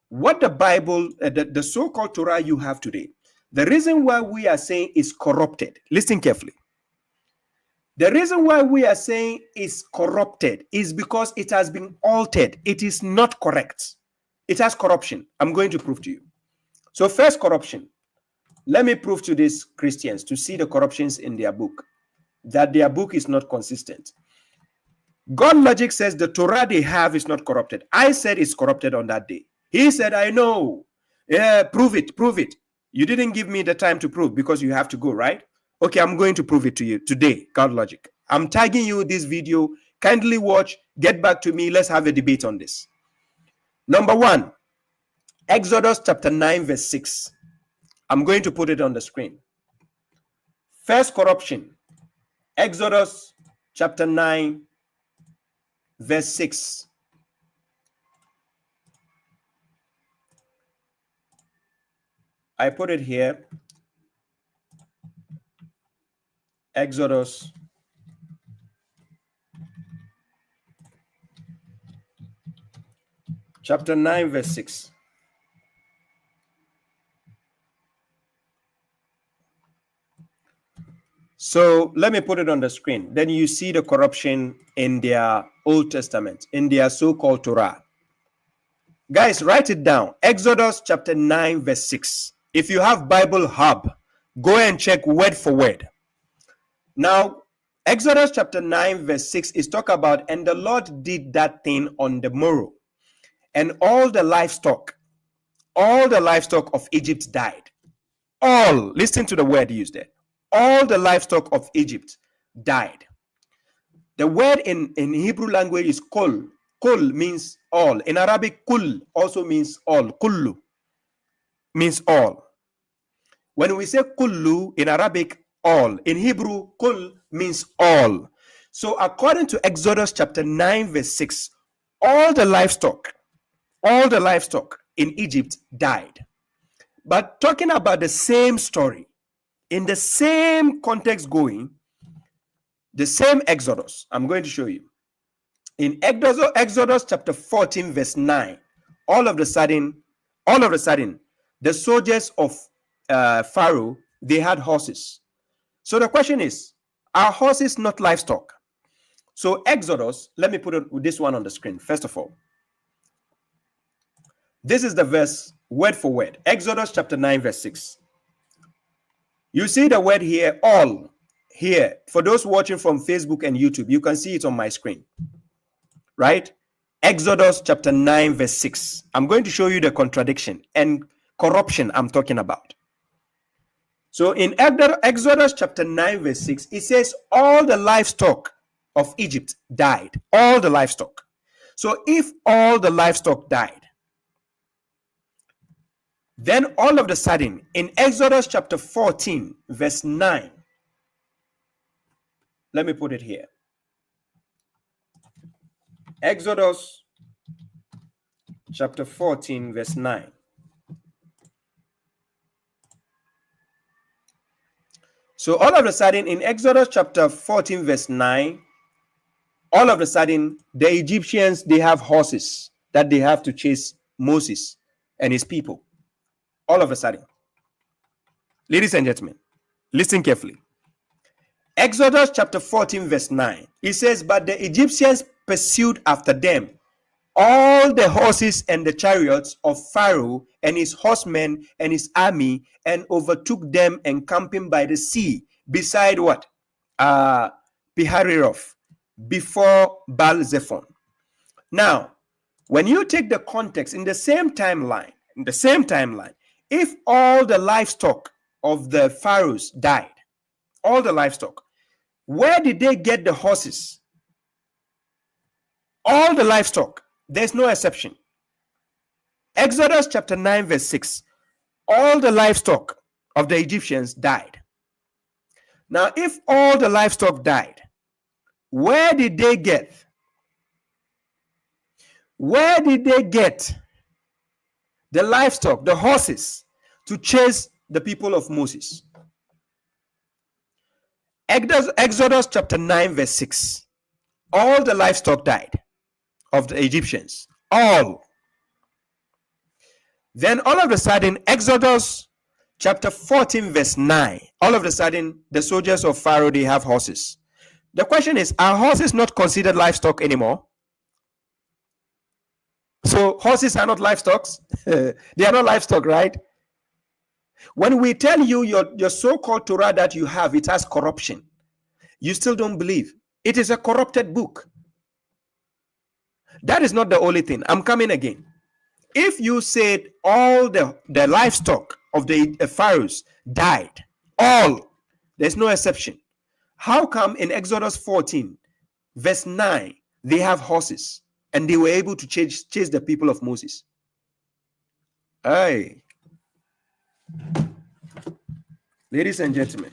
what the Bible, the so-called Torah you have today, the reason why we are saying is corrupted, listen carefully. The reason why we are saying is corrupted is because it has been altered. It is not correct. It has corruption. I'm going to prove to you. So first, corruption. Let me prove to these Christians to see the corruptions in their book, that their book is not consistent. God logic says the Torah they have is not corrupted. I said it's corrupted on that day. He said, I know. Yeah, prove it, prove it. You didn't give me the time to prove because you have to go, right? Okay, I'm going to prove it to you today, God logic. I'm tagging you this video. Kindly watch, get back to me. Let's have a debate on this. Number one, Exodus chapter 9, verse 6. I'm going to put it on the screen. First corruption, Exodus chapter 9, verse 6. I put it here. Exodus chapter 9, verse 6. So let me put it on the screen. Then you see the corruption in their Old Testament, in their so-called Torah. Guys, write it down. Exodus chapter 9, verse 6. If you have Bible Hub, go and check word for word. Now, Exodus chapter 9, verse 6 is talk about, and the Lord did that thing on the morrow, and all the livestock of Egypt died. All, listen to the word used there. All the livestock of Egypt died. The word in Hebrew language is kol. Kol means all. In Arabic, kul also means all. Kullu means all. When we say kullu in Arabic, all. In Hebrew, kul means all. So according to Exodus chapter 9, verse 6, all the livestock in Egypt died. But talking about the same story, in the same context going, the same Exodus, I'm going to show you. In Exodus chapter 14, verse 9, all of a sudden, the soldiers of Pharaoh, they had horses. So the question is, are horses not livestock? So Exodus, let me put this one on the screen, first of all. This is the verse, word for word. Exodus chapter 9, verse 6. You see the word here, all, here. For those watching from Facebook and YouTube, you can see it on my screen. Right? Exodus chapter 9, verse 6. I'm going to show you the contradiction and corruption I'm talking about. So in Exodus chapter 9, verse 6, it says, all the livestock of Egypt died. All the livestock. So if all the livestock died, then all of a sudden, in Exodus chapter 14, verse 9, let me put it here. Exodus chapter 14, verse 9. So all of a sudden, in Exodus chapter 14, verse 9, all of a sudden, the Egyptians, they have horses that they have to chase Moses and his people. All of a sudden. Ladies and gentlemen, listen carefully. Exodus chapter 14, verse 9. It says, but the Egyptians pursued after them all the horses and the chariots of Pharaoh and his horsemen and his army, and overtook them encamping by the sea beside what? Pihahirot, before Baal-zephon. Now, when you take the context in the same timeline, if all the livestock of the pharaohs died, all the livestock, where did they get the horses? All the livestock. There's no exception. Exodus chapter 9, verse 6. All the livestock of the Egyptians died. Now, if all the livestock died, where did they get? Where did they get the livestock, the horses, to chase the people of Moses? Exodus chapter 9, verse 6. All the livestock died of the Egyptians. All. Then all of a sudden, Exodus chapter 14, verse 9. All of a sudden, the soldiers of Pharaoh, they have horses. The question is, are horses not considered livestock anymore? So horses are not livestock. They are not livestock, right? When we tell you your so-called Torah that you have, it has corruption, you still don't believe. It is a corrupted book. That is not the only thing. I'm coming again. If you said all the livestock of the pharaohs died, all, there's no exception, how come in Exodus 14, verse 9, they have horses and they were able to chase the people of Moses? Hey. Ladies and gentlemen,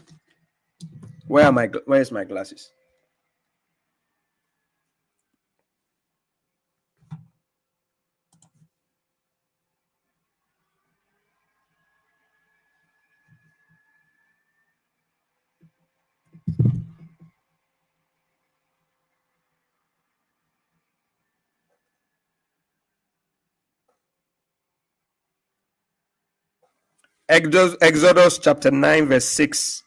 where's my glasses? Exodus chapter 9, verse 6.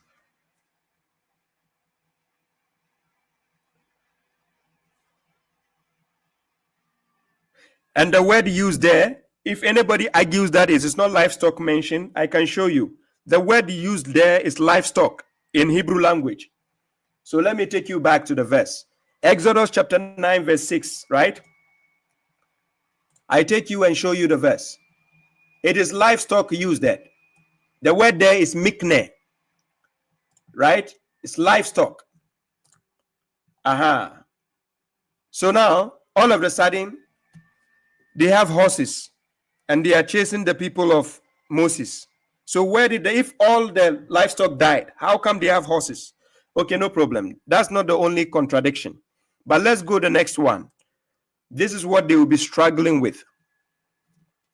And the word used there, if anybody argues that it's not livestock mentioned, I can show you. The word used there is livestock in Hebrew language. So let me take you back to the verse. Exodus chapter 9, verse 6, right? I take you and show you the verse. It is livestock used there. The word there is mikne, right? It's livestock. So now, all of a sudden, they have horses and they are chasing the people of Moses. So where did they, if all the livestock died, how come they have horses? Okay, no problem. That's not the only contradiction. But let's go to the next one. This is what they will be struggling with.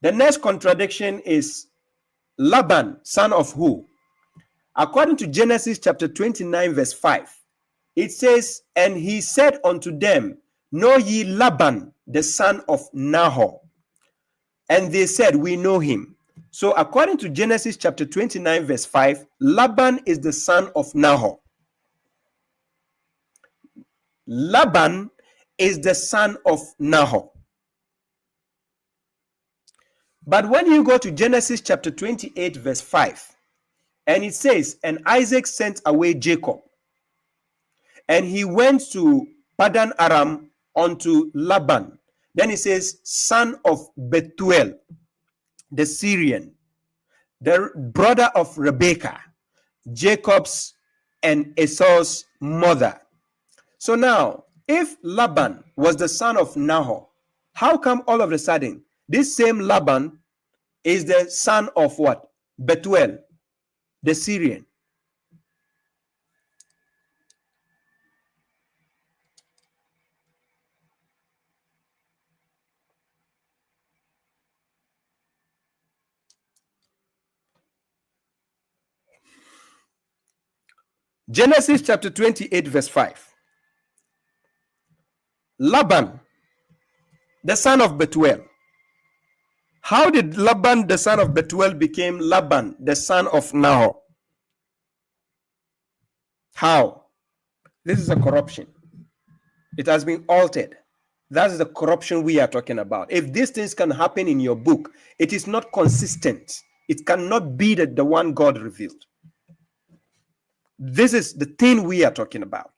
The next contradiction is Laban, son of who? According to Genesis chapter 29, verse 5, it says, and he said unto them, know ye Laban, the son of Nahor? And they said, we know him. So according to Genesis chapter 29, verse 5, Laban is the son of Nahor. Laban is the son of Nahor. But when you go to Genesis chapter 28, verse 5, and it says, and Isaac sent away Jacob, and he went to Padan Aram unto Laban. Then he says, son of Bethuel, the Syrian, the brother of Rebekah, Jacob's and Esau's mother. So now, if Laban was the son of Nahor, how come all of a sudden this same Laban is the son of what? Bethuel, the Syrian. Genesis chapter 28, verse 5. Laban, the son of Bethuel. How did Laban, the son of Bethuel, become Laban, the son of Nahor? How? This is a corruption. It has been altered. That is the corruption we are talking about. If these things can happen in your book, it is not consistent. It cannot be the one God revealed. This is the thing we are talking about.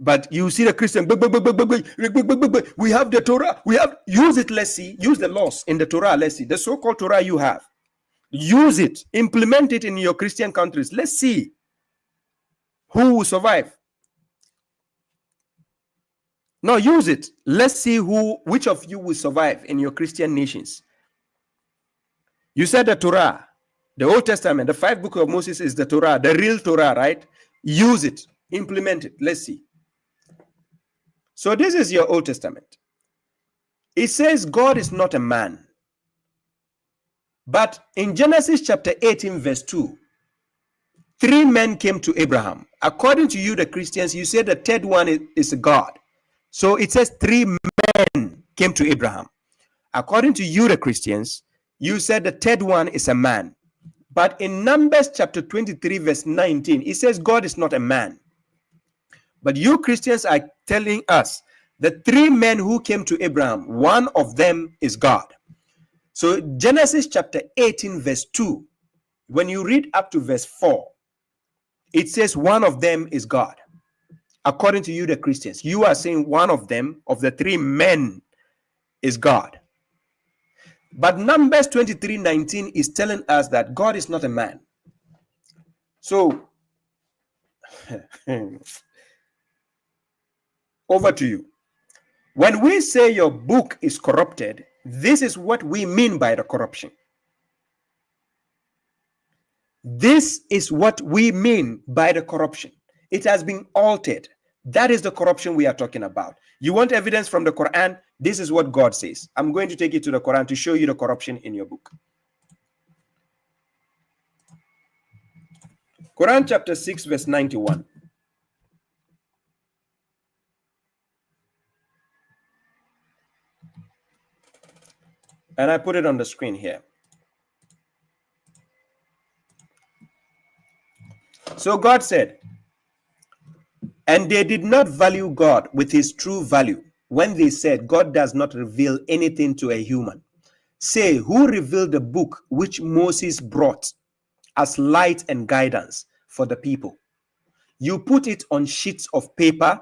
But you see the Christian, we have the Torah, use it, let's see, use the laws in the Torah, let's see, the so-called Torah you have. Use it, implement it in your Christian countries. Let's see who will survive. No, use it. Let's see which of you will survive in your Christian nations. You said the Torah, the Old Testament, the 5 books of Moses is the Torah, the real Torah, right? Use it, implement it. Let's see. So this is your Old Testament. It says God is not a man. But in Genesis chapter 18, verse 2, 3 men came to Abraham. According to you, the Christians, you say the third one is God. So it says 3 men came to Abraham. According to you, the Christians, you said the third one is a man. But in Numbers chapter 23, verse 19, it says God is not a man. But you Christians are telling us the 3 men who came to Abraham, one of them is God. So Genesis chapter 18, verse 2, when you read up to verse 4, it says one of them is God. According to you, the Christians, you are saying one of them, of the 3 men, is God. But Numbers 23:19 is telling us that God is not a man. So, over to you. When we say your book is corrupted, this is what we mean by the corruption. This is what we mean by the corruption. It has been altered. That is the corruption we are talking about. You want evidence from the Quran? This is what God says. I'm going to take you to the Quran to show you the corruption in your book. Quran chapter 6, verse 91. And I put it on the screen here. So God said, and they did not value God with his true value when they said God does not reveal anything to a human. Say, who revealed the book which Moses brought as light and guidance for the people? You put it on sheets of paper,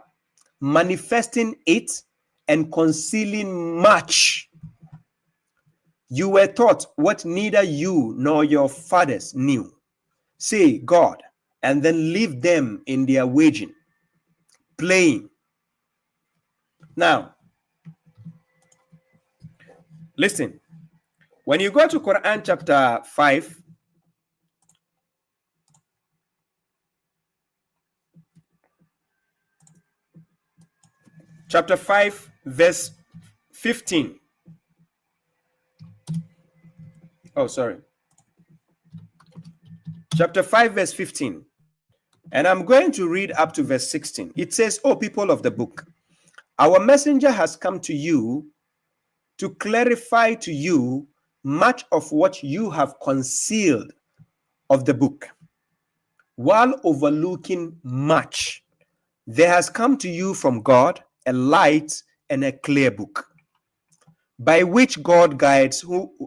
manifesting it and concealing much. You were taught what neither you nor your fathers knew. Say, God, and then leave them in their waging, playing. Now, listen. When you go to Quran chapter 5, chapter 5, verse 15. Oh, sorry. Chapter 5, verse 15. And I'm going to read up to verse 16. It says, O people of the book, our messenger has come to you to clarify to you much of what you have concealed of the book. While overlooking much, there has come to you from God a light and a clear book. by which God guides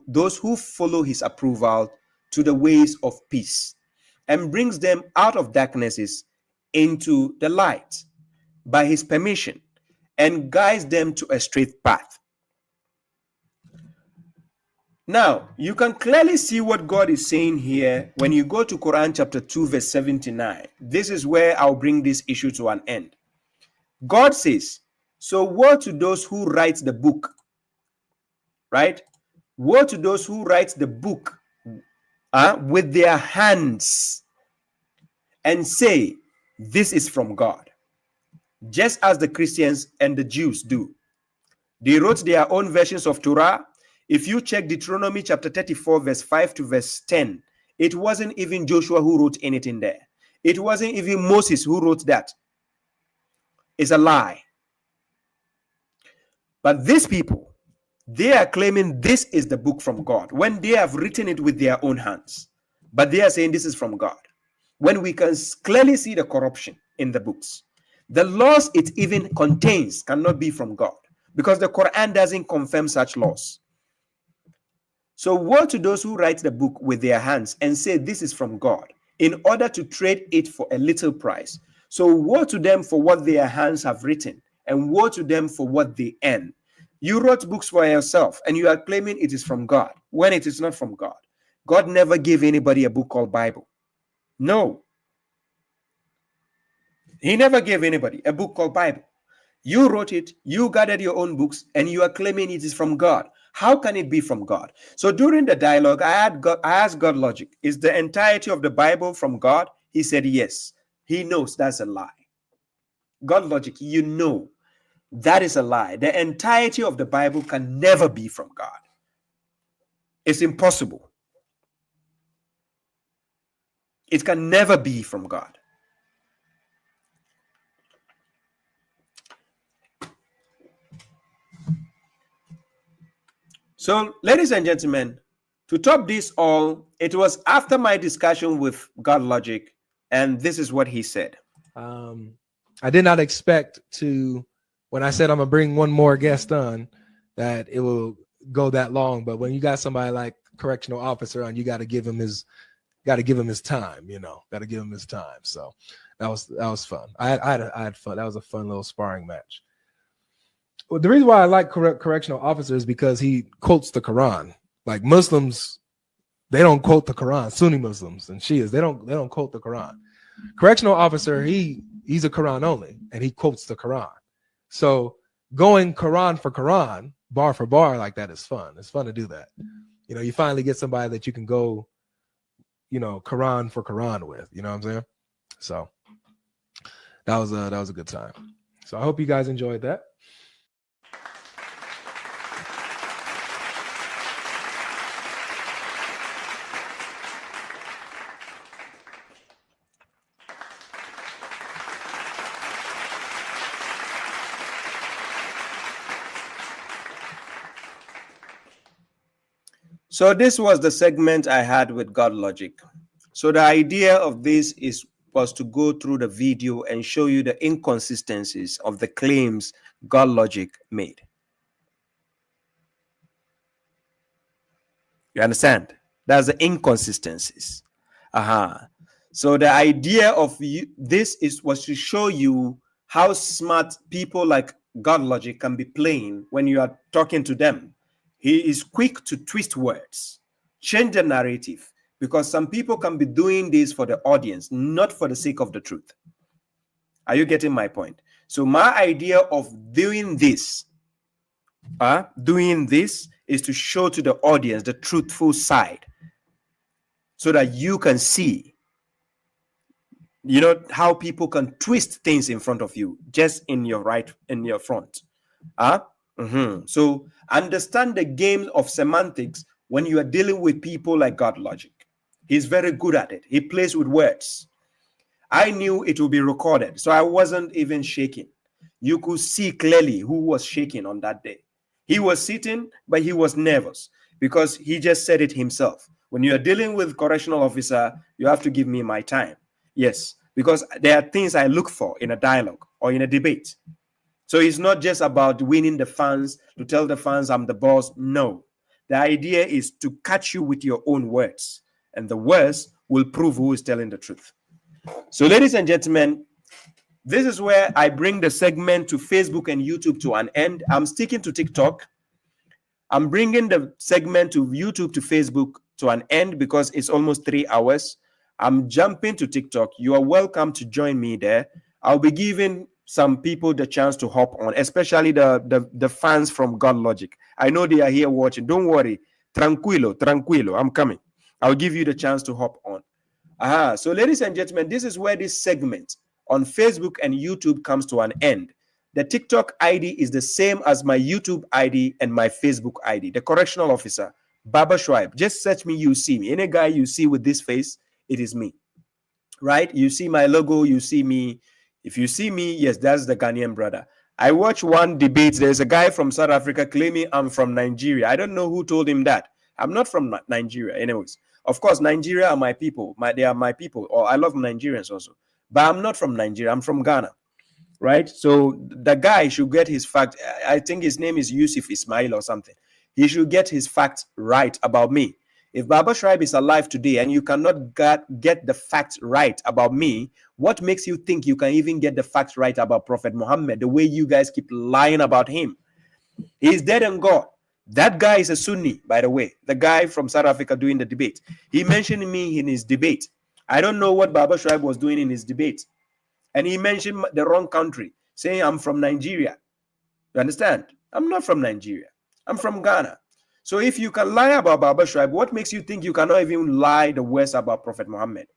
those who follow his approval to the ways of peace, and brings them out of darknesses into the light by his permission, and guides them to a straight path. Now, you can clearly see what God is saying here when you go to Quran chapter 2, verse 79. This is where I'll bring this issue to an end. God says, so woe to those who write the book, right? Woe to those who write the book with their hands and say, this is from God, just as the Christians and the Jews do. They wrote their own versions of Torah. If you check Deuteronomy chapter 34, verse 5 to verse 10, it wasn't even Joshua who wrote anything there. It wasn't even Moses who wrote that. It's a lie. But these people, they are claiming this is the book from God when they have written it with their own hands. But they are saying this is from God, when we can clearly see the corruption in the books. The laws it even contains cannot be from God, because the Quran doesn't confirm such laws. So woe to those who write the book with their hands and say this is from God, in order to trade it for a little price. So woe to them for what their hands have written, and woe to them for what they earn. You wrote books for yourself, and you are claiming it is from God, when it is not from God. God never gave anybody a book called Bible. No. He never gave anybody a book called Bible. You wrote it, you gathered your own books, and you are claiming it is from God. How can it be from God? So during the dialogue, I asked God logic, is the entirety of the Bible from God? He said yes. He knows that's a lie. God logic, you know that is a lie. The entirety of the Bible can never be from God. It's impossible. It can never be from God. So, ladies and gentlemen, to top this all, it was after my discussion with God Logic, and this is what he said. I did not expect to, when I said I'm gonna bring one more guest on, that it will go that long. But when you got somebody like correctional officer on, you got to give him his time. You know, got to give him his time. So that was fun. I had fun. That was a fun little sparring match. Well, the reason why I like correctional officer is because he quotes the Quran. Like Muslims, they don't quote the Quran. Sunni Muslims and Shias, they don't quote the Quran. Correctional officer, he's a Quran only, and he quotes the Quran. So going Quran for Quran, bar for bar like that is fun. It's fun to do that. You know, you finally get somebody that you can go, you know, Quran for Quran with. You know what I'm saying? So that was a good time. So I hope you guys enjoyed that. So this was the segment I had with God Logic. So the idea of this was to go through the video and show you the inconsistencies of the claims God Logic made. You understand? That's the inconsistencies. So the idea of this was to show you how smart people like God Logic can be playing when you are talking to them. He is quick to twist words, change the narrative, because some people can be doing this for the audience, not for the sake of the truth. Are you getting my point? So my idea of doing this is to show to the audience the truthful side, so that you can see, you know, how people can twist things in front of you, just in your front. So understand the game of semantics when you are dealing with people like God Logic. He's very good at it. He plays with words. I knew it would be recorded, so I wasn't even shaking. You could see clearly who was shaking on that day. He was sitting, but he was nervous because he just said it himself. When you are dealing with correctional officer, you have to give me my time. Yes, because there are things I look for in a dialogue or in a debate. So it's not just about winning the fans, to tell the fans I'm the boss. No. The idea is to catch you with your own words. And the words will prove who is telling the truth. So, ladies and gentlemen, this is where I bring the segment to Facebook and YouTube to an end. I'm sticking to TikTok. I'm bringing the segment to YouTube to Facebook to an end because it's almost 3 hours. I'm jumping to TikTok. You are welcome to join me there. I'll be giving some people the chance to hop on, especially the fans from God Logic. I know they are here watching. Don't worry. Tranquilo. I'm coming. I'll give you the chance to hop on. So, ladies and gentlemen, this is where this segment on Facebook and YouTube comes to an end. The TikTok ID is the same as my YouTube ID and my Facebook ID. The correctional officer, Baba Shuaib. Just search me, you see me. Any guy you see with this face, it is me. Right? You see my logo, you see me. If you see me, yes, that's the Ghanaian brother. I watched one debate. There's a guy from South Africa claiming I'm from Nigeria. I don't know who told him that. I'm not from Nigeria. Anyways, of course, Nigeria are my people. They are my people. Or I love Nigerians also. But I'm not from Nigeria. I'm from Ghana. Right? So the guy should get his fact. I think his name is Yusuf Ismail or something. He should get his facts right about me. If Baba Shuaib is alive today and you cannot get the facts right about me, what makes you think you can even get the facts right about Prophet Muhammad, the way you guys keep lying about him? He's dead and gone. That guy is a Sunni, by the way. The guy from South Africa doing the debate. He mentioned me in his debate. I don't know what Baba Shuaib was doing in his debate. And he mentioned the wrong country, saying I'm from Nigeria. You understand? I'm not from Nigeria. I'm from Ghana. So if you can lie about Baba Shuaib, what makes you think you cannot even lie the worst about Prophet Muhammad?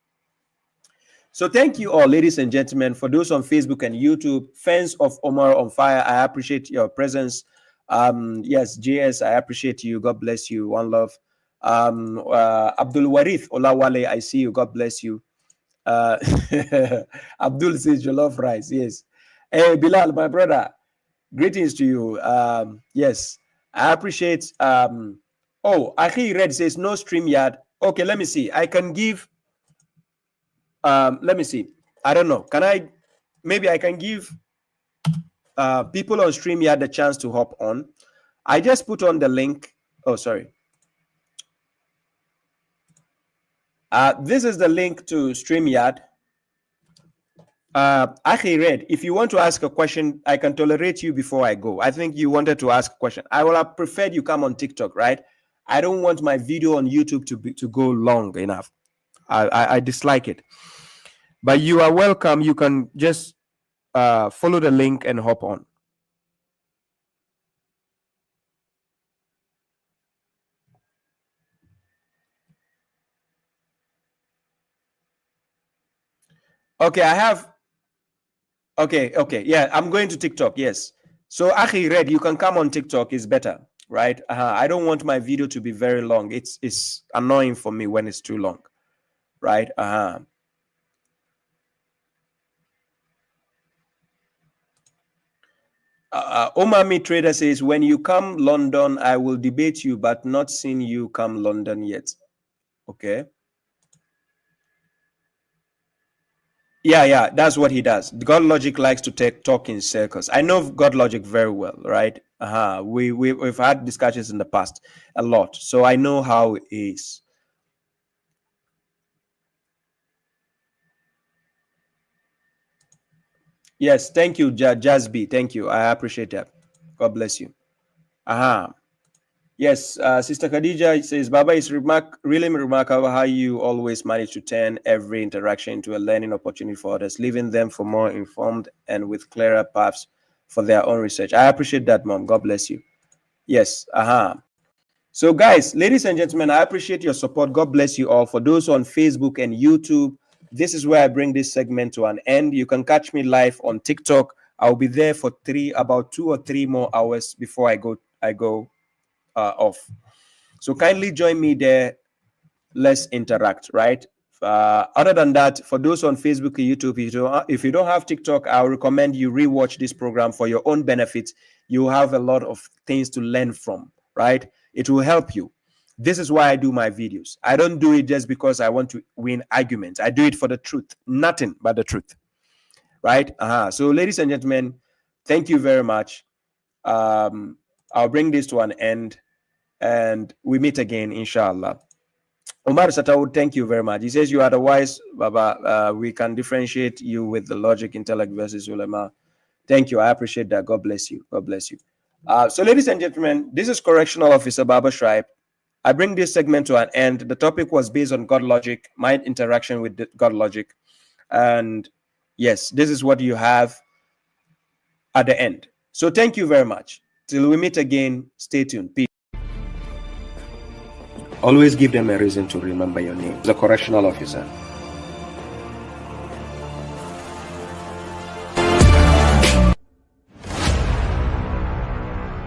So thank you all, ladies and gentlemen, for those on Facebook and YouTube, fans of Omar on Fire. I appreciate your presence. Yes, JS, I appreciate you. God bless you. One love. Abdul Warith Olawale, I see you. God bless you. Abdul says you love rice. Yes. Hey, Bilal, my brother. Greetings to you. Yes. I appreciate. Ahi Red says no StreamYard. Okay, let me see. I can give. Let me see. I don't know. Can I? Maybe I can give people on StreamYard the chance to hop on. I just put on the link. Oh, sorry. This is the link to StreamYard. Ahi Red, if you want to ask a question, I can tolerate you before I go. I think you wanted to ask a question. I would have preferred you come on TikTok, right? I don't want my video on YouTube to go long enough. I dislike it. But you are welcome. You can just follow the link and hop on. Okay, I have. Okay. Yeah, I'm going to TikTok. Yes. So, Ahi Red, you can come on TikTok. It's better, right? I don't want my video to be very long. It's annoying for me when it's too long, right? Omami Trader says, when you come London, I will debate you, but not seen you come London yet. Okay. Yeah, that's what he does. God Logic likes to talk in circles. I know God Logic very well, right? We've had discussions in the past a lot, so I know how it is. Yes, thank you, Jazby. Thank you. I appreciate that. God bless you. Yes, Sister Khadija says, Baba, it's really remarkable how you always manage to turn every interaction into a learning opportunity for others, leaving them for more informed and with clearer paths for their own research. I appreciate that, Mom. God bless you. Yes, So, guys, ladies and gentlemen, I appreciate your support. God bless you all. For those on Facebook and YouTube, this is where I bring this segment to an end. You can catch me live on TikTok. I'll be there for about 2 or 3 more hours before I go off. So kindly join me there. Let's interact, right? Other than that, for those on Facebook and YouTube, if you don't have TikTok, I would recommend you rewatch this program for your own benefit. You have a lot of things to learn from, right? It will help you. This is why I do my videos. I don't do it just because I want to win arguments. I do it for the truth, nothing but the truth, right? So ladies and gentlemen, thank you very much. I'll bring this to an end, and we meet again, inshallah. Omar Satawood, thank you very much. He says, you are the wise, Baba. We can differentiate you with the logic, intellect versus ulama. Thank you. I appreciate that. God bless you. God bless you. So, ladies and gentlemen, this is Correctional Officer Baba Shuaib. I bring this segment to an end. The topic was based on God logic, my interaction with God logic. And yes, this is what you have at the end. So thank you very much. Till we meet again, stay tuned. Peace. Always give them a reason to remember your name. The Correctional Officer.